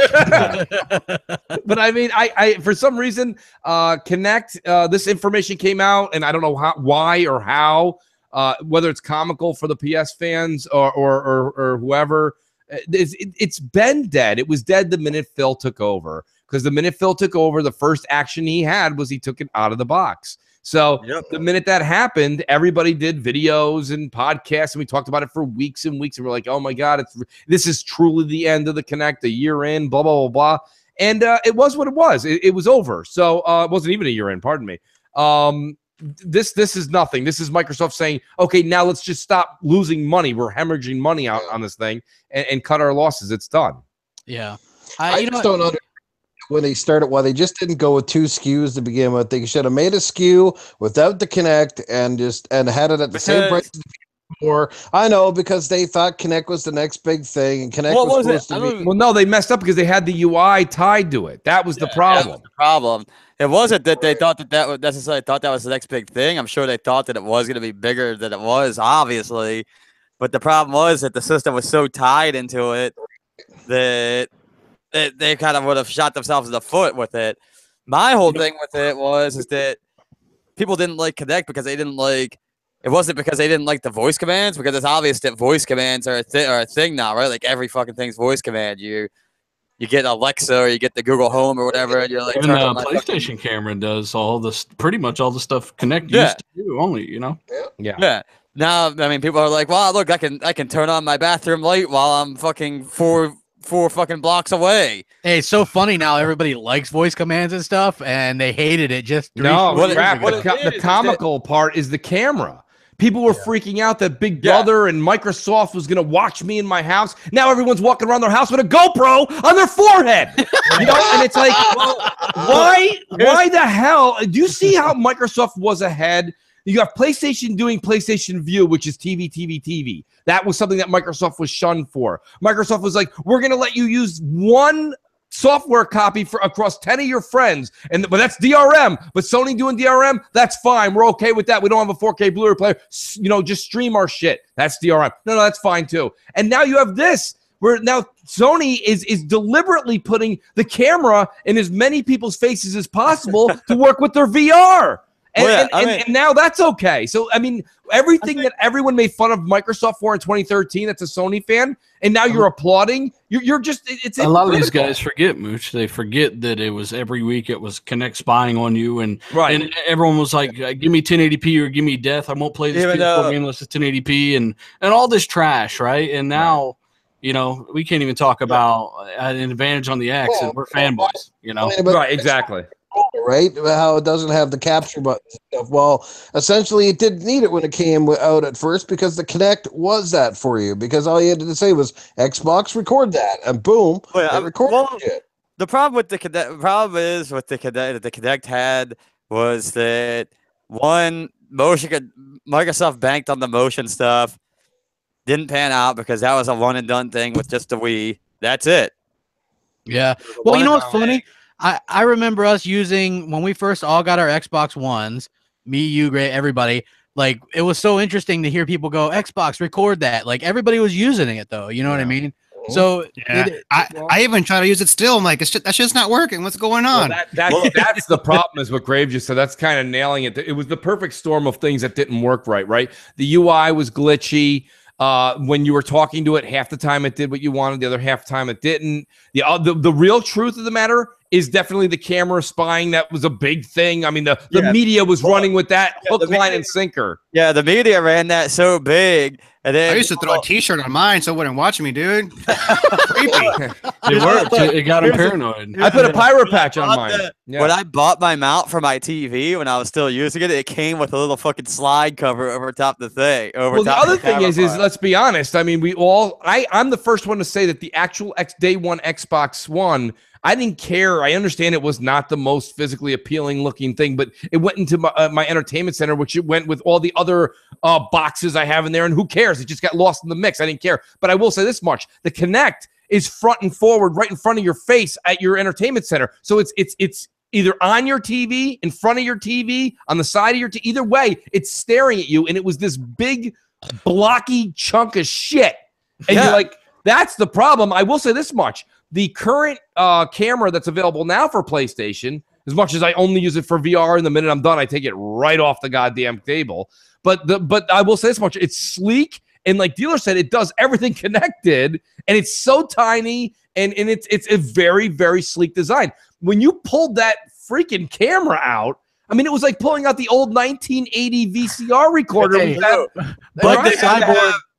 [SPEAKER 2] But I mean, I for some reason, Kinect, this information came out, and I don't know why or how, whether it's comical for the PS fans or whoever. It's been dead. It was dead the minute Phil took over, because the minute Phil took over, the first action he had was he took it out of the box. So the minute that happened, everybody did videos and podcasts, and we talked about it for weeks and weeks. And we're like, oh my God, this is truly the end of the Kinect, a year in, blah, blah, blah, blah. And it was what it was. It was over. So it wasn't even a year in, pardon me. This is nothing. This is Microsoft saying, okay, now let's just stop losing money. We're hemorrhaging money out on this thing and cut our losses. It's done.
[SPEAKER 1] Yeah.
[SPEAKER 5] I just don't understand when they started, why they just didn't go with 2 SKUs to begin with. They should have made a SKU without the Kinect and had it at the same price as before. I know, because they thought Kinect was the next big thing, and Kinect was supposed to be.
[SPEAKER 2] Well, no, they messed up because they had the UI tied to it. That was the problem.
[SPEAKER 4] That was the problem. It wasn't that they thought that was necessarily thought that was the next big thing. I'm sure they thought that it was going to be bigger than it was, obviously. But the problem was that the system was so tied into it that they kind of would have shot themselves in the foot with it. My whole thing with it is that people didn't like Kinect because they didn't like. It wasn't because they didn't like the voice commands, because it's obvious that voice commands are a thing now, right? Like every fucking thing's voice command. You get Alexa or you get the Google Home or whatever, and you're like,
[SPEAKER 7] even the PlayStation camera does all this, pretty much all the stuff Kinect used to do only, you know?
[SPEAKER 2] Yeah.
[SPEAKER 4] Now, I mean, people are like, well, look, I can turn on my bathroom light while I'm fucking four fucking blocks away.
[SPEAKER 1] Hey, it's so funny now. Everybody likes voice commands and stuff, and they hated it just
[SPEAKER 2] the comical part is the camera. People were freaking out that Big Brother and Microsoft was going to watch me in my house. Now everyone's walking around their house with a GoPro on their forehead. You know, and it's like, well, why the hell? Do you see how Microsoft was ahead? You have PlayStation doing PlayStation View, which is TV. That was something that Microsoft was shunned for. Microsoft was like, we're going to let you use one software copy for across 10 of your friends, but that's DRM. But Sony doing DRM, that's fine. We're okay with that. We don't have a 4K Blu-ray player. You know, just stream our shit. That's DRM. No, that's fine too. And now you have this, where now Sony is deliberately putting the camera in as many people's faces as possible to work with their VR. And now that's okay. So, I mean, everything that everyone made fun of Microsoft for in 2013, that's a Sony fan, and now you're applauding. You're just, it's
[SPEAKER 7] a lot of these guys forget, Mooch. They forget that it was every week it was Kinect spying on you, and everyone was like, give me 1080p or give me death. I won't play this PS4 game unless it's 1080p and all this trash, right? And now, you know, we can't even talk about an advantage on the X, and we're fanboys, you know?
[SPEAKER 2] Right, exactly.
[SPEAKER 5] Right, how it doesn't have the capture button stuff. Well, essentially, it didn't need it when it came out at first, because the Kinect was that for you. Because all you had to say was Xbox, record that, and boom, it recorded it.
[SPEAKER 4] The problem with the Kinect had was that Microsoft banked on the motion stuff, didn't pan out because that was a one and done thing with just the Wii. That's it.
[SPEAKER 1] Yeah. Well, you know what's funny? I remember us using, when we first all got our Xbox Ones, me, you, Gray, everybody, like, it was so interesting to hear people go, Xbox, record that. Like, everybody was using it, though. You know what I mean? So
[SPEAKER 6] I even try to use it still. I'm like, that shit's not working. What's going on?
[SPEAKER 2] Well, that's the problem, is what Grave just said. That's kind of nailing it. It was the perfect storm of things that didn't work right? The UI was glitchy. When you were talking to it, half the time it did what you wanted, the other half the time it didn't. The real truth of the matter is definitely the camera spying. That was a big thing. I mean, the media was running with that hook, line, and sinker.
[SPEAKER 4] Yeah, the media ran that so big. And then,
[SPEAKER 6] I used to throw a T-shirt on mine so it wouldn't watch me, dude. Creepy.
[SPEAKER 7] It worked. It got him paranoid.
[SPEAKER 2] I put a pyro patch on mine.
[SPEAKER 4] When I bought my mount for my TV, when I was still using it, it came with a little fucking slide cover over top the thing.
[SPEAKER 2] The other thing is let's be honest. I mean, I'm the first one to say that the actual day one Xbox One, I didn't care. I understand it was not the most physically appealing looking thing, but it went into my entertainment center, which it went with all the other boxes I have in there, and who cares? It just got lost in the mix. I didn't care. But I will say this much. The Kinect is front and forward, right in front of your face at your entertainment center. So it's either on your TV, in front of your TV, on the side of your TV. Either way, it's staring at you, and it was this big blocky chunk of shit. And you're like, that's the problem. I will say this much. The current camera that's available now for PlayStation, as much as I only use it for VR, and the minute I'm done, I take it right off the goddamn table. But I will say this much. It's sleek. And like Dealer said, it does everything connected. And it's so tiny. And it's a very, very sleek design. When you pulled that freaking camera out, I mean, it was like pulling out the old 1980 VCR recorder.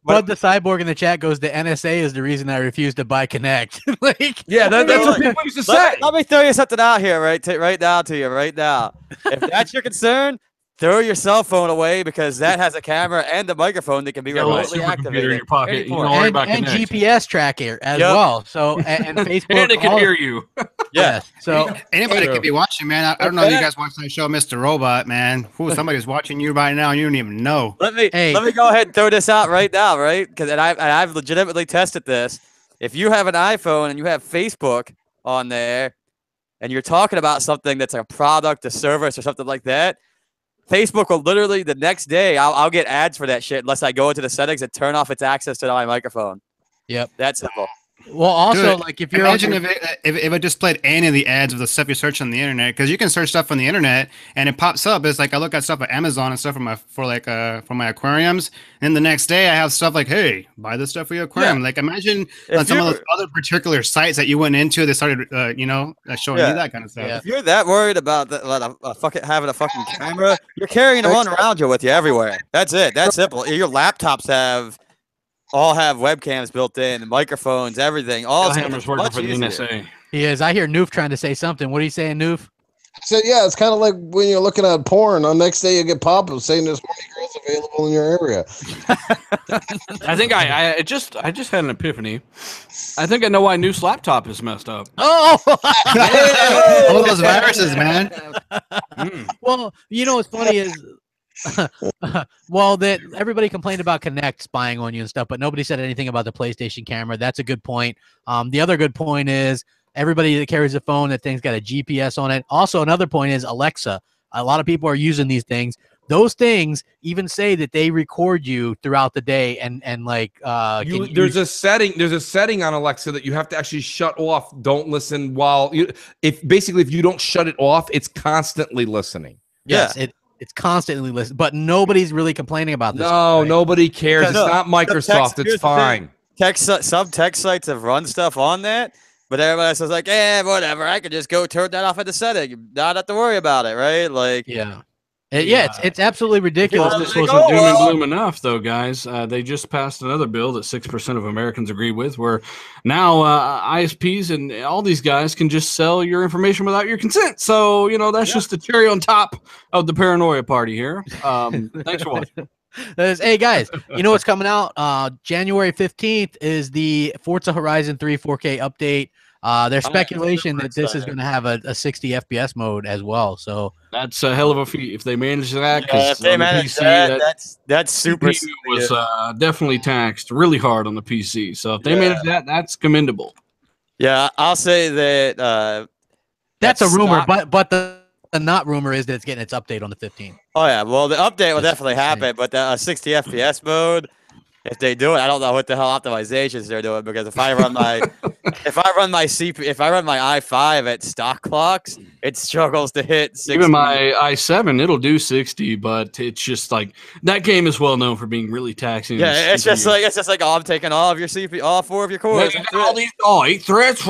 [SPEAKER 1] Bud the Cyborg in the chat goes, the NSA is the reason I refuse to buy Kinect. Like,
[SPEAKER 2] yeah, that's what people used to say.
[SPEAKER 4] Let me throw you something out here, right now to you, right now. If that's your concern, throw your cell phone away because that has a camera and a microphone that can be remotely activated
[SPEAKER 7] in your pocket. You don't worry about
[SPEAKER 1] and GPS tracker as well. So and Facebook
[SPEAKER 7] and it can hear you.
[SPEAKER 4] Yeah.
[SPEAKER 1] So
[SPEAKER 6] anybody could be watching, man. I don't know if you guys watch that show, Mr. Robot, man. Somebody's watching you right now and you don't even know.
[SPEAKER 4] Let me go ahead and throw this out right now, right? Because I've legitimately tested this. If you have an iPhone and you have Facebook on there, and you're talking about something that's like a product, a service, or something like that, Facebook will literally the next day I'll get ads for that shit unless I go into the settings and turn off its access to my microphone.
[SPEAKER 1] Yep,
[SPEAKER 4] that's simple.
[SPEAKER 1] Well, also,
[SPEAKER 6] Dude,
[SPEAKER 1] like if you're
[SPEAKER 6] imagine if it displayed any of the ads of the stuff you search on the internet, because you can search stuff on the internet and it pops up. It's like I look at stuff at Amazon and stuff for my aquariums, and the next day I have stuff like, hey, buy this stuff for your aquarium. Like imagine on some of those other particular sites that you went into, they started showing you that kind of stuff.
[SPEAKER 4] If you're that worried about having a fucking camera, you're carrying one around you with you everywhere. That's it. That's simple. Your laptops all have webcams built in, microphones, everything. All
[SPEAKER 7] Hammer's working for the NSA.
[SPEAKER 1] He is. I hear Noof trying to say something. What are you saying, Noof?
[SPEAKER 5] So yeah, it's kind of like when you're looking at porn. On the next day, you get pop-ups saying there's horny girls available in your area.
[SPEAKER 7] I think I just had an epiphany. I think I know why Noof's laptop is messed up.
[SPEAKER 1] Oh,
[SPEAKER 6] all those viruses, man.
[SPEAKER 1] Well, you know what's funny is. Well, that everybody complained about Kinect spying on you and stuff, but nobody said anything about the PlayStation camera. That's a good point. The other good point is everybody that carries a phone, that thing's got a GPS on it. Also, another point is Alexa. A lot of people are using these things. Those things even say that they record you throughout the day, and like
[SPEAKER 2] there's a setting on Alexa that you have to actually shut off. Don't listen if you don't shut it off, it's constantly listening.
[SPEAKER 1] Yes, it's constantly listening, but nobody's really complaining about this.
[SPEAKER 2] No, right? Nobody cares. It's not Microsoft. It's fine.
[SPEAKER 4] Some tech sites have run stuff on that, but everybody else is like, whatever. I could just go turn that off at the setting. Not have to worry about it, right? Like,
[SPEAKER 1] it's absolutely ridiculous.
[SPEAKER 7] This wasn't doom and gloom enough, though, guys. They just passed another bill that 6% of Americans agree with, where now ISPs and all these guys can just sell your information without your consent. So, that's just the cherry on top of the paranoia party here. Thanks for watching.
[SPEAKER 1] Hey, guys, you know what's coming out? January 15th is the Forza Horizon 3 4K update. There's speculation that this is going to have a 60 FPS mode as well. So
[SPEAKER 7] that's a hell of a feat if they manage that.
[SPEAKER 4] If they manage that's super.
[SPEAKER 7] CPU was definitely taxed really hard on the PC. So if they manage that, that's commendable.
[SPEAKER 4] Yeah, I'll say that.
[SPEAKER 1] That's a rumor, but the not rumor is that it's getting its update on the 15th.
[SPEAKER 4] Oh yeah, well the update will definitely happen, but the 60 FPS mode. If they do it, I don't know what the hell optimizations they're doing, because if I run my if I run my i5 at stock clocks, it struggles to hit 60.
[SPEAKER 7] Even my i7, it'll do 60, but it's just like that game is well known for being really taxing.
[SPEAKER 4] Yeah, it's just like I'm taking all of your CPU, all 4 of your cores.
[SPEAKER 7] All these 8 threads.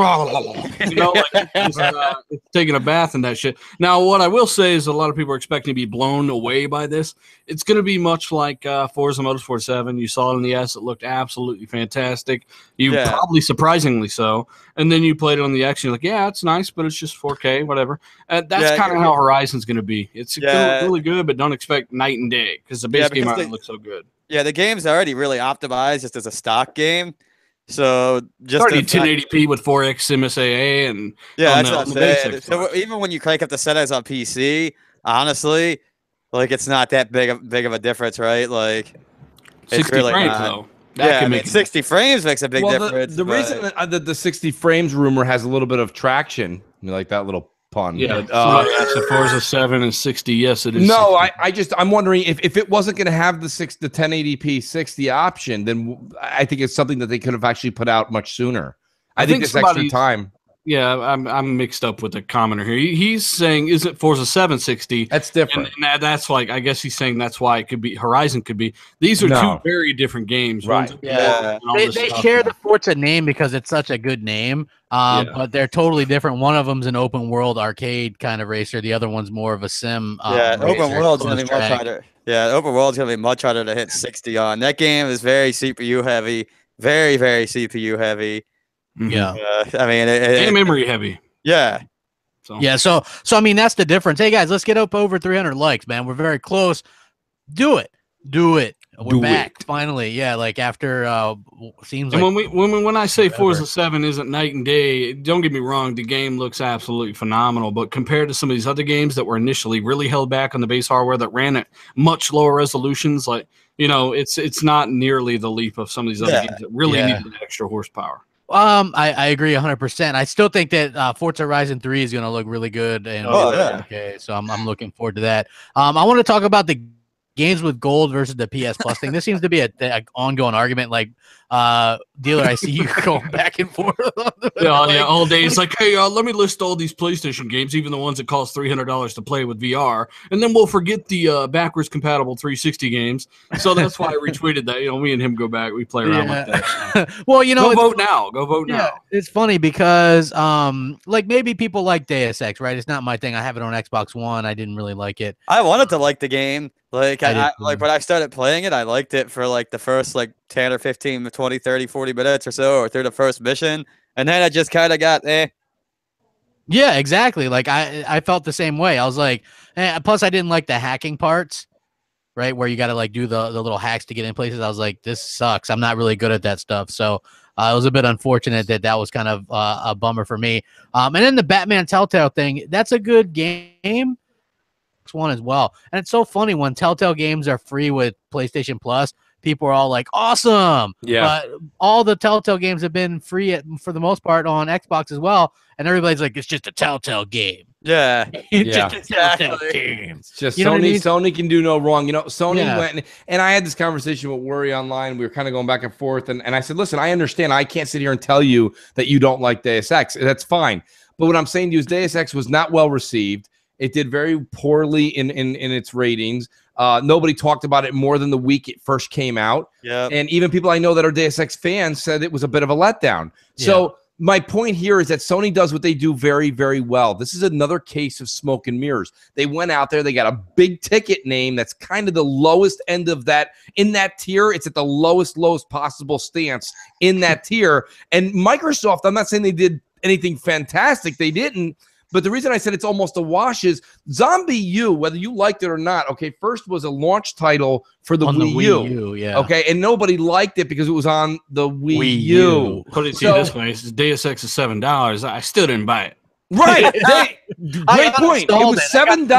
[SPEAKER 7] It's taking a bath in that shit. Now, what I will say is a lot of people are expecting to be blown away by this. It's going to be much like Forza Motorsport 7. You saw it in the S. It looked absolutely fantastic. Probably surprisingly so. And then you played it on the X. And you're like, yeah, it's nice, but it's just 4K, whatever. That's kind of how Horizon's going to be. It's going to look really good, but don't expect night and day because the base game already looks so good.
[SPEAKER 4] Yeah, the game's already really optimized just as a stock game. So just
[SPEAKER 7] already 1080p with 4x MSAA and
[SPEAKER 4] that's what I'm saying. So even when you crank up the settings on PC, honestly, like it's not that big of a difference, right? Like
[SPEAKER 7] 60
[SPEAKER 4] it's really
[SPEAKER 7] frames
[SPEAKER 4] not.
[SPEAKER 7] though.
[SPEAKER 4] 60 frames makes a big difference.
[SPEAKER 2] The reason that the 60 frames rumor has a little bit of traction, like that little pun.
[SPEAKER 7] Yeah,
[SPEAKER 2] But,
[SPEAKER 7] somebody asked if Forza 7 is 60. Yes, it is.
[SPEAKER 2] no,
[SPEAKER 7] 60.
[SPEAKER 2] I'm wondering if it wasn't going to have the 1080p 60 option, then I think it's something that they could have actually put out much sooner. I think this extra time.
[SPEAKER 7] Yeah, I'm mixed up with the commenter here. He's saying, is it Forza 760?
[SPEAKER 2] That's different.
[SPEAKER 7] And that's like, I guess he's saying that's why it could be Horizon could be. These are two very different games.
[SPEAKER 2] Right.
[SPEAKER 1] Yeah. They share the Forza name because it's such a good name. But they're totally different. One of them's an open world arcade kind of racer. The other one's more of a sim.
[SPEAKER 4] Open world's gonna be much harder. Yeah, open world's gonna be much harder to hit 60 on. That game is very CPU heavy, very CPU heavy.
[SPEAKER 1] Yeah,
[SPEAKER 4] I mean,
[SPEAKER 7] and memory heavy.
[SPEAKER 4] Yeah.
[SPEAKER 1] So I mean, that's the difference. Hey guys, let's get up over 300 likes, man. We're very close. Do it. We're back finally. Yeah, like after seems like.
[SPEAKER 7] And when I say Forza 7 isn't night and day, don't get me wrong, the game looks absolutely phenomenal. But compared to some of these other games that were initially really held back on the base hardware that ran at much lower resolutions, like it's not nearly the leap of some of these other games that really needed extra horsepower.
[SPEAKER 1] I agree 100%. I still think that Forza Horizon 3 is going to look really good. And okay, so I'm looking forward to that. I want to talk about the games with gold versus the PS Plus thing. This seems to be an ongoing argument. Like, dealer, I see you going back and forth.
[SPEAKER 7] All day. It's like, hey, let me list all these PlayStation games, even the ones that cost $300 to play with VR, and then we'll forget the backwards compatible 360 games. So that's why I retweeted that. Me and him go back, we play around with that.
[SPEAKER 1] Well,
[SPEAKER 7] go vote now. Go vote now.
[SPEAKER 1] It's funny because, like maybe people like Deus Ex, right? It's not my thing. I have it on Xbox One. I didn't really like it.
[SPEAKER 4] I wanted to like the game. Like when I started playing it, I liked it for like the first like 10 or 15, 20, 30, 40 minutes or so, or through the first mission. And then I just kind of got
[SPEAKER 1] Yeah, exactly. Like I felt the same way. I was like, plus I didn't like the hacking parts, right? Where you got to like do the little hacks to get in places. I was like, this sucks. I'm not really good at that stuff. So it was a bit unfortunate that was kind of a bummer for me. And then the Batman Telltale thing, that's a good game. One as well. And it's so funny when Telltale games are free with PlayStation Plus, people are all like, awesome.
[SPEAKER 2] Yeah.
[SPEAKER 1] But all the Telltale games have been free for the most part on Xbox as well. And everybody's like, it's just a Telltale game.
[SPEAKER 4] Yeah.
[SPEAKER 1] It's just a Telltale game.
[SPEAKER 2] It's just
[SPEAKER 1] You know what I mean?
[SPEAKER 2] Sony can do no wrong. Sony went and I had this conversation with Worry online. We were kind of going back and forth. And I said, listen, I understand. I can't sit here and tell you that you don't like Deus Ex. That's fine. But what I'm saying to you is Deus Ex was not well received. It did very poorly in its ratings. Nobody talked about it more than the week it first came out.
[SPEAKER 4] Yeah.
[SPEAKER 2] And even people I know that are Deus Ex fans said it was a bit of a letdown. So my point here is that Sony does what they do very, very well. This is another case of smoke and mirrors. They went out there. They got a big ticket name that's kind of the lowest end of that. In that tier, it's at the lowest possible stance in that tier. And Microsoft, I'm not saying they did anything fantastic. They didn't. But the reason I said it's almost a wash is Zombie U, whether you liked it or not, okay, first was a launch title for the Wii U.
[SPEAKER 1] Yeah.
[SPEAKER 2] Okay, and nobody liked it because it was on the Wii U.
[SPEAKER 7] Put it to you this way, Deus Ex is $7. I still didn't buy it.
[SPEAKER 2] Right. Great point. It was $7.
[SPEAKER 1] And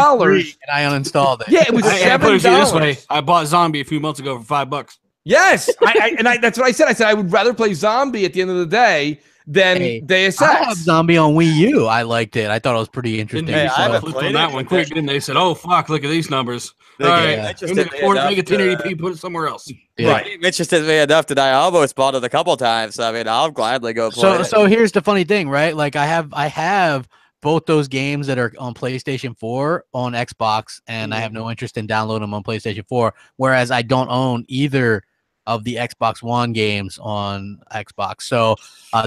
[SPEAKER 1] I uninstalled it.
[SPEAKER 2] Yeah, it was $7.
[SPEAKER 7] Put it to you this way, I bought Zombie a few months ago for $5.
[SPEAKER 2] Yes. That's what I said. I said I would rather play Zombie at the end of the day than Deus Ex.
[SPEAKER 1] I have Zombie on Wii U. I liked it. I thought it was pretty interesting.
[SPEAKER 7] I haven't played that one quick. Then they said, "Oh fuck, look at these numbers." All right, make it 1080p. Put it somewhere else.
[SPEAKER 1] Yeah.
[SPEAKER 4] Right. It interested me enough that I almost bought it a couple times. I mean, I'll gladly go play it.
[SPEAKER 1] So here's the funny thing, right? Like I have both those games that are on PlayStation 4 on Xbox, and I have no interest in downloading them on PlayStation 4. Whereas I don't own either of the Xbox One games on Xbox. So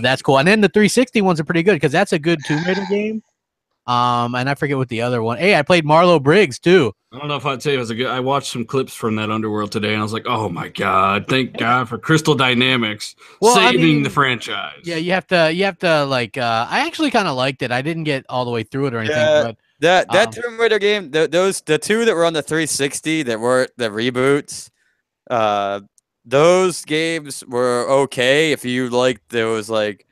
[SPEAKER 1] that's cool. And then the 360 ones are pretty good because that's a good Tomb Raider game. And I forget what the other one. Hey, I played Marlo Briggs too.
[SPEAKER 7] I don't know if I'd say it was a good. I watched some clips from that Underworld today, and I was like, "Oh my god! Thank God for Crystal Dynamics saving the franchise."
[SPEAKER 1] Yeah, you have to like. I actually kind of liked it. I didn't get all the way through it or anything. But
[SPEAKER 4] that Tomb Raider game, the two that were on the 360 that were the reboots, those games were okay if you like those like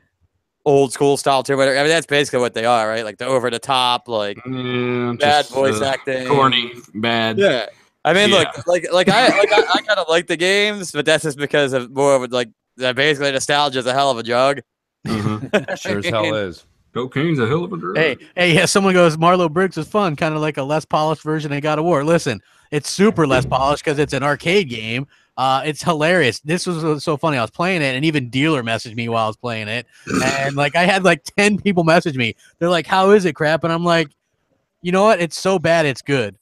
[SPEAKER 4] old school style Tomb Raider. I mean, that's basically what they are, right? Like the over the top, like bad voice acting,
[SPEAKER 7] corny, bad.
[SPEAKER 4] Yeah, I mean, look, like I kind of like the games, but that's just because of more of like basically nostalgia is a hell of a drug.
[SPEAKER 2] Sure as hell is.
[SPEAKER 7] Cocaine's a hell of a drug.
[SPEAKER 1] Hey, yeah. Someone goes, Marlo Briggs is fun, kind of like a less polished version of God of War. Listen, it's super less polished because it's an arcade game. It's hilarious. This was so funny. I was playing it, and even Dealer messaged me while I was playing it, and like I had like 10 people message me. They're like, "How is it, crap?" And I'm like, you know what? It's so bad, it's good,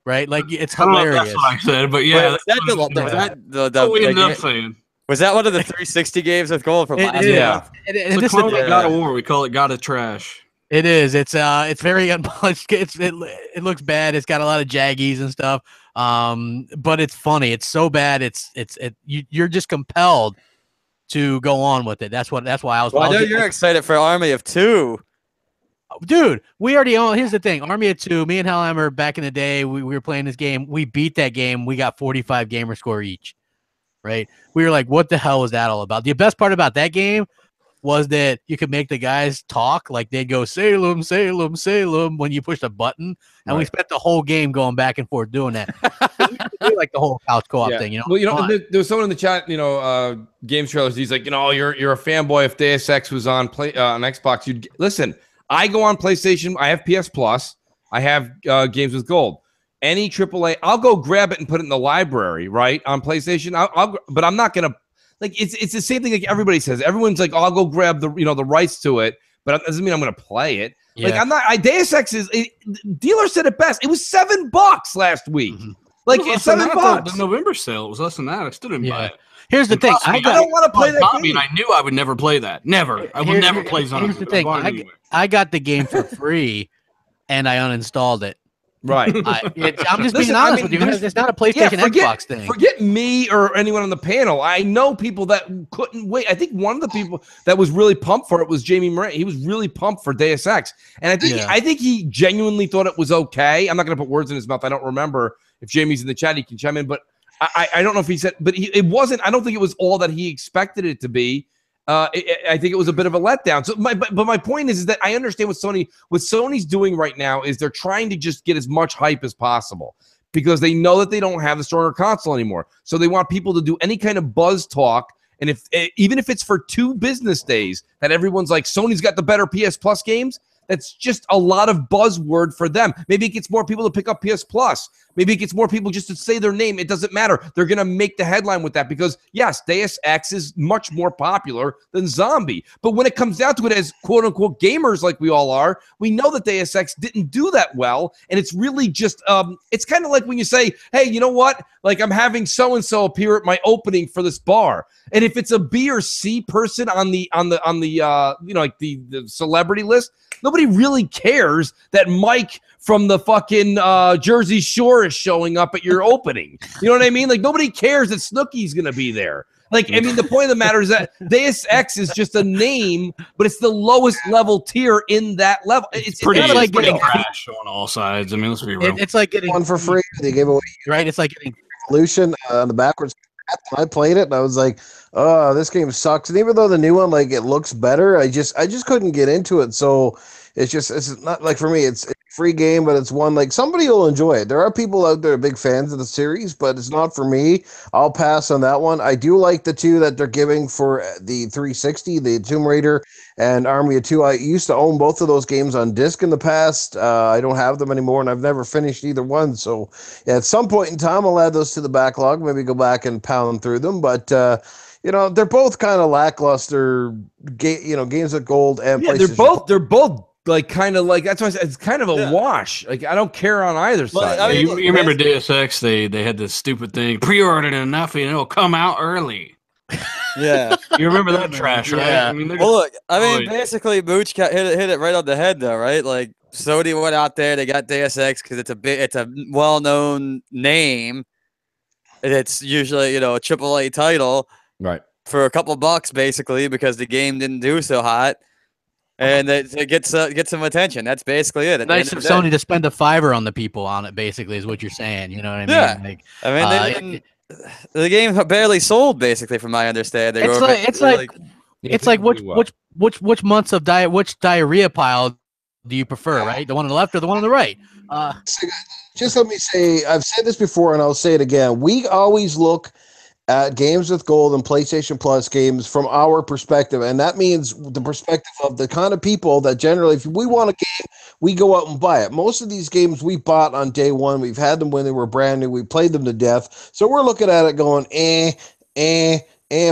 [SPEAKER 1] right? Like it's hilarious.
[SPEAKER 7] That's what I said, but yeah,
[SPEAKER 4] was that
[SPEAKER 7] we ended up saying.
[SPEAKER 4] Was that one of the 360 games with gold from last year?
[SPEAKER 7] Yeah, it's a clone of God of War. We call it God of Trash.
[SPEAKER 1] It is. It's very unpolished. It looks bad. It's got a lot of jaggies and stuff. But it's funny. It's so bad. You're just compelled to go on with it. That's why I was.
[SPEAKER 4] Well, I know you're excited for Army of Two.
[SPEAKER 1] Dude, we already own. Here's the thing: Army of Two. Me and Hellhammer back in the day, we were playing this game. We beat that game. We got 45 gamer score each. Right? We were like, "What the hell was that all about?" The best part about that game was that you could make the guys talk. Like they'd go Salem, Salem, Salem when you pushed a button, and we spent the whole game going back and forth doing that. Like the whole couch co-op thing, you know.
[SPEAKER 2] Well, there was someone in the chat, games trailers. He's like, you're a fanboy. If Deus Ex was on Xbox, you'd listen. I go on PlayStation. I have PS Plus. I have games with gold. Any AAA, I'll go grab it and put it in the library, right, on PlayStation. But I'm not gonna it's the same thing like everybody says. Everyone's like, I'll go grab the the rights to it, but that doesn't mean I'm gonna play it. Yeah. Like I'm not. Deus Ex dealer said it best. It was $7 last week. Mm-hmm. Like it's $7.
[SPEAKER 7] The November sale it was less than that. I still didn't buy it.
[SPEAKER 1] Here's the thing.
[SPEAKER 2] I don't want to play that game.
[SPEAKER 7] I knew I would never play that. Never. I would never play Zombie.
[SPEAKER 1] Here's the thing. I got the game for free, and I uninstalled it.
[SPEAKER 2] Right.
[SPEAKER 1] I'm just being honest with you. It's not a PlayStation Xbox thing.
[SPEAKER 2] Forget me or anyone on the panel. I know people that couldn't wait. I think one of the people that was really pumped for it was Jamie Moran. He was really pumped for Deus Ex. And I think he genuinely thought it was okay. I'm not going to put words in his mouth. I don't remember. If Jamie's in the chat, he can chime in. But I don't know if he said, but it wasn't. I don't think it was all that he expected it to be. I think it was a bit of a letdown. So, my point is that I understand what Sony's doing right now is they're trying to just get as much hype as possible because they know that they don't have the stronger console anymore. So they want people to do any kind of buzz talk, and even if it's for 2 business days, that everyone's like Sony's got the better PS Plus games. That's just a lot of buzzword for them. Maybe it gets more people to pick up PS Plus. Maybe it gets more people just to say their name. It doesn't matter. They're going to make the headline with that because, yes, Deus Ex is much more popular than Zombie. But when it comes down to it as quote-unquote gamers like we all are, we know that Deus Ex didn't do that well. And it's really just it's kind of like when you say, hey, you know what? Like I'm having so-and-so appear at my opening for this bar. And if it's a B or C person on the the celebrity list, nobody really cares that Mike from the fucking Jersey Shore is showing up at your opening. You know what I mean? Like nobody cares that Snooki's going to be there. Like, I mean, the point of the matter is that Deus Ex is just a name, but it's the lowest level tier in that level. It's
[SPEAKER 7] pretty like getting crash on all sides. I mean, let's be real.
[SPEAKER 1] It's like getting
[SPEAKER 5] one for free. They gave away,
[SPEAKER 1] right? It's like getting
[SPEAKER 5] Evolution on the backwards. I played it and I was like, oh, this game sucks. And even though the new one, like, it looks better, I just couldn't get into it. So it's not like, for me, it's a free game, but it's one like somebody will enjoy it. There are people out there big fans of the series, but it's not for me. I'll pass on that one. I do like the 2 that they're giving for the 360, the Tomb Raider and Army of Two. I used to own both of those games on disc in the past. I don't have them anymore, and I've never finished either one. So at some point in time, I'll add those to the backlog, maybe go back and pound through them. But they're both kind of lackluster games with gold and PlayStation.
[SPEAKER 2] They're both like kind of like, that's why I said it's kind of a wash. Like I don't care on either side.
[SPEAKER 7] I mean, you remember Deus Ex? They had this stupid thing, pre-ordered enough and it'll come out early.
[SPEAKER 4] Yeah,
[SPEAKER 7] you remember that trash, right?
[SPEAKER 4] Yeah. I mean, basically, Mooch hit it right on the head, though, right? Like Sony went out there, they got Deus Ex because it's a well-known name. It's usually a AAA title,
[SPEAKER 2] right?
[SPEAKER 4] For a couple bucks, basically, because the game didn't do so hot. And it gets some attention. That's basically it.
[SPEAKER 1] Nice of Sony to spend a $5 on the people on it. Basically, is what you're saying. You know what I mean?
[SPEAKER 4] Yeah.
[SPEAKER 1] Like,
[SPEAKER 4] I mean, the game barely sold, basically, from my understanding.
[SPEAKER 1] It's like which months of which diarrhea pile do you prefer? Right, the one on the left or the one on the right?
[SPEAKER 5] Just let me say, I've said this before, and I'll say it again. We always look at games with gold and PlayStation Plus games from our perspective. And that means the perspective of the kind of people that generally, if we want a game, we go out and buy it. Most of these games we bought on day one. We've had them when they were brand new. We played them to death. So we're looking at it going,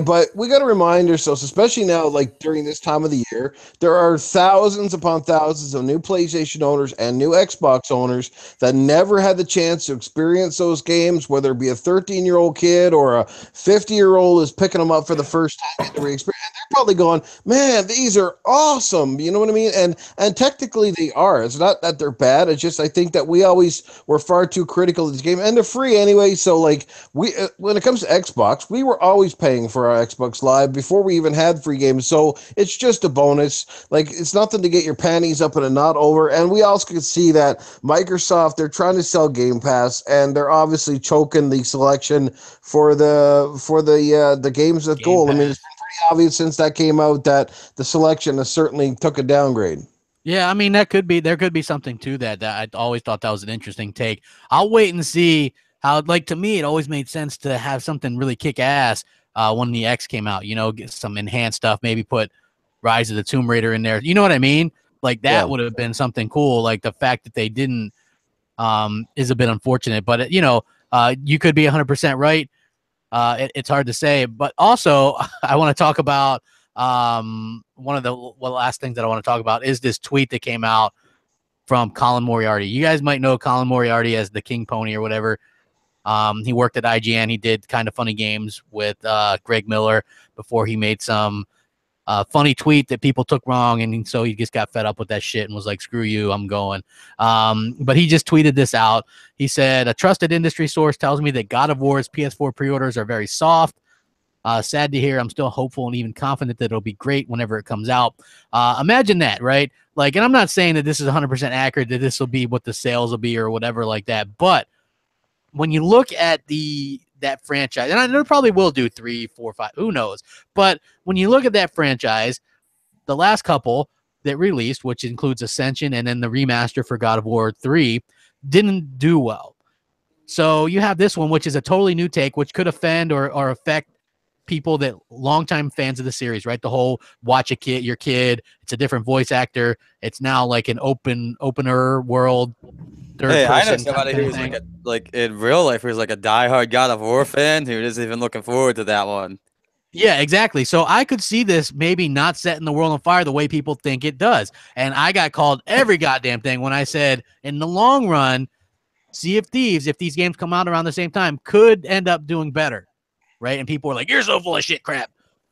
[SPEAKER 5] but we got to remind ourselves, especially now, like during this time of the year, there are thousands upon thousands of new PlayStation owners and new Xbox owners that never had the chance to experience those games, whether it be a 13-year-old kid or a 50-year-old is picking them up for the first time. And they're probably going, man, these are awesome. You know what I mean? And technically they are. It's not that they're bad. It's just I think that we always were far too critical of these games, and they're free anyway. So like when it comes to Xbox, we were always paying for our Xbox Live before we even had free games. So it's just a bonus. Like it's nothing to get your panties up in a knot over. And we also can see that Microsoft, they're trying to sell Game Pass, and they're obviously choking the selection for the games with gold. I mean, it's been pretty obvious since that came out that the selection has certainly took a downgrade.
[SPEAKER 1] Yeah, I mean, there could be something to that. I always thought that was an interesting take. I'll wait and see how, like, to me, it always made sense to have something really kick ass when the X came out, get some enhanced stuff, maybe put Rise of the Tomb Raider in there. You know what I mean? Like that would have been something cool. Like the fact that they didn't is a bit unfortunate, but you could be 100% right. It's hard to say, but also I want to talk about one of the last things that I want to talk about is this tweet that came out from Colin Moriarty. You guys might know Colin Moriarty as the King Pony or whatever. He worked at IGN. He did Kind of Funny Games with Greg Miller before he made some funny tweet that people took wrong, and so he just got fed up with that shit and was like, screw you, I'm going. But he just tweeted this out. He said, a trusted industry source tells me that God of War's PS4 pre-orders are very soft. Sad to hear. I'm still hopeful and even confident that it'll be great whenever it comes out. Imagine that, right? Like, and I'm not saying that this is 100% accurate, that this will be what the sales will be or whatever like that, but when you look at that franchise, and I know probably will do 3, 4, 5, who knows? But when you look at that franchise, the last couple that released, which includes Ascension and then the remaster for God of War 3, didn't do well. So you have this one, which is a totally new take, which could offend or affect people that longtime fans of the series, right? The whole watch your kid. It's a different voice actor. It's now like an opener world.
[SPEAKER 4] Hey, I know somebody who's like in real life who's like a diehard God of War fan who isn't even looking forward to that one.
[SPEAKER 1] Yeah, exactly. So I could see this maybe not setting the world on fire the way people think it does. And I got called every goddamn thing when I said in the long run, Sea of Thieves, if these games come out around the same time, could end up doing better, right? And people are like, you're so full of shit crap.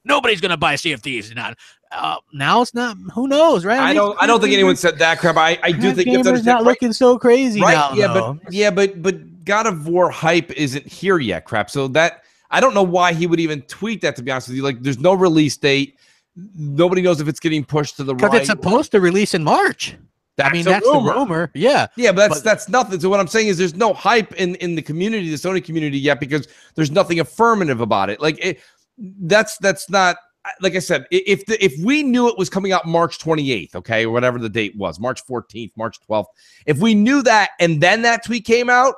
[SPEAKER 1] Nobody's going to buy Sea of Thieves. Now it's not. Who knows, right?
[SPEAKER 2] I don't think anyone said that crap. I do think you have to understand.
[SPEAKER 1] Not looking so crazy
[SPEAKER 2] right?
[SPEAKER 1] now.
[SPEAKER 2] But God of War hype isn't here yet, crap. So that I don't know why he would even tweet that. To be honest with you, like there's no release date. Nobody knows if it's getting pushed to the right.
[SPEAKER 1] Because it's supposed to release in March. That's the rumor. Yeah,
[SPEAKER 2] but that's nothing. So what I'm saying is there's no hype in the community, the Sony community yet, because there's nothing affirmative about it. Like that's not. Like I said, if we knew it was coming out March 28th, okay, or whatever the date was, March 14th, March 12th, if we knew that and then that tweet came out,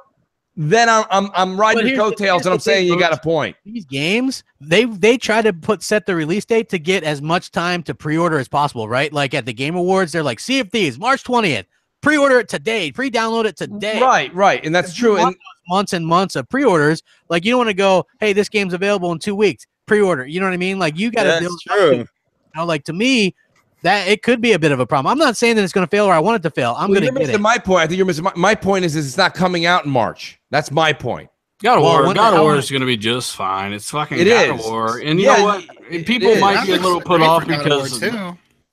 [SPEAKER 2] then I'm riding your coattails and I'm saying you got a point.
[SPEAKER 1] These games, they try to set the release date to get as much time to pre-order as possible, right? Like at the Game Awards, they're like, Sea of Thieves, March 20th, pre-order it today, pre-download it today.
[SPEAKER 2] Right, and that's true. And
[SPEAKER 1] months and months of pre-orders, like you don't want to go, hey, this game's available in 2 weeks. Pre-order, you know what I mean? Like you got to build up to, like to me, that it could be a bit of a problem. I'm not saying that it's going to fail or I want it to fail. I'm going to get it.
[SPEAKER 2] My point. I think you're missing. My point is it's not coming out in March. That's my point.
[SPEAKER 7] God of War is going to be just fine. It's fucking God of War, and you know what? People might be a little put off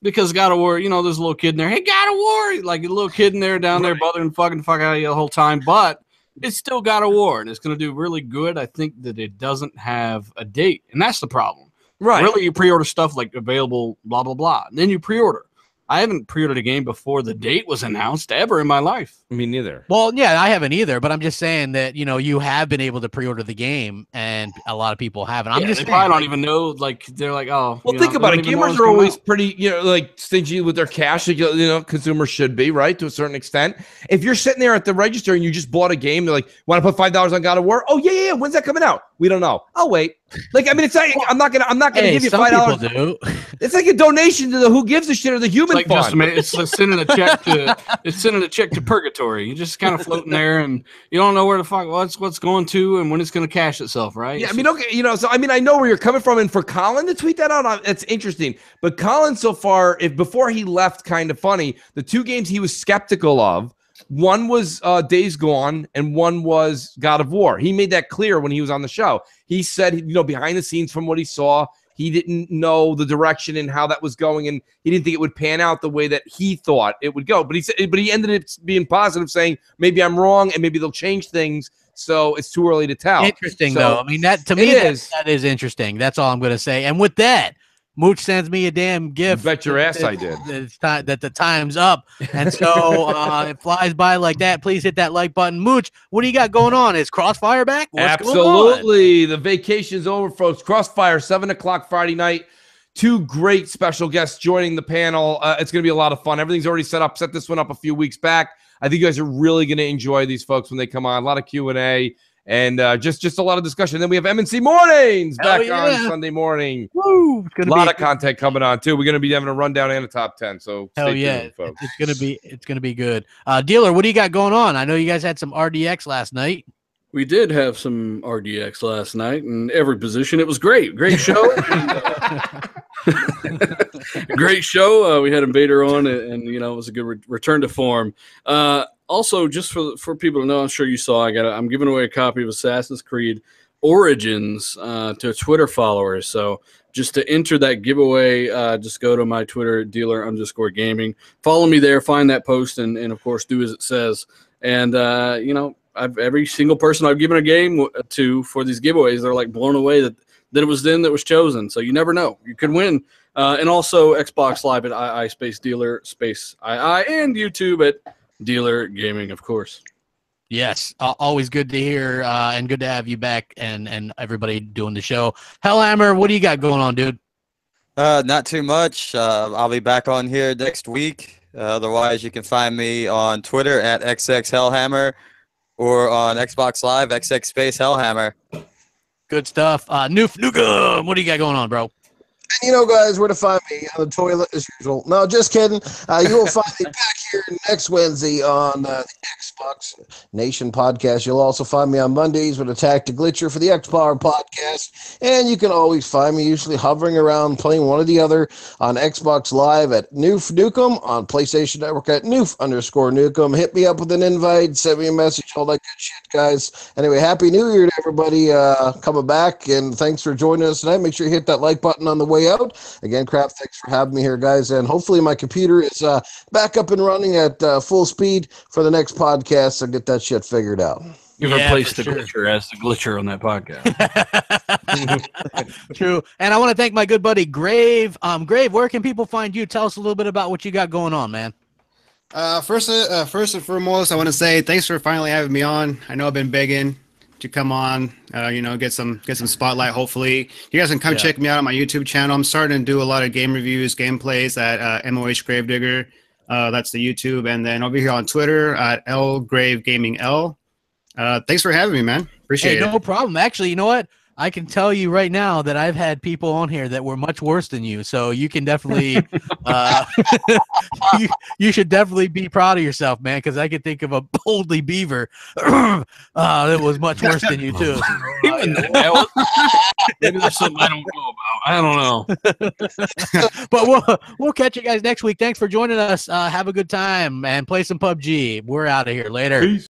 [SPEAKER 7] because God of War. There's a little kid in there. Hey, God of War, like a little kid in there down there bothering fucking the fuck out of you the whole time, but. It's still God of War, and it's going to do really good. I think that it doesn't have a date, and that's the problem.
[SPEAKER 2] Right.
[SPEAKER 7] Really, you pre-order stuff like available, blah, blah, blah. And then you pre-order. I haven't pre-ordered a game before the date was announced ever in my life.
[SPEAKER 2] Me neither.
[SPEAKER 1] Well, yeah, I haven't either, but I'm just saying that, you have been able to pre-order the game, and a lot
[SPEAKER 7] Yeah,
[SPEAKER 1] of people haven't.
[SPEAKER 7] they probably don't even know, like, they're like, oh.
[SPEAKER 2] Well, think about it. Gamers are always pretty, like, stingy with their cash. Consumers should be, right, to a certain extent. If you're sitting there at the register and you just bought a game, they're like, want to put $5 on God of War? Oh, yeah. When's that coming out? We don't know. I'll wait. Like, I mean, it's like I'm not gonna give you $5. It's like a donation to the Who Gives a Shit or the Human
[SPEAKER 7] Fund.
[SPEAKER 2] Fund.
[SPEAKER 7] It's sending a check to purgatory. You're just kind of floating there, and you don't know where the fuck what's going to and when it's going to cash itself, right?
[SPEAKER 2] Yeah, I mean, okay, so I mean, I know where you're coming from, and for Colin to tweet that out, it's interesting. But Colin, so far, before he left, kind of funny, the 2 games he was skeptical of. One was Days Gone, and one was God of War. He made that clear when he was on the show. He said, behind the scenes from what he saw, he didn't know the direction and how that was going, and he didn't think it would pan out the way that he thought it would go. But he ended up being positive, saying maybe I'm wrong and maybe they'll change things. So it's too early to tell.
[SPEAKER 1] Interesting, though. I mean, that is interesting. That's all I'm going to say. And with that, Mooch sends me a damn gift.
[SPEAKER 2] You bet your ass I did.
[SPEAKER 1] It's time that the time's up. And so it flies by like that. Please hit that like button. Mooch, what do you got going on? Is Crossfire back?
[SPEAKER 2] Absolutely. The vacation's over, folks. Crossfire, 7 o'clock Friday night. 2 great special guests joining the panel. It's going to be a lot of fun. Everything's already set up. Set this one up a few weeks back. I think you guys are really going to enjoy these folks when they come on. A lot of Q&A. And just a lot of discussion. Then we have MNC Mornings back on Sunday morning.
[SPEAKER 1] Woo!
[SPEAKER 2] A lot of content coming on too. We're going to be having a rundown and a top 10. So stay tuned, folks.
[SPEAKER 1] It's gonna be good. Dealer, what do you got going on? I know you guys had some RDX last night.
[SPEAKER 3] We did have some RDX last night in every position. It was great. Great show. Great show. We had Invader on, and it was a good return to form. Also, just for people to know, I'm sure you saw, I'm giving away a copy of Assassin's Creed Origins to Twitter followers. So just to enter that giveaway, just go to my Twitter, dealer_gaming. Follow me there, find that post, and of course, do as it says. And, every single person I've given a game to for these giveaways, they're like blown away that it was them that was chosen. So you never know. You could win. And also Xbox Live at II space dealer space II, and YouTube at Dealer Gaming, of course.
[SPEAKER 1] Yes, always good to hear and good to have you back and everybody doing the show. Hellhammer, what do you got going on, dude?
[SPEAKER 4] Not too much. I'll be back on here next week. Otherwise, you can find me on Twitter at XXHellhammer or on Xbox Live, XX space Hellhammer.
[SPEAKER 1] Good stuff. Noof Nukem, what do you got going on, bro?
[SPEAKER 5] And guys, where to find me on the toilet as usual. No, just kidding. You will find me back here next Wednesday on the Xbox Nation podcast. You'll also find me on Mondays with Attack the Glitcher for the X-Power podcast. And you can always find me usually hovering around playing one or the other on Xbox Live at Noof Nukem, on PlayStation Network at Noof_Nukem. Hit me up with an invite, send me a message, all that good shit, guys. Anyway, Happy New Year to everybody coming back, and thanks for joining us tonight. Make sure you hit that like button on the way out. Again, Crap, thanks for having me here, guys. And hopefully my computer is back up and running at full speed for the next podcast, so get that shit figured out.
[SPEAKER 7] You've replaced the glitcher as the glitcher on that podcast.
[SPEAKER 1] True. And I want to thank my good buddy Grave. Grave, where can people find you? Tell us a little bit about what you got going on, man.
[SPEAKER 6] First and foremost, I want to say thanks for finally having me on. I know I've been begging to come on, get some spotlight. Hopefully, you guys can come check me out on my YouTube channel. I'm starting to do a lot of game reviews, gameplays at MOH Gravedigger. That's the YouTube, and then over here on Twitter at L Grave Gaming L. Thanks for having me, man. Appreciate it.
[SPEAKER 1] No problem. Actually, you know what? I can tell you right now that I've had people on here that were much worse than you. So you can definitely, you should definitely be proud of yourself, man. Because I could think of a Boldly Beaver that was much worse than you too.
[SPEAKER 7] Maybe there's something I don't know about. I don't know.
[SPEAKER 1] But we'll catch you guys next week. Thanks for joining us. Have a good time and play some PUBG. We're out of here. Later.
[SPEAKER 2] Peace.